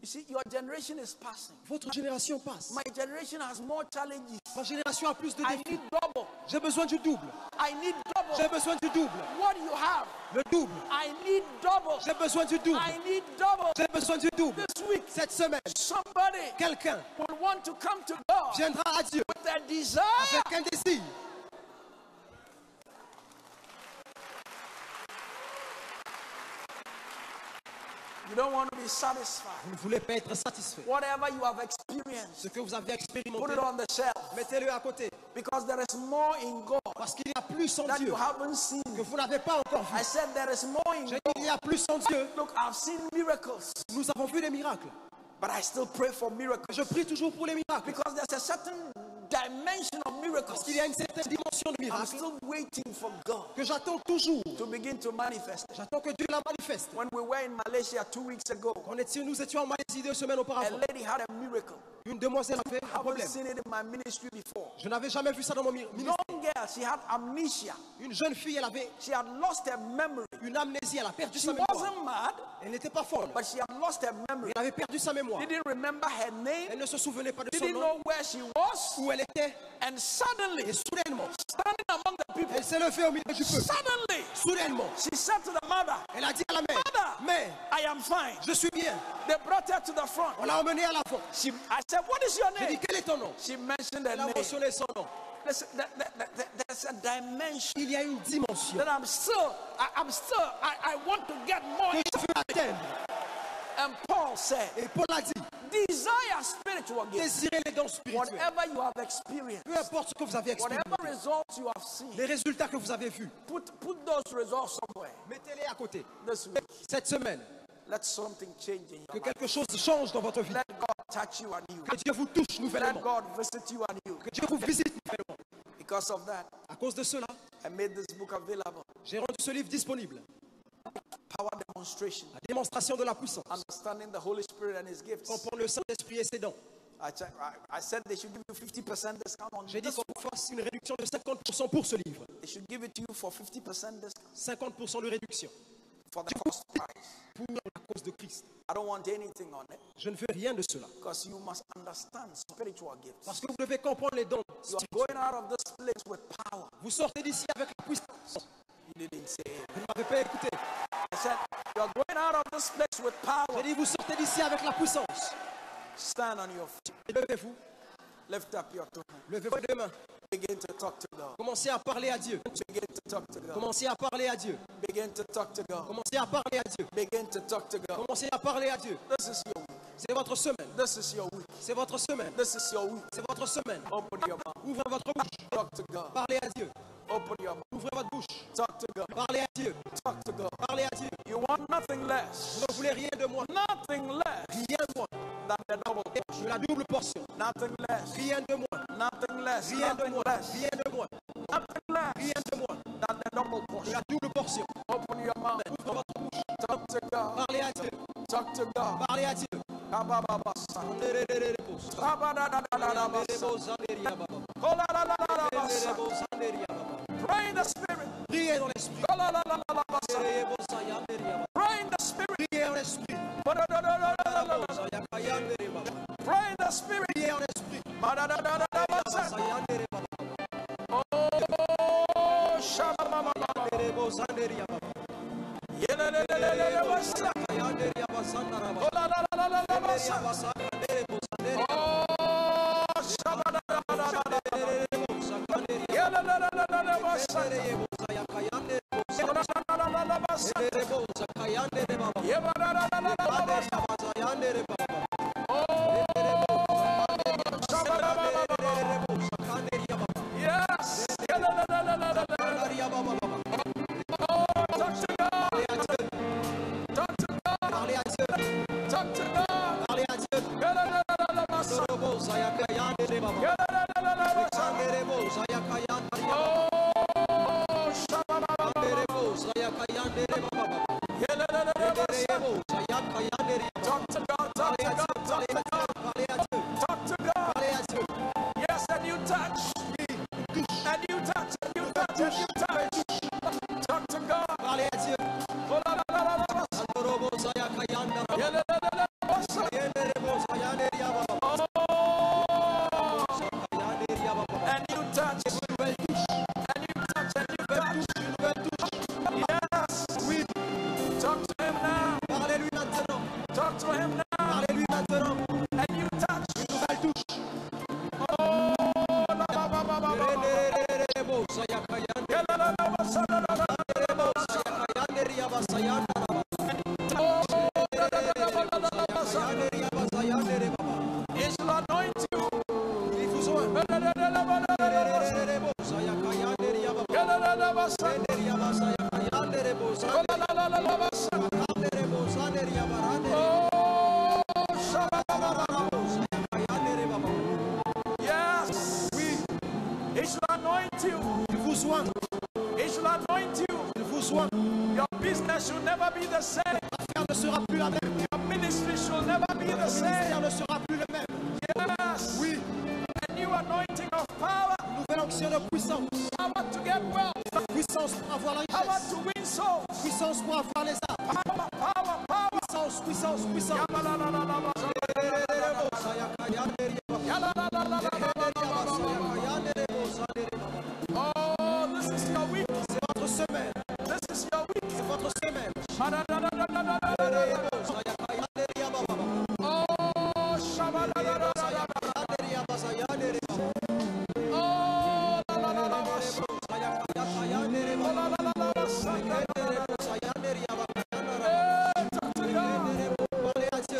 Speaker 1: You see, your generation is passing.
Speaker 2: Votre génération passe.
Speaker 1: My generation has more challenges.
Speaker 2: Ma génération a plus de
Speaker 1: I
Speaker 2: défis.
Speaker 1: need double.
Speaker 2: J'ai besoin du double.
Speaker 1: I need double. double.
Speaker 2: J'ai besoin du double.
Speaker 1: What you have,
Speaker 2: Le double.
Speaker 1: I need double.
Speaker 2: J'ai besoin du double.
Speaker 1: I need double.
Speaker 2: J'ai besoin du double.
Speaker 1: This week,
Speaker 2: Cette semaine,
Speaker 1: somebody
Speaker 2: quelqu'un
Speaker 1: will want to come to God
Speaker 2: viendra à Dieu
Speaker 1: with a desire.
Speaker 2: avec un désir.
Speaker 1: You don't want to be satisfied.
Speaker 2: Vous ne voulez pas être satisfait.
Speaker 1: Whatever you have experienced,
Speaker 2: Ce que vous avez
Speaker 1: put
Speaker 2: expérimenté,
Speaker 1: it on the shelf.
Speaker 2: mettez-le à côté.
Speaker 1: Because there is more in God
Speaker 2: Parce qu'il y a plus en
Speaker 1: that
Speaker 2: Dieu
Speaker 1: you haven't seen.
Speaker 2: que vous n'avez pas encore vu.
Speaker 1: I said there is more in
Speaker 2: J'ai
Speaker 1: God.
Speaker 2: dit, il y a plus en Dieu.
Speaker 1: Look, I've seen miracles,
Speaker 2: Nous avons vu des miracles.
Speaker 1: but I still pray for miracles.
Speaker 2: Je prie toujours pour les miracles.
Speaker 1: Because there's a certain dimension of miracles
Speaker 2: Parce qu'il y a une certaine dimension de
Speaker 1: I'm
Speaker 2: miracles
Speaker 1: still waiting for God
Speaker 2: que j'attends toujours.
Speaker 1: to begin to manifest.
Speaker 2: J'attends que Dieu la manifeste.
Speaker 1: When we were in Malaysia 2 weeks ago,
Speaker 2: Nous étions en Malaisie 2 semaines
Speaker 1: a
Speaker 2: auparavant.
Speaker 1: lady had a miracle.
Speaker 2: Une demoiselle avait
Speaker 1: I
Speaker 2: un
Speaker 1: haven't
Speaker 2: problème.
Speaker 1: seen it in my ministry before.
Speaker 2: Je n'avais jamais vu ça dans mon ministère.
Speaker 1: Young girl, she had amnesia.
Speaker 2: Une jeune fille, elle avait
Speaker 1: She had lost her memory.
Speaker 2: une amnésie. Elle a perdu
Speaker 1: She
Speaker 2: sa mémoire.
Speaker 1: wasn't mad,
Speaker 2: Elle n'était pas folle.
Speaker 1: but she had lost her memory.
Speaker 2: Elle avait perdu sa mémoire.
Speaker 1: Didn't remember her name,
Speaker 2: Elle ne se souvenait pas de son
Speaker 1: didn't
Speaker 2: nom,
Speaker 1: know where she was,
Speaker 2: où elle était.
Speaker 1: and suddenly,
Speaker 2: Et soudainement,
Speaker 1: standing among the people,
Speaker 2: elle s'est levée au milieu du peuple.
Speaker 1: suddenly,
Speaker 2: Soudainement,
Speaker 1: she said to the mother,
Speaker 2: elle a dit à la mère,
Speaker 1: Mother,
Speaker 2: mais
Speaker 1: I am fine.
Speaker 2: je suis bien.
Speaker 1: They brought her to the front.
Speaker 2: On l'a emmenée à l'avant.
Speaker 1: I said, what is your
Speaker 2: J'ai dit,
Speaker 1: name?
Speaker 2: quel est ton nom?
Speaker 1: She mentioned her
Speaker 2: Elle a
Speaker 1: name.
Speaker 2: mentionné son nom.
Speaker 1: Listen, there's a dimension
Speaker 2: Il y a une dimension
Speaker 1: that I want to get more.
Speaker 2: que je veux atteindre.
Speaker 1: And Paul said,
Speaker 2: Et Paul a dit,
Speaker 1: desire spiritual gifts.
Speaker 2: désirez les dons spirituels.
Speaker 1: Whatever you have experienced,
Speaker 2: Peu importe ce que vous avez expérimenté,
Speaker 1: whatever results you have seen,
Speaker 2: les résultats que vous avez vus,
Speaker 1: put those results somewhere.
Speaker 2: mettez-les à côté.
Speaker 1: This week,
Speaker 2: Cette semaine,
Speaker 1: let something change in
Speaker 2: que
Speaker 1: your life.
Speaker 2: quelque chose change dans votre vie.
Speaker 1: Let God touch you anew.
Speaker 2: Que Dieu vous touche
Speaker 1: Let
Speaker 2: nouvellement.
Speaker 1: God visit you anew.
Speaker 2: Que Dieu vous visite nouvellement.
Speaker 1: Because of that,
Speaker 2: À cause de cela,
Speaker 1: I made this book available.
Speaker 2: j'ai rendu ce livre disponible.
Speaker 1: Power demonstration.
Speaker 2: La démonstration de la puissance.
Speaker 1: Understanding the Holy Spirit and His gifts.
Speaker 2: Comprendre le Saint-Esprit et ses dons.
Speaker 1: I said they should give you 50% discount on
Speaker 2: J'ai dit
Speaker 1: this.
Speaker 2: qu'on vous fasse une réduction de 50% pour ce livre.
Speaker 1: They should give it to you for 50% discount
Speaker 2: 50% de réduction
Speaker 1: for the cost price.
Speaker 2: pour la cause de Christ.
Speaker 1: I don't want anything on it
Speaker 2: Je ne veux rien de cela.
Speaker 1: because you must understand spiritual gifts.
Speaker 2: Parce que vous devez comprendre les dons.
Speaker 1: You are going out of this place with power.
Speaker 2: Vous sortez d'ici avec la puissance.
Speaker 1: You didn't say it.
Speaker 2: Vous ne m'avez pas écouté.
Speaker 1: I said, you are going out of this place with power.
Speaker 2: J'ai dit, vous sortez d'ici avec la puissance.
Speaker 1: Stand on your feet.
Speaker 2: Et levez-vous.
Speaker 1: Lift up your two hands.
Speaker 2: Levez vos deux mains.
Speaker 1: Begin to talk to God.
Speaker 2: Commencez à parler à Dieu.
Speaker 1: Begin to talk to God.
Speaker 2: Commencez à parler à Dieu.
Speaker 1: Begin to talk to God.
Speaker 2: Commencez à parler à Dieu.
Speaker 1: Begin to talk to God.
Speaker 2: Commencez à parler à Dieu.
Speaker 1: This is your week.
Speaker 2: C'est votre semaine.
Speaker 1: This is your week.
Speaker 2: C'est votre semaine.
Speaker 1: This is your week.
Speaker 2: C'est votre semaine.
Speaker 1: Open your mouth.
Speaker 2: Ouvrez votre bouche.
Speaker 1: Talk to God.
Speaker 2: Parlez à Dieu.
Speaker 1: Open your mouth.
Speaker 2: Ouvrez votre bouche.
Speaker 1: Talk to God.
Speaker 2: Parlez à Dieu.
Speaker 1: Talk to God.
Speaker 2: Parlez à Dieu.
Speaker 1: You want nothing less.
Speaker 2: Vous ne voulez rien de moi.
Speaker 1: Nothing less
Speaker 2: Rien de moi.
Speaker 1: than the double portion.
Speaker 2: De la double portion.
Speaker 1: Nothing less.
Speaker 2: Rien de moi.
Speaker 1: Nothing less.
Speaker 2: Rien de
Speaker 1: Nothing
Speaker 2: moi.
Speaker 1: less.
Speaker 2: Rien de moi.
Speaker 1: Nothing less
Speaker 2: Rien de moi.
Speaker 1: than the double
Speaker 2: De
Speaker 1: portion.
Speaker 2: la double portion.
Speaker 1: Open your mouth.
Speaker 2: Ouvrez votre bouche.
Speaker 1: Talk to God.
Speaker 2: Parlez à Dieu.
Speaker 1: Talk to God.
Speaker 2: Parlez à Dieu.
Speaker 1: Kabababasa. Rabadadadadadabasa. Koladadadadabasa. Pray in the spirit.
Speaker 2: Priez dans l'esprit.
Speaker 1: Koladadadadabasa. Pray in the spirit.
Speaker 2: Priez en esprit.
Speaker 1: Badadadadadabasa. Pray in the spirit.
Speaker 2: Priez en esprit.
Speaker 1: Badadadadadabasa. Oh, shababababa. Yedadadadadabasa. Koladadadadabasa. Oh, shabadadadadabasa. Yedadadadadabasa. Koladadadadabasa. Yebadadadadabasa. Yes. Talk to God. Talk to God.
Speaker 2: Parlez à Dieu.
Speaker 1: Talk to God.
Speaker 2: Parlez à Dieu.
Speaker 1: Oh, Yes. He shall anoint you.
Speaker 2: Il vous oint.
Speaker 1: He shall anoint you.
Speaker 2: Il vous oint.
Speaker 1: Your business should never be the same.
Speaker 2: L'affaire ne sera plus la même.
Speaker 1: Your ministry should never be the
Speaker 2: Le ministère
Speaker 1: same.
Speaker 2: ne sera plus le même.
Speaker 1: Yes.
Speaker 2: Oui.
Speaker 1: A new anointing of power.
Speaker 2: Nouvelle onction de puissance.
Speaker 1: Power to get wealth.
Speaker 2: Puissance pour avoir la
Speaker 1: Power
Speaker 2: richesse.
Speaker 1: to win souls.
Speaker 2: Puissance pour avoir les âmes.
Speaker 1: Power, power, power.
Speaker 2: Puissance, puissance, puissance.
Speaker 1: Oh, this is your week.
Speaker 2: C'est votre semaine.
Speaker 1: This is your week.
Speaker 2: C'est votre semaine.
Speaker 1: Oh, shabba.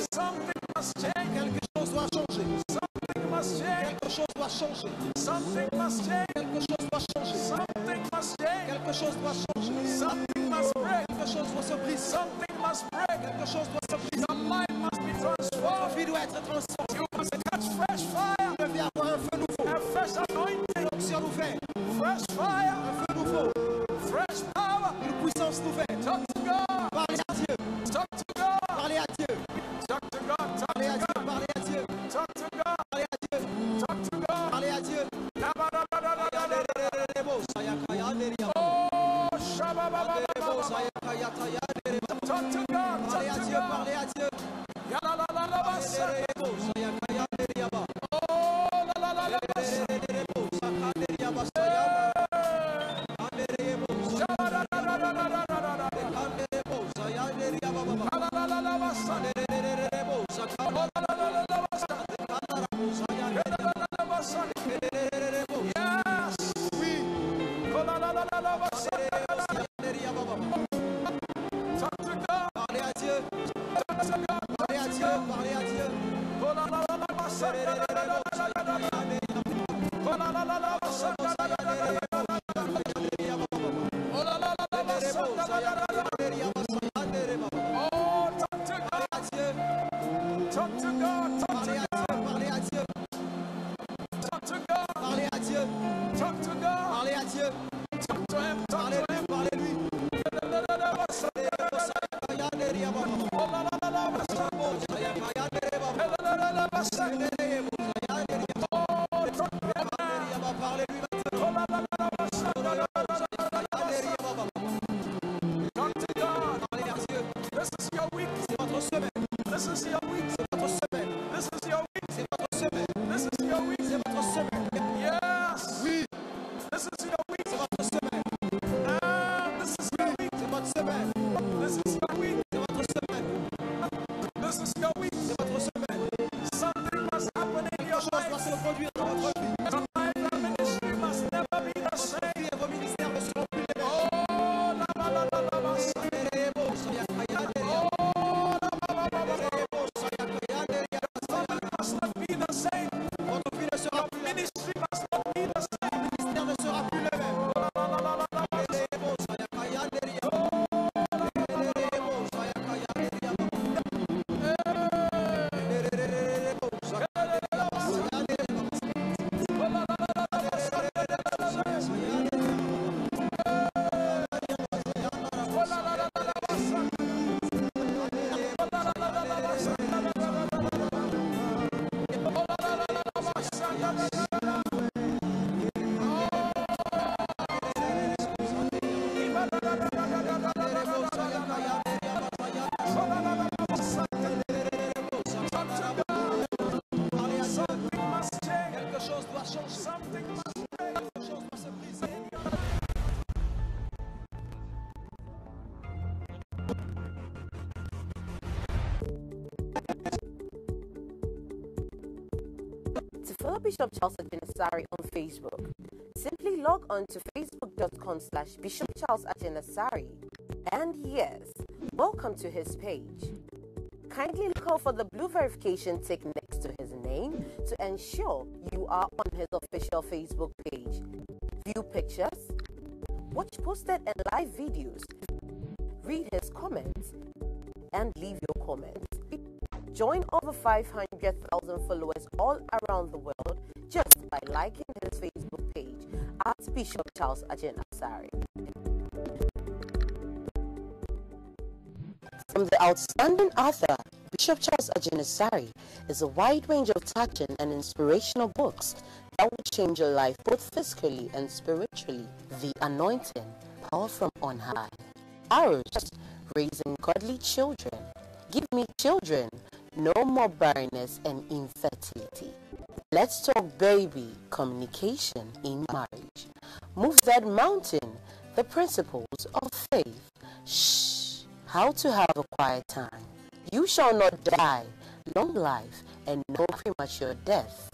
Speaker 1: Something must change.
Speaker 2: Quelque chose doit changer.
Speaker 1: Something must change.
Speaker 2: Quelque chose doit changer.
Speaker 1: Something must change.
Speaker 2: Quelque chose doit changer.
Speaker 1: Something must change.
Speaker 2: Quelque chose doit changer.
Speaker 1: Something must break.
Speaker 2: Quelque chose doit se briser.
Speaker 1: Something must break.
Speaker 2: Quelque chose doit se briser.
Speaker 1: Your life must be
Speaker 2: Votre
Speaker 1: transformed.
Speaker 2: vie doit être transformée.
Speaker 1: You must catch fresh fire.
Speaker 2: Vous devez avoir un feu nouveau.
Speaker 1: A fresh anointing.
Speaker 2: L'onction nouvelle.
Speaker 1: Fresh fire.
Speaker 2: Un feu nouveau.
Speaker 1: Fresh power.
Speaker 2: Une puissance nouvelle.
Speaker 1: Talk to God.
Speaker 2: Parlez à Dieu.
Speaker 1: Talk to God.
Speaker 2: Parlez à Dieu.
Speaker 1: Talk to God. Talk
Speaker 2: Parlez à
Speaker 1: to
Speaker 2: Dieu.
Speaker 1: God.
Speaker 2: Parlez à Dieu.
Speaker 1: Talk to God.
Speaker 2: Parlez à Dieu.
Speaker 1: Talk to God.
Speaker 2: Parlez à Dieu.
Speaker 1: Oh, shabba. Talk to God.
Speaker 2: Parlez à
Speaker 1: Talk to
Speaker 2: Dieu.
Speaker 1: God.
Speaker 2: Parlez à Dieu.
Speaker 1: Yes. Talk to God.
Speaker 2: Parlez à Dieu. Parlez à Dieu. Parlez à Dieu.
Speaker 1: Oh, talk to God. Talk to God.
Speaker 2: Parlez à Dieu.
Speaker 1: Talk to God.
Speaker 2: Parlez à Dieu.
Speaker 1: Talk to God.
Speaker 2: Parlez à Dieu.
Speaker 1: Talk to Him. Talk to
Speaker 2: Parlez-lui.
Speaker 1: Him.
Speaker 2: Parlez-lui.
Speaker 1: Talk to God.
Speaker 2: Parlez à Dieu.
Speaker 1: This is your week.
Speaker 2: C'est votre semaine.
Speaker 1: This is your week.
Speaker 2: C'est votre semaine.
Speaker 1: This is your week.
Speaker 2: C'est votre semaine.
Speaker 1: This is your week.
Speaker 2: C'est votre semaine.
Speaker 1: Yes.
Speaker 2: Oui.
Speaker 1: This is your week.
Speaker 2: C'est votre semaine.
Speaker 1: This is your week.
Speaker 2: C'est votre semaine.
Speaker 1: This is your week.
Speaker 2: C'est votre semaine.
Speaker 1: This is your week.
Speaker 2: C'est votre semaine.
Speaker 1: Something must happen in your
Speaker 2: Quelque chose doit
Speaker 1: life.
Speaker 2: se produire dans votre vie.
Speaker 1: Your life and ministry must never be the
Speaker 2: Votre
Speaker 1: same.
Speaker 2: vie et vos ministères ne seront plus les mêmes.
Speaker 1: Oh, la, la, la, la, la, sa- Something must not be the same.
Speaker 2: Votre vie ne sera plus la même.
Speaker 1: Ministry must not be the same.
Speaker 2: Le ministère ne sera plus le même.
Speaker 1: Something must change.
Speaker 2: Quelque chose doit changer.
Speaker 1: Something must change.
Speaker 2: Quelque chose doit se briser.
Speaker 8: To follow Bishop Charles Ajenasari on Facebook, simply log on to facebook.com/Bishop Charles Ajenasari. And yes, welcome to his page. Kindly look out for the blue verification tick next to his name to ensure you are on his official Facebook page. View pictures, watch posted and live videos, read his comments, and leave your comments. Join over 500,000 followers all around the world just by liking his Facebook page at Bishop Charles Ajin Asari. From the outstanding author, Bishop Charles Ajin Asari is a wide range of touching and inspirational books that will change your life both physically and spiritually. The Anointing, Power from on High. Arrows, Raising Godly Children. Give Me Children, No More Barrenness and Infertility. Let's Talk Baby, Communication in Marriage. Move That Mountain, The Principles of Faith. Shh, How to Have a Quiet Time. You Shall Not Die, Long Life and No Premature Death,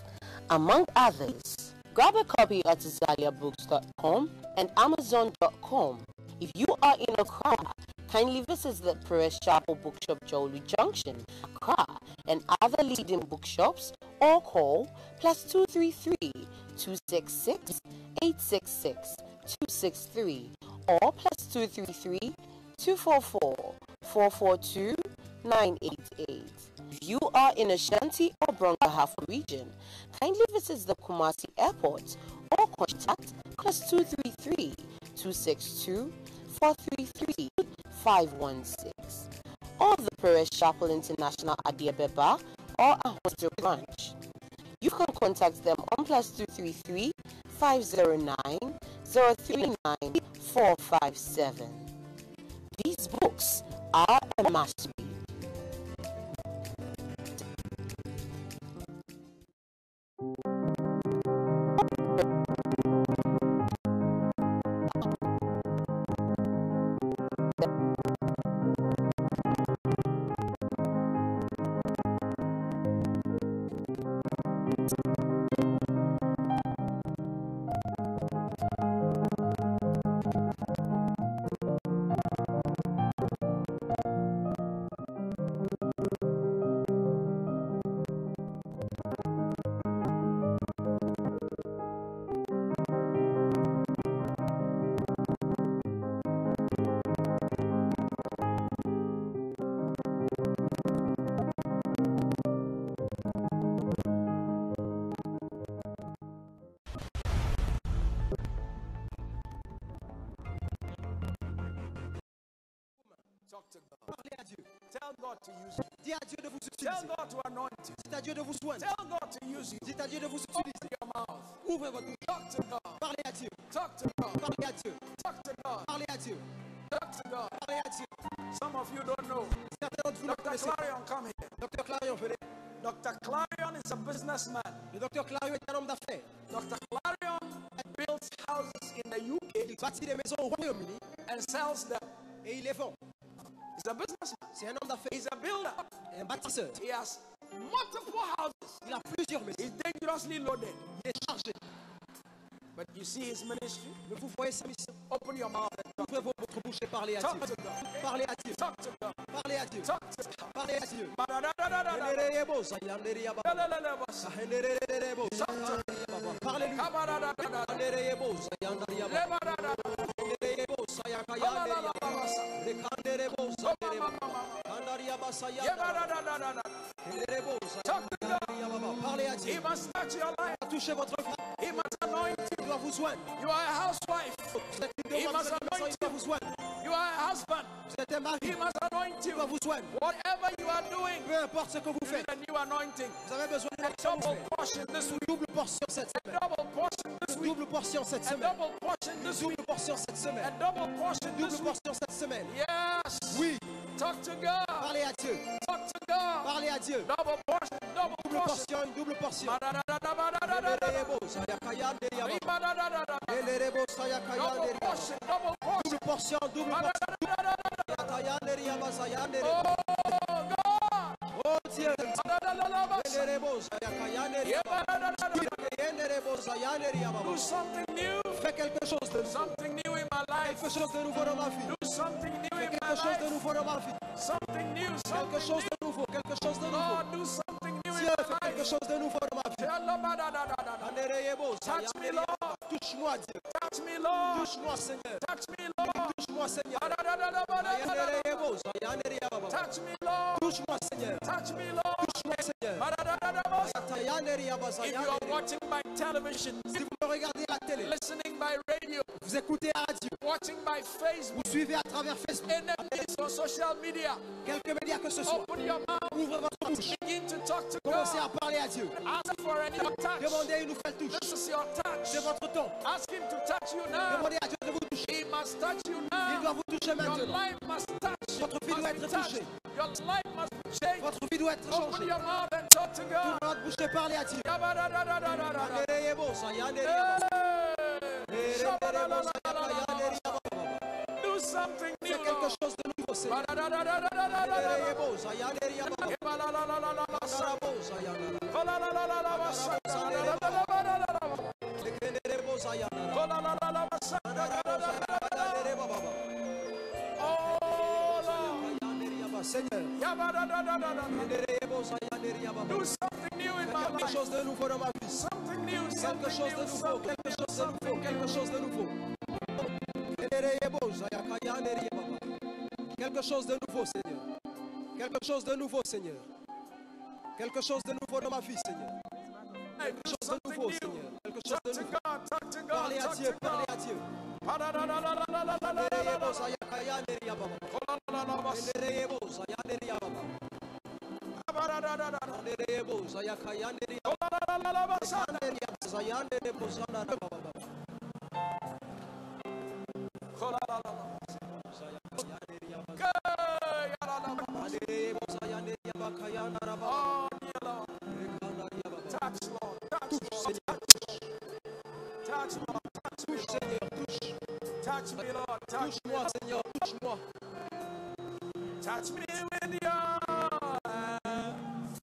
Speaker 8: among others. Grab a copy at ZaliaBooks.com and Amazon.com. If you are in Accra, kindly visit the Perez Chapel Bookshop, Jowli Junction, Accra, and other leading bookshops, or call +233 266 866 263 or +233 244 442 988. If you are in Ashanti or Brongahafo region, kindly visit the Kumasi Airport or contact +233 262 433 516 or the Perez Chapel International Adiabeba or Ahostel branch. You can contact them on +233 509 039 457. These books are a must read.
Speaker 1: Talk to God.
Speaker 2: Parlez à Dieu.
Speaker 1: Tell God to use you.
Speaker 2: Dis à Dieu de vous
Speaker 1: Tell
Speaker 2: utiliser.
Speaker 1: God to anoint you.
Speaker 2: Dites à Dieu de vous soigner.
Speaker 1: Tell God to use you.
Speaker 2: Dites à Dieu de vous
Speaker 1: Open
Speaker 2: utiliser.
Speaker 1: your mouth.
Speaker 2: Ouvrez votre bouche.
Speaker 1: Talk to God.
Speaker 2: Parlez à Dieu.
Speaker 1: Talk to God.
Speaker 2: Parlez à Dieu.
Speaker 1: Talk to God.
Speaker 2: Parlez à Dieu.
Speaker 1: Talk to God.
Speaker 2: Parlez à Dieu.
Speaker 1: Some of you don't know.
Speaker 2: Certains d'entre vous le
Speaker 1: Dr.
Speaker 2: connaissez.
Speaker 1: Clarion, come here.
Speaker 2: Docteur Clarion, venez.
Speaker 1: Dr. Clarion is a businessman.
Speaker 2: Le docteur Clarion est un homme d'affaires.
Speaker 1: Dr. Clarion builds houses in the UK
Speaker 2: Il bâtit des maisons au Royaume-Uni
Speaker 1: and sells them.
Speaker 2: et il les vend.
Speaker 1: He's a businessman.
Speaker 2: C'est un homme d'affaires.
Speaker 1: He's a builder.
Speaker 2: Un bâtisseur.
Speaker 1: He has multiple houses.
Speaker 2: Il a plusieurs maisons.
Speaker 1: He's dangerously loaded.
Speaker 2: Il est chargé.
Speaker 1: But you see his ministry.
Speaker 2: Mais vous voyez sa mission.
Speaker 1: Open your mouth and talk.
Speaker 2: Ouvrez votre bouche et parlez à
Speaker 1: Talk
Speaker 2: Dieu.
Speaker 1: to God.
Speaker 2: Parlez à Dieu.
Speaker 1: Talk to God.
Speaker 2: Parlez à Dieu.
Speaker 1: Talk to God.
Speaker 2: Parlez à Dieu.
Speaker 1: Ba-da-da-da-da-da-da.
Speaker 2: Parlez-lui.
Speaker 1: Ka-ba-da-da-da-da-da. Yeah-ba-da-da-da-da-da. Talk to God.
Speaker 2: Parlez à Dieu.
Speaker 1: He must touch your life.
Speaker 2: Touchez votre vie.
Speaker 1: He must anoint you.
Speaker 2: Il doit vous soigner.
Speaker 1: You are a housewife.
Speaker 2: Vous êtes une
Speaker 1: He
Speaker 2: demoiselle,
Speaker 1: must
Speaker 2: il
Speaker 1: anoint
Speaker 2: doit vous soigner.
Speaker 1: You are a husband.
Speaker 2: Vous êtes un mari.
Speaker 1: He must anoint
Speaker 2: Il doit
Speaker 1: you.
Speaker 2: vous soigner.
Speaker 1: Whatever you are doing,
Speaker 2: Peu importe ce que vous
Speaker 1: you need
Speaker 2: faites,
Speaker 1: a new anointing.
Speaker 2: vous avez besoin d'une
Speaker 1: A
Speaker 2: action
Speaker 1: double portion this week.
Speaker 2: double portion cette
Speaker 1: A
Speaker 2: semaine.
Speaker 1: double portion this
Speaker 2: Une
Speaker 1: week.
Speaker 2: double portion cette
Speaker 1: A
Speaker 2: semaine.
Speaker 1: double portion this week.
Speaker 2: Double portion cette
Speaker 1: A
Speaker 2: semaine.
Speaker 1: double portion
Speaker 2: Double
Speaker 1: this week.
Speaker 2: portion cette semaine.
Speaker 1: Yes.
Speaker 2: Oui.
Speaker 1: Talk to God.
Speaker 2: Parlez à Dieu.
Speaker 1: Talk to God.
Speaker 2: Parlez à Dieu.
Speaker 1: Double portion. Double
Speaker 2: Double
Speaker 1: portion.
Speaker 2: portion, une double portion.
Speaker 1: Ba-da-da-da-da-da-da-da-da. Ri-ba-da-da-da-da.
Speaker 2: Double
Speaker 1: Double portion. Double portion.
Speaker 2: portion, double portion.
Speaker 1: Oh God.
Speaker 2: Oh Dieu.
Speaker 1: Ba-da-da-da-da-da. Do something new.
Speaker 2: Fais quelque chose de nouveau.
Speaker 1: Something new in my life.
Speaker 2: Quelque chose de nouveau dans ma vie.
Speaker 1: Do something new
Speaker 2: Fais
Speaker 1: in my
Speaker 2: quelque chose de
Speaker 1: life.
Speaker 2: nouveau dans ma vie.
Speaker 1: Something new.
Speaker 2: Quelque
Speaker 1: Something
Speaker 2: chose
Speaker 1: new.
Speaker 2: de nouveau. Quelque chose de nouveau.
Speaker 1: Lord, do something new in
Speaker 2: Dieu,
Speaker 1: my
Speaker 2: fais quelque
Speaker 1: life.
Speaker 2: chose de nouveau dans ma vie.
Speaker 1: Touch me, Lord.
Speaker 2: Touche-moi, Dieu.
Speaker 1: Touch me, Lord.
Speaker 2: Touche-moi, Seigneur.
Speaker 1: Touch me, Lord.
Speaker 2: Touche-moi, Seigneur.
Speaker 1: Touch me, Lord.
Speaker 2: Touche-moi, Seigneur.
Speaker 1: Touch me, Lord.
Speaker 2: Touche-moi, Seigneur.
Speaker 1: If you are watching by television,
Speaker 2: Si vous me regardez à la télé,
Speaker 1: listening by radio,
Speaker 2: vous écoutez à la radio,
Speaker 1: watching by Facebook,
Speaker 2: vous suivez à travers Facebook,
Speaker 1: enemies on social media,
Speaker 2: quelques médias que ce soit,
Speaker 1: open your mouth,
Speaker 2: ouvrez votre bouche,
Speaker 1: begin to talk to
Speaker 2: commencez
Speaker 1: God.
Speaker 2: à parler à Dieu,
Speaker 1: Ask for any touch.
Speaker 2: demandez une nouvelle touche.
Speaker 1: This is your touch.
Speaker 2: C'est votre temps.
Speaker 1: Ask Him to touch you now.
Speaker 2: Demandez à Dieu de vous toucher.
Speaker 1: He must touch you
Speaker 2: Il
Speaker 1: now.
Speaker 2: doit vous toucher
Speaker 1: Your
Speaker 2: maintenant.
Speaker 1: life must touch.
Speaker 2: Votre vie doit
Speaker 1: Must be
Speaker 2: être
Speaker 1: touched.
Speaker 2: touchée.
Speaker 1: Your life must be changed.
Speaker 2: Votre vie doit être
Speaker 1: Open
Speaker 2: changée.
Speaker 1: your mouth and talk to God.
Speaker 2: Ouvre votre bouche et parlez à Dieu.
Speaker 1: Do something new,
Speaker 2: C'est quelque
Speaker 1: Lord.
Speaker 2: chose de nouveau, Seigneur. Seigneur,
Speaker 1: Do something new in my
Speaker 2: quelque
Speaker 1: life.
Speaker 2: chose de nouveau dans ma vie.
Speaker 1: Something new,
Speaker 2: Quelque
Speaker 1: something
Speaker 2: chose de
Speaker 1: new,
Speaker 2: nouveau,
Speaker 1: something
Speaker 2: quelque
Speaker 1: new,
Speaker 2: chose de nouveau, quelque chose de nouveau. Quelque chose de nouveau, Seigneur. Quelque chose de nouveau, Seigneur. Quelque chose de nouveau dans ma vie, Seigneur. Quelque chose de
Speaker 1: something
Speaker 2: nouveau,
Speaker 1: new.
Speaker 2: Seigneur. Quelque chose
Speaker 1: Talk
Speaker 2: de
Speaker 1: to
Speaker 2: nouveau.
Speaker 1: God, talk to God,
Speaker 2: Parlez à
Speaker 1: talk
Speaker 2: Dieu,
Speaker 1: to
Speaker 2: parlez
Speaker 1: God.
Speaker 2: à Dieu.
Speaker 1: Touch, Lord. Touch, Lord. Touch, Lord. Touch me,
Speaker 2: Touche, Seigneur, touche.
Speaker 1: Lord. Touch me, Lord. Touch me,
Speaker 2: Touche-moi, Seigneur, touche-moi.
Speaker 1: touch me with your hands.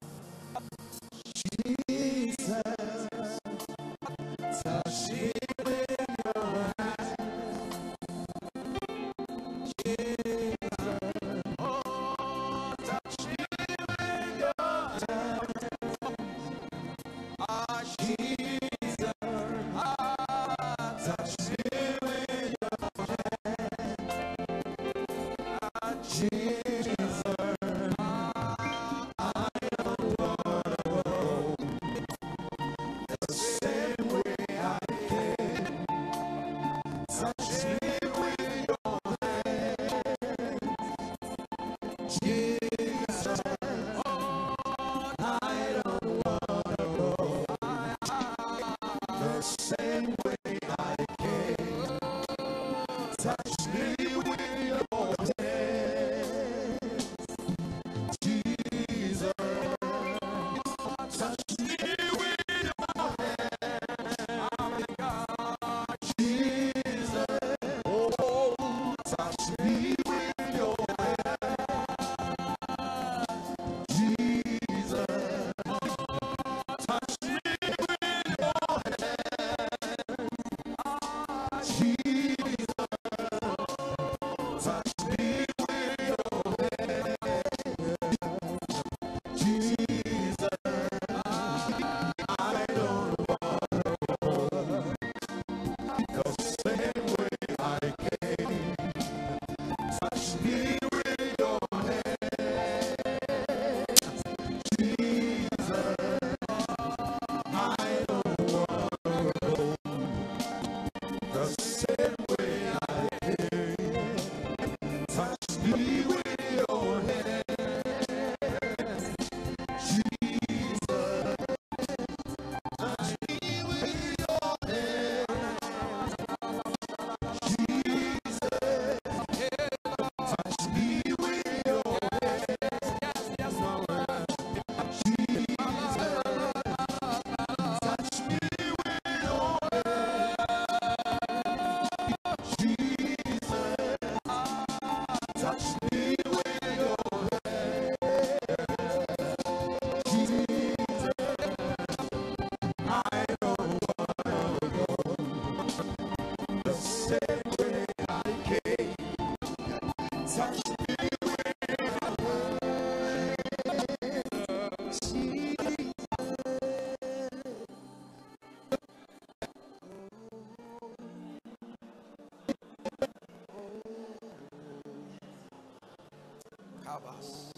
Speaker 1: Kabas.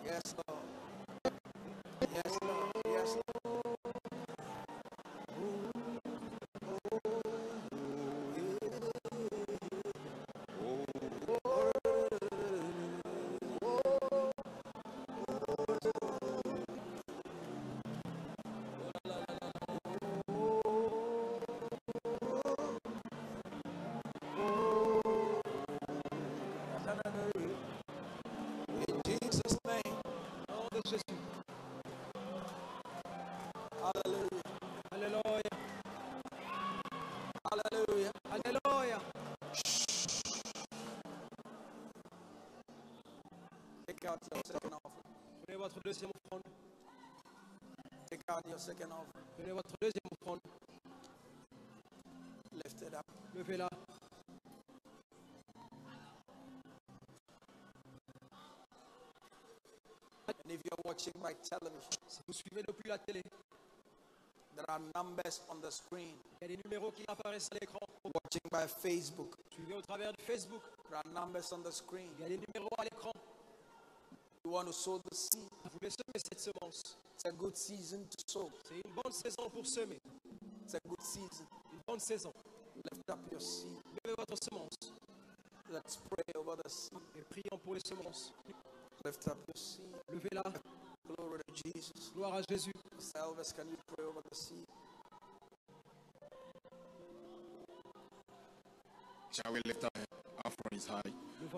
Speaker 1: Yes, Lord. Yes, Lord. Yes, Lord. In Jesus' name.
Speaker 2: Nom de Jésus.
Speaker 1: Hallelujah.
Speaker 2: Alléluia.
Speaker 1: Hallelujah.
Speaker 2: Alléluia.
Speaker 1: Take out your second offering.
Speaker 2: Prenez votre deuxième offrande.
Speaker 1: Take out your second offering.
Speaker 2: Prenez votre deuxième offrande.
Speaker 1: Lift it up.
Speaker 2: Levez-la.
Speaker 1: And if you're watching by television,
Speaker 2: Si vous suivez depuis la télé,
Speaker 1: there are numbers on the screen.
Speaker 2: il y a des numéros qui apparaissent à l'écran.
Speaker 1: Watching by Facebook,
Speaker 2: Suivez au travers de Facebook.
Speaker 1: there are numbers on the screen.
Speaker 2: Il y a des numéros à l'écran.
Speaker 1: You want to sow the seed.
Speaker 2: Vous voulez semer cette semence.
Speaker 1: It's a good season to sow.
Speaker 2: C'est une bonne saison pour semer.
Speaker 1: It's a good season.
Speaker 2: Une bonne saison.
Speaker 1: Lift up your seed.
Speaker 2: Levez votre semence.
Speaker 1: Let's pray over the seed.
Speaker 2: Et prions pour les semences.
Speaker 1: Lift up your seed.
Speaker 2: Levez-la.
Speaker 1: Glory to Jesus.
Speaker 2: Gloire à Jésus.
Speaker 1: Mr. Elvis, can you pray over the seed?
Speaker 9: Shall we lift our offerings high?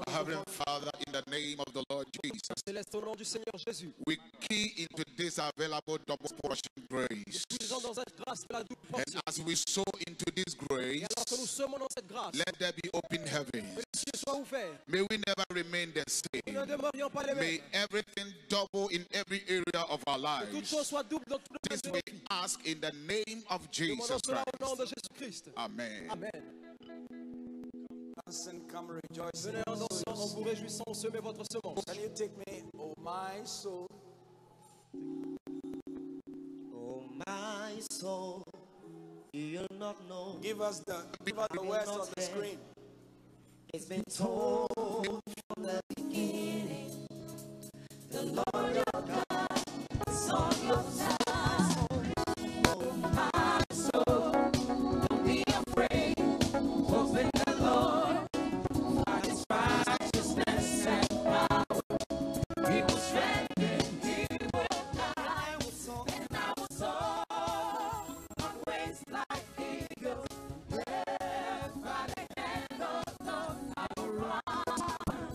Speaker 9: Our Heavenly Father, in the name of the Lord Jesus,
Speaker 2: Céleste au nom du Seigneur Jésus.
Speaker 9: we key into this available double portion grace.
Speaker 2: Nous puisons dans cette grâce de la double
Speaker 9: And
Speaker 2: portion.
Speaker 9: as we sow into this
Speaker 2: Et
Speaker 9: grace,
Speaker 2: alors que nous semons dans cette grâce,
Speaker 9: let there be open
Speaker 2: que
Speaker 9: heavens.
Speaker 2: les cieux soient ouverts.
Speaker 9: May we never remain the
Speaker 2: Nous ne
Speaker 9: same.
Speaker 2: demeurions pas les
Speaker 9: May
Speaker 2: mêmes.
Speaker 9: everything double in every area of our
Speaker 2: Que toute
Speaker 9: lives.
Speaker 2: chose soit double dans tout le
Speaker 9: This
Speaker 2: domaine de
Speaker 9: we
Speaker 2: nos vies.
Speaker 9: ask in the name of
Speaker 2: Demandons
Speaker 9: Jesus
Speaker 2: cela au nom de
Speaker 9: Christ.
Speaker 2: Jésus-Christ.
Speaker 9: Amen.
Speaker 2: Amen.
Speaker 1: Dancing, come rejoice.
Speaker 2: Venez en dansant, en vous réjouissant, semez votre semence.
Speaker 1: Can you take me, oh my soul?
Speaker 6: Oh, my soul, do you not know?
Speaker 1: Give us the words on the screen.
Speaker 6: It's been told from the beginning, the Lord your God is on your side. Oh, my soul, don't be afraid. Hope in the Lord, for His righteousness and power. He will strengthen, He will guide. I will soar, and I will soar on wings like eagles. Led by the hand of the Lord, I will run.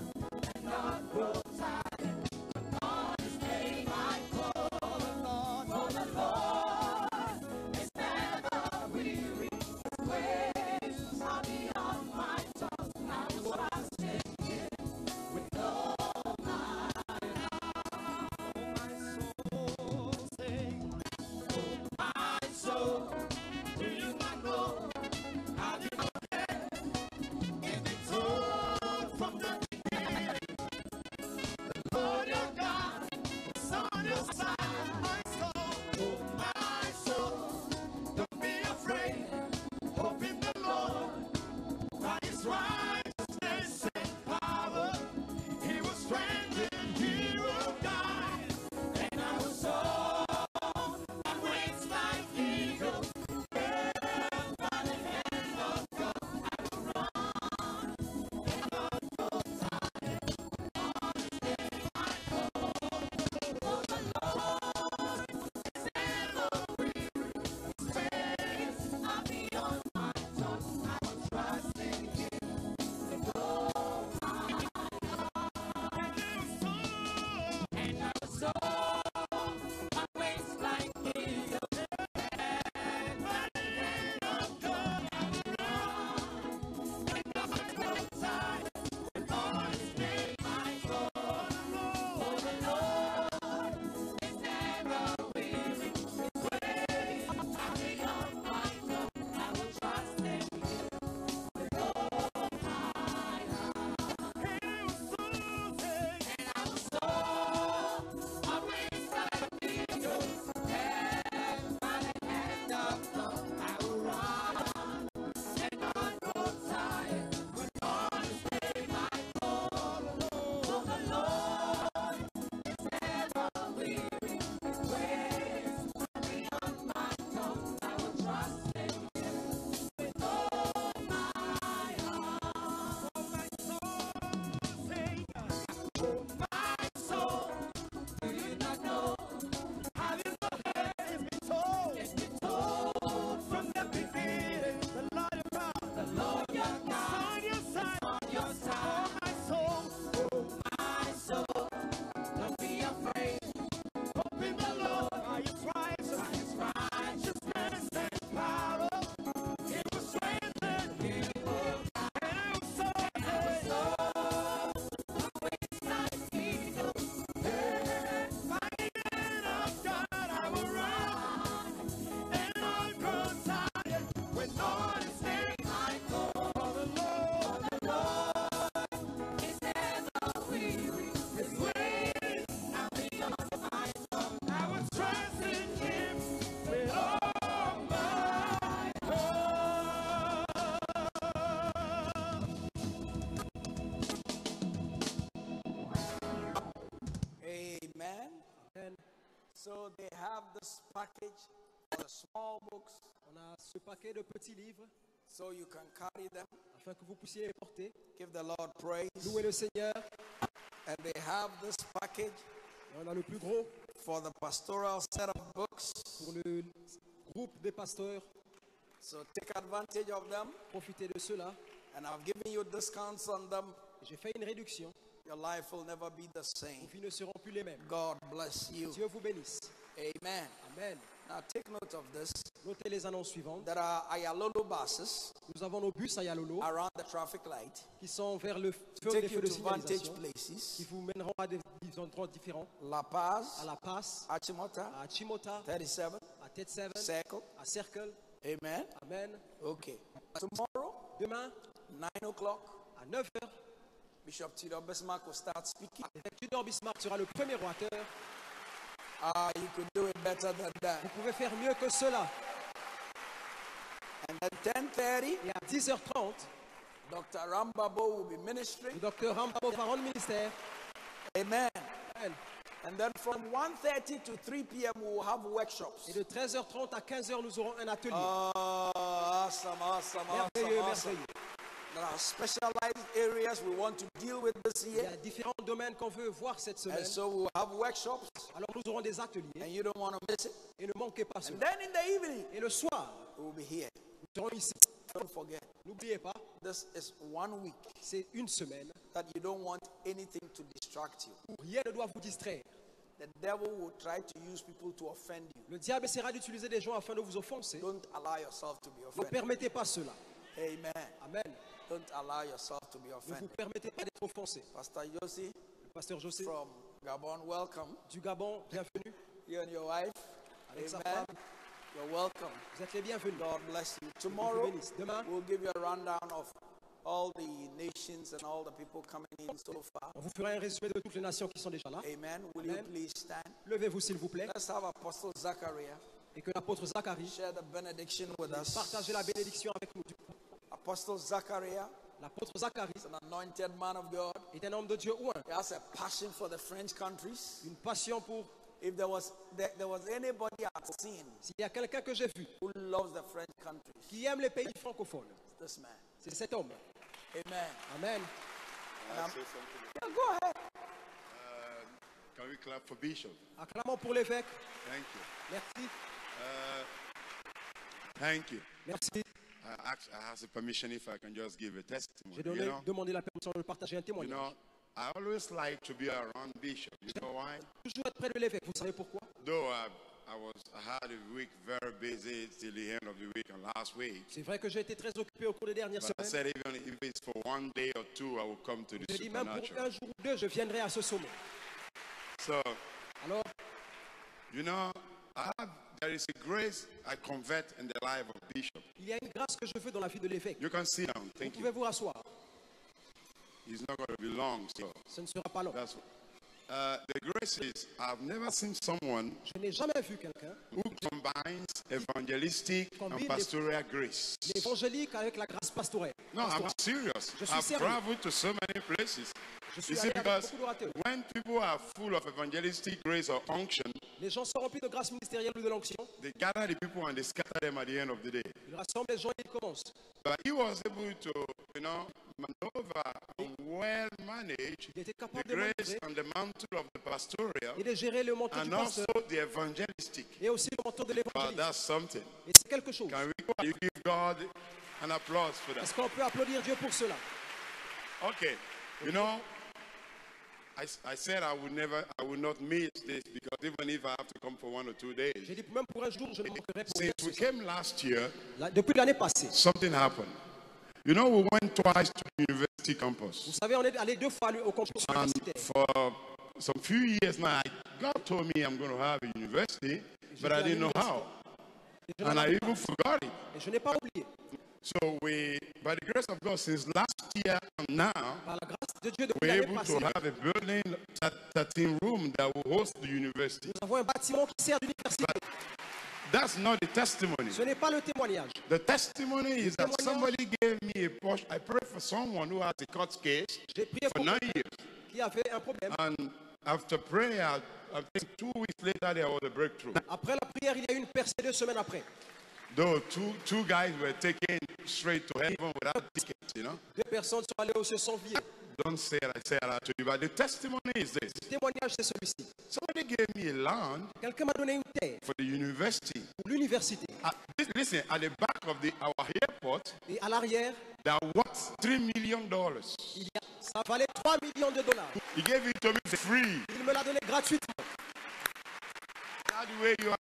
Speaker 1: So they have this package for the small books,
Speaker 2: On a ce paquet de petits livres
Speaker 1: so you can carry them.
Speaker 2: afin que vous puissiez les porter.
Speaker 1: Give the Lord praise.
Speaker 2: Louez le Seigneur.
Speaker 1: And they have this package
Speaker 2: Et on a le plus gros
Speaker 1: for the pastoral set of books.
Speaker 2: pour le groupe des pasteurs.
Speaker 1: So take advantage of them.
Speaker 2: Profitez de cela.
Speaker 1: And I've given you discounts on them.
Speaker 2: J'ai fait une réduction.
Speaker 1: Your life will never be the
Speaker 2: Vos
Speaker 1: same.
Speaker 2: vies ne seront plus les mêmes.
Speaker 1: God bless you.
Speaker 2: Dieu vous bénisse.
Speaker 1: Amen.
Speaker 2: Amen.
Speaker 1: Now take note of this.
Speaker 2: Notez les annonces suivantes.
Speaker 1: There are Ayalolo buses
Speaker 2: Nous avons nos bus à Yalolo
Speaker 1: around the traffic light
Speaker 2: qui sont vers le
Speaker 1: to
Speaker 2: feu des
Speaker 1: take
Speaker 2: feux
Speaker 1: you
Speaker 2: de
Speaker 1: to vantage
Speaker 2: signalisation qui
Speaker 1: places.
Speaker 2: vous mèneront à des endroits différents.
Speaker 1: La Paz,
Speaker 2: À La Paz,
Speaker 1: Achimota,
Speaker 2: à Chimota,
Speaker 1: 37,
Speaker 2: à Ted7,
Speaker 1: Circle.
Speaker 2: à Circle.
Speaker 1: Amen.
Speaker 2: Amen.
Speaker 1: Okay. Tomorrow,
Speaker 2: Demain,
Speaker 1: 9 o'clock,
Speaker 2: à 9h,
Speaker 1: Bishop Theodore Bismarck will start speaking.
Speaker 2: l'évêque Tudor Bismarck sera le premier orateur.
Speaker 1: You could do it better than that.
Speaker 2: Vous pouvez faire mieux que cela.
Speaker 1: And at 10:30,
Speaker 2: Et à 10h30,
Speaker 1: Dr. Rambabo will be ministering.
Speaker 2: le docteur Rambabo va rendre ministère.
Speaker 1: Amen.
Speaker 2: Amen.
Speaker 1: And then from 1:30 to 3 p.m. we will have workshops.
Speaker 2: Et de 13h30 à 15h, nous aurons un atelier.
Speaker 1: Awesome, awesome,
Speaker 2: Merveilleux,
Speaker 1: awesome.
Speaker 2: merveilleux.
Speaker 1: There are specialized areas we want to deal with this
Speaker 2: Il y
Speaker 1: year.
Speaker 2: a différents domaines qu'on veut voir cette semaine.
Speaker 1: And so we'll have workshops,
Speaker 2: Alors nous aurons des ateliers.
Speaker 1: and you don't want to miss it.
Speaker 2: Et ne manquez pas
Speaker 1: And
Speaker 2: cela.
Speaker 1: then in the evening,
Speaker 2: Et le soir,
Speaker 1: we'll be here.
Speaker 2: nous serons ici.
Speaker 1: Don't forget,
Speaker 2: N'oubliez pas,
Speaker 1: this is 1 week
Speaker 2: c'est une semaine
Speaker 1: that you don't want anything to distract you.
Speaker 2: où rien ne doit vous distraire.
Speaker 1: The devil will try to use people to offend you.
Speaker 2: Le diable essaiera d'utiliser des gens afin de vous offenser.
Speaker 1: Don't allow yourself to be
Speaker 2: Ne
Speaker 1: offended.
Speaker 2: permettez pas cela.
Speaker 1: Amen.
Speaker 2: Amen.
Speaker 1: Don't allow yourself to be
Speaker 2: Ne vous
Speaker 1: offended.
Speaker 2: permettez pas d'être offensé.
Speaker 1: Pastor Josie
Speaker 2: Le pasteur José
Speaker 1: from Gabon, welcome.
Speaker 2: du Gabon, bienvenue.
Speaker 1: You and your wife.
Speaker 2: Avec sa
Speaker 1: Amen.
Speaker 2: femme,
Speaker 1: You're welcome.
Speaker 2: vous êtes les bienvenus.
Speaker 1: God bless you.
Speaker 2: Dieu vous
Speaker 1: Tomorrow,
Speaker 2: bénisse. Demain,
Speaker 1: we'll give you a rundown of all the nations and all the people coming in so far.
Speaker 2: on vous fera un résumé de toutes les nations qui sont déjà là.
Speaker 1: Amen. Will you
Speaker 2: Amen.
Speaker 1: please stand?
Speaker 2: Levez-vous s'il vous plaît.
Speaker 1: Let's have Apostle Zachariah
Speaker 2: Et que l'apôtre Zacharie
Speaker 1: share the benediction with us.
Speaker 2: partage la bénédiction avec nous.
Speaker 1: Apostle Zachariah
Speaker 2: L'apôtre Zacharie
Speaker 1: is an anointed man of God.
Speaker 2: est un homme de Dieu ou
Speaker 1: He has a passion for the French countries.
Speaker 2: une passion pour...
Speaker 1: If there was anybody I've seen
Speaker 2: S'il y a quelqu'un que j'ai vu
Speaker 1: who loves the French countries,
Speaker 2: qui aime les pays francophones,
Speaker 1: this man.
Speaker 2: c'est cet homme.
Speaker 1: Amen.
Speaker 2: Amen.
Speaker 1: Yeah, go ahead.
Speaker 10: Can we clap for Bishop?
Speaker 2: Acclamons pour l'évêque.
Speaker 10: Thank you.
Speaker 2: Merci.
Speaker 10: Thank you.
Speaker 2: Merci.
Speaker 10: I ask the permission if I can just give a testimony.
Speaker 2: J'ai demandé la permission de partager un
Speaker 10: You
Speaker 2: témoignage.
Speaker 10: know, I always like to be around Bishop. You know why?
Speaker 2: Toujours être près de l'évêque. Vous savez pourquoi?
Speaker 10: Though I had a week very busy till the end of the week and last week.
Speaker 2: C'est vrai que j'ai été très occupé au cours des dernières
Speaker 10: But I
Speaker 2: semaines.
Speaker 10: said even if it's for 1 day or 2, I will come to the
Speaker 2: J'ai dit même pour
Speaker 10: supernatural.
Speaker 2: un jour ou deux, je viendrai à ce sommet.
Speaker 10: So,
Speaker 2: Alors,
Speaker 10: you know, there is a grace I convert in the life of Bishop.
Speaker 2: il y a une grâce que je veux dans la vie de l'évêque.
Speaker 10: You can sit down.
Speaker 2: Vous
Speaker 10: Thank
Speaker 2: pouvez
Speaker 10: you.
Speaker 2: vous rasseoir.
Speaker 10: It's not going to be long. So
Speaker 2: Ce ne sera pas long.
Speaker 10: that's the grace is I've never seen someone
Speaker 2: Je n'ai jamais vu quelqu'un
Speaker 10: who combines evangelistic and
Speaker 2: Combine
Speaker 10: pastoral grace.
Speaker 2: l'évangélique avec la grâce pastorale.
Speaker 10: No, I'm serious.
Speaker 2: Je suis
Speaker 10: I've
Speaker 2: sérieux.
Speaker 10: traveled to so many places.
Speaker 2: Je suis
Speaker 10: You see,
Speaker 2: allé avec
Speaker 10: because
Speaker 2: beaucoup d'orateurs.
Speaker 10: when people are full of evangelistic grace or unction,
Speaker 2: Les gens sont remplis de grâce ministérielle ou de l'onction.
Speaker 10: they gather the people and they scatter them at the end of the day.
Speaker 2: Ils rassemblent les gens et ils commencent.
Speaker 10: But he was able to, you know, maneuver and well manage
Speaker 2: Il était
Speaker 10: the
Speaker 2: capable de
Speaker 10: grace
Speaker 2: manœuvrer
Speaker 10: and the mantle of the pastoral
Speaker 2: et de gérer le manteau du
Speaker 10: and also
Speaker 2: pasteur
Speaker 10: the evangelistic.
Speaker 2: et aussi le manteau de
Speaker 10: Well,
Speaker 2: l'évangile.
Speaker 10: that's something.
Speaker 2: Et c'est quelque chose.
Speaker 10: Can you give God an applause for that?
Speaker 2: Est-ce qu'on peut applaudir Dieu pour cela?
Speaker 10: Okay, you know, I said I would not miss this because even if I have to come for 1 or 2 days,
Speaker 2: J'ai dit même pour un jour, je ne manquerai pour
Speaker 10: since
Speaker 2: rien.
Speaker 10: we came last year,
Speaker 2: Depuis l'année passée,
Speaker 10: something happened. You know, we went twice to the university
Speaker 2: vous
Speaker 10: campus,
Speaker 2: savez, on est allé 2 fois au campus
Speaker 10: and
Speaker 2: universitaire.
Speaker 10: for some few years now, God told me I'm going to have a university, but I didn't know how, and I even forgot it.
Speaker 2: Et je n'ai pas oublié.
Speaker 10: So we, by the grace of God, since last year and now,
Speaker 2: Par la grâce de Dieu, depuis
Speaker 10: we're
Speaker 2: l'année
Speaker 10: able
Speaker 2: passée,
Speaker 10: to have a building, 13 room that will host the university.
Speaker 2: nous avons un bâtiment qui sert d'université.
Speaker 10: That's not the testimony.
Speaker 2: Ce n'est pas le témoignage.
Speaker 10: The testimony is that somebody gave me a Porsche. I prayed for someone who has a court case
Speaker 2: J'ai prié
Speaker 10: for
Speaker 2: pour
Speaker 10: 9 years.
Speaker 2: qui avait un problème.
Speaker 10: And after prayer, I think 2 weeks later, there was a breakthrough.
Speaker 2: Après la prière, il y a eu une percée 2 semaines après.
Speaker 10: Though two guys were taken straight to heaven without tickets, you know.
Speaker 2: 2 personnes sont allées au ciel sans billet.
Speaker 10: Don't say I say that to you, but the testimony is this.
Speaker 2: Le témoignage, c'est celui-ci.
Speaker 10: Somebody gave me a land
Speaker 2: Quelqu'un m'a donné une terre
Speaker 10: for the university.
Speaker 2: pour l'université.
Speaker 10: Listen, at the back of our airport,
Speaker 2: Et à l'arrière,
Speaker 10: that worth $3 million.
Speaker 2: ça valait 3 millions de dollars.
Speaker 10: He gave it to me for free.
Speaker 2: Il me l'a donné gratuitement.
Speaker 10: That's the way you are.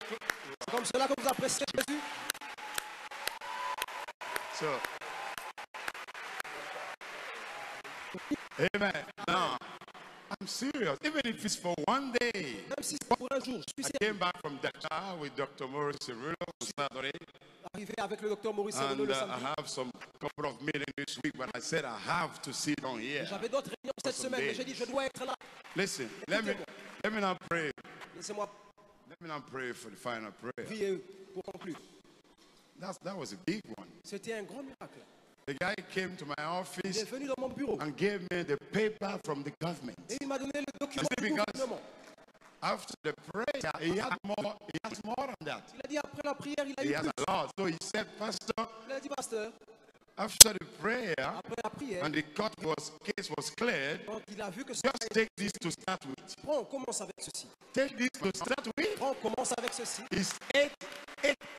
Speaker 2: C'est comme cela que vous appréciez Jésus.
Speaker 10: So, amen. Now, I'm serious. Even if it's for one day.
Speaker 2: Même si c'est pour un jour, je suis
Speaker 10: I came back from Dakar with Dr. Maurice Cirillo on Saturday.
Speaker 2: arrivé avec le docteur Maurice Cerullo
Speaker 10: And
Speaker 2: le
Speaker 10: I
Speaker 2: samedi.
Speaker 10: have some couple of meetings this week, but I said I have to sit on here.
Speaker 2: J'avais d'autres réunions cette
Speaker 10: some
Speaker 2: semaine, mais
Speaker 10: days.
Speaker 2: j'ai dit je dois être là.
Speaker 10: Listen, let me now pray.
Speaker 2: Laissez-moi
Speaker 10: Let me now pray for the final prayer.
Speaker 2: prier pour conclure.
Speaker 10: That was a big one.
Speaker 2: C'était un grand miracle.
Speaker 10: The guy came to my
Speaker 2: Il
Speaker 10: office
Speaker 2: est venu dans mon bureau
Speaker 10: and gave me the paper from the government.
Speaker 2: et il m'a donné le document
Speaker 10: I
Speaker 2: du
Speaker 10: said, because
Speaker 2: gouvernement.
Speaker 10: after the prayer, he has more than that.
Speaker 2: Il a dit après la prière, il a
Speaker 10: He
Speaker 2: eu
Speaker 10: has
Speaker 2: plus.
Speaker 10: a lot. So he said, Pastor,
Speaker 2: Il a dit pasteur,
Speaker 10: after the prayer
Speaker 2: après la prière,
Speaker 10: and the case was cleared,
Speaker 2: quand il a vu que
Speaker 10: just take this to start with.
Speaker 2: prends, on commence avec ceci.
Speaker 10: Take this to start with.
Speaker 2: Prends, on commence avec ceci.
Speaker 10: It's 8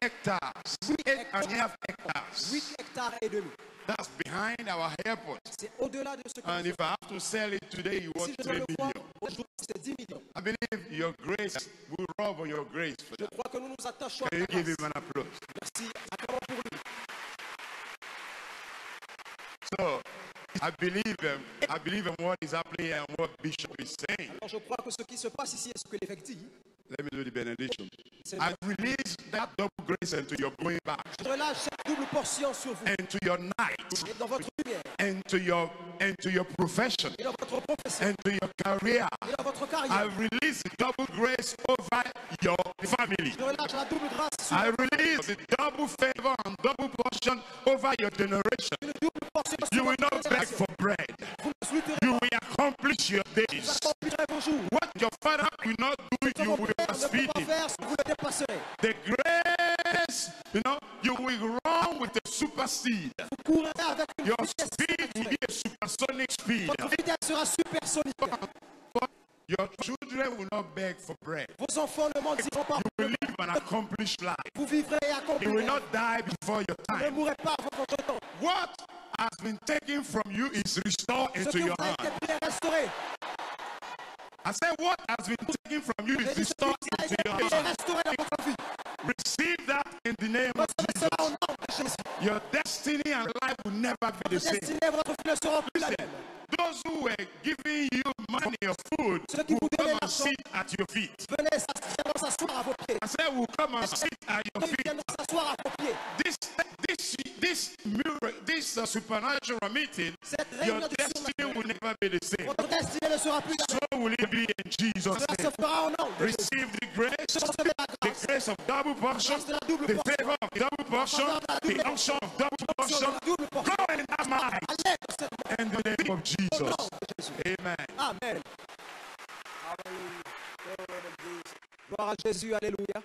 Speaker 10: hectares. 8.5 hectares.
Speaker 2: 8 hectares et demi.
Speaker 10: That's behind our airport.
Speaker 2: C'est au-delà de ce que
Speaker 10: And
Speaker 2: nous
Speaker 10: if I have to sell it today, you want
Speaker 2: Si je
Speaker 10: 3
Speaker 2: dois le voir,
Speaker 10: million.
Speaker 2: aujourd'hui, c'est 10 millions.
Speaker 10: I believe your grace will rob on your grace for
Speaker 2: Je
Speaker 10: that.
Speaker 2: crois que nous nous attachons à
Speaker 10: Can
Speaker 2: ta
Speaker 10: you give
Speaker 2: grâce.
Speaker 10: him an applause?
Speaker 2: Merci. Acclamons pour lui.
Speaker 10: So I believe in what is happening and what Bishop is saying.
Speaker 2: Alors je crois que ce qui se passe ici est ce que l'évêque dit.
Speaker 10: Let me do the benediction.
Speaker 2: C'est
Speaker 10: I release that double grace into your going back,
Speaker 2: Je relâche cette double portion sur vous
Speaker 10: into your night,
Speaker 2: et dans votre lumière
Speaker 10: into your profession,
Speaker 2: et dans votre profession
Speaker 10: into your career.
Speaker 2: et dans votre
Speaker 10: I
Speaker 2: carrière.
Speaker 10: release double grace over your family.
Speaker 2: Je relâche la double grâce sur
Speaker 10: I release the double favor and double portion over your generation.
Speaker 2: une double portion
Speaker 10: You
Speaker 2: sur
Speaker 10: will
Speaker 2: votre
Speaker 10: not beg
Speaker 2: génération.
Speaker 10: for bread.
Speaker 2: Vous ne souhaiterez
Speaker 10: You will accomplish your
Speaker 2: pas
Speaker 10: days.
Speaker 2: accomplir vos jours.
Speaker 10: What your father will not do,
Speaker 2: Ce que
Speaker 10: you
Speaker 2: votre
Speaker 10: will
Speaker 2: père ne peut
Speaker 10: speed
Speaker 2: pas
Speaker 10: it.
Speaker 2: faire, vous le dépasserez.
Speaker 10: The grace, you will run with a super speed.
Speaker 2: Vous courrez avec une
Speaker 10: Your
Speaker 2: vitesse
Speaker 10: speed will be a supersonic speed.
Speaker 2: Votre vitesse sera supersonique.
Speaker 10: Your children will not beg for bread.
Speaker 2: Vos enfants ne mendiront pas.
Speaker 10: You will live an accomplished life.
Speaker 2: Vous vivrez et
Speaker 10: You will
Speaker 2: accomplirez.
Speaker 10: not die before your
Speaker 2: Vous ne
Speaker 10: time.
Speaker 2: mourrez pas avant votre temps.
Speaker 10: What has been taken from you is restored
Speaker 2: Ce
Speaker 10: into
Speaker 2: que vous
Speaker 10: your
Speaker 2: avez
Speaker 10: hand.
Speaker 2: été bien restauré.
Speaker 10: I said, what has been taken from you
Speaker 2: Et
Speaker 10: is
Speaker 2: ce qui
Speaker 10: restored
Speaker 2: a
Speaker 10: into
Speaker 2: été
Speaker 10: your
Speaker 2: bien
Speaker 10: hand.
Speaker 2: restauré dans votre vie.
Speaker 10: Receive that in the name of
Speaker 2: Recevez cela au
Speaker 10: Jesus.
Speaker 2: nom de Jésus.
Speaker 10: Your destiny and life will never be the
Speaker 2: Votre
Speaker 10: same.
Speaker 2: destinée, votre vie ne sera plus la
Speaker 10: Listen,
Speaker 2: même.
Speaker 10: those who were giving you money or food
Speaker 2: Ceux qui
Speaker 10: will
Speaker 2: vous
Speaker 10: come
Speaker 2: donnaient
Speaker 10: and
Speaker 2: l'argent
Speaker 10: sit at your feet.
Speaker 2: Venez viendront s'asseoir à vos pieds.
Speaker 10: I said, will come and sit at your
Speaker 2: Ils
Speaker 10: feet.
Speaker 2: viendront s'asseoir à vos pieds.
Speaker 10: This supernatural meeting,
Speaker 2: Cette
Speaker 10: your
Speaker 2: réunion du
Speaker 10: destiny
Speaker 2: surnaturel,
Speaker 10: will never be the same.
Speaker 2: votre destinée ne sera plus la
Speaker 10: So
Speaker 2: même.
Speaker 10: will it be in Jesus'
Speaker 2: Cela se
Speaker 10: name.
Speaker 2: fera au nom de Jésus.
Speaker 10: Receive the grace,
Speaker 2: Recevez la
Speaker 10: the
Speaker 2: grâce.
Speaker 10: grace of double portion,
Speaker 2: grâce de la double
Speaker 10: the
Speaker 2: portion.
Speaker 10: favor of double portion, the unction of double portion.
Speaker 2: La double portion.
Speaker 10: Go in that mind
Speaker 2: Allez dans cette main.
Speaker 10: in the name of
Speaker 2: Au
Speaker 10: Jesus.
Speaker 2: nom de Jésus.
Speaker 10: Amen.
Speaker 2: Amen. Gloire à Jésus. Alléluia.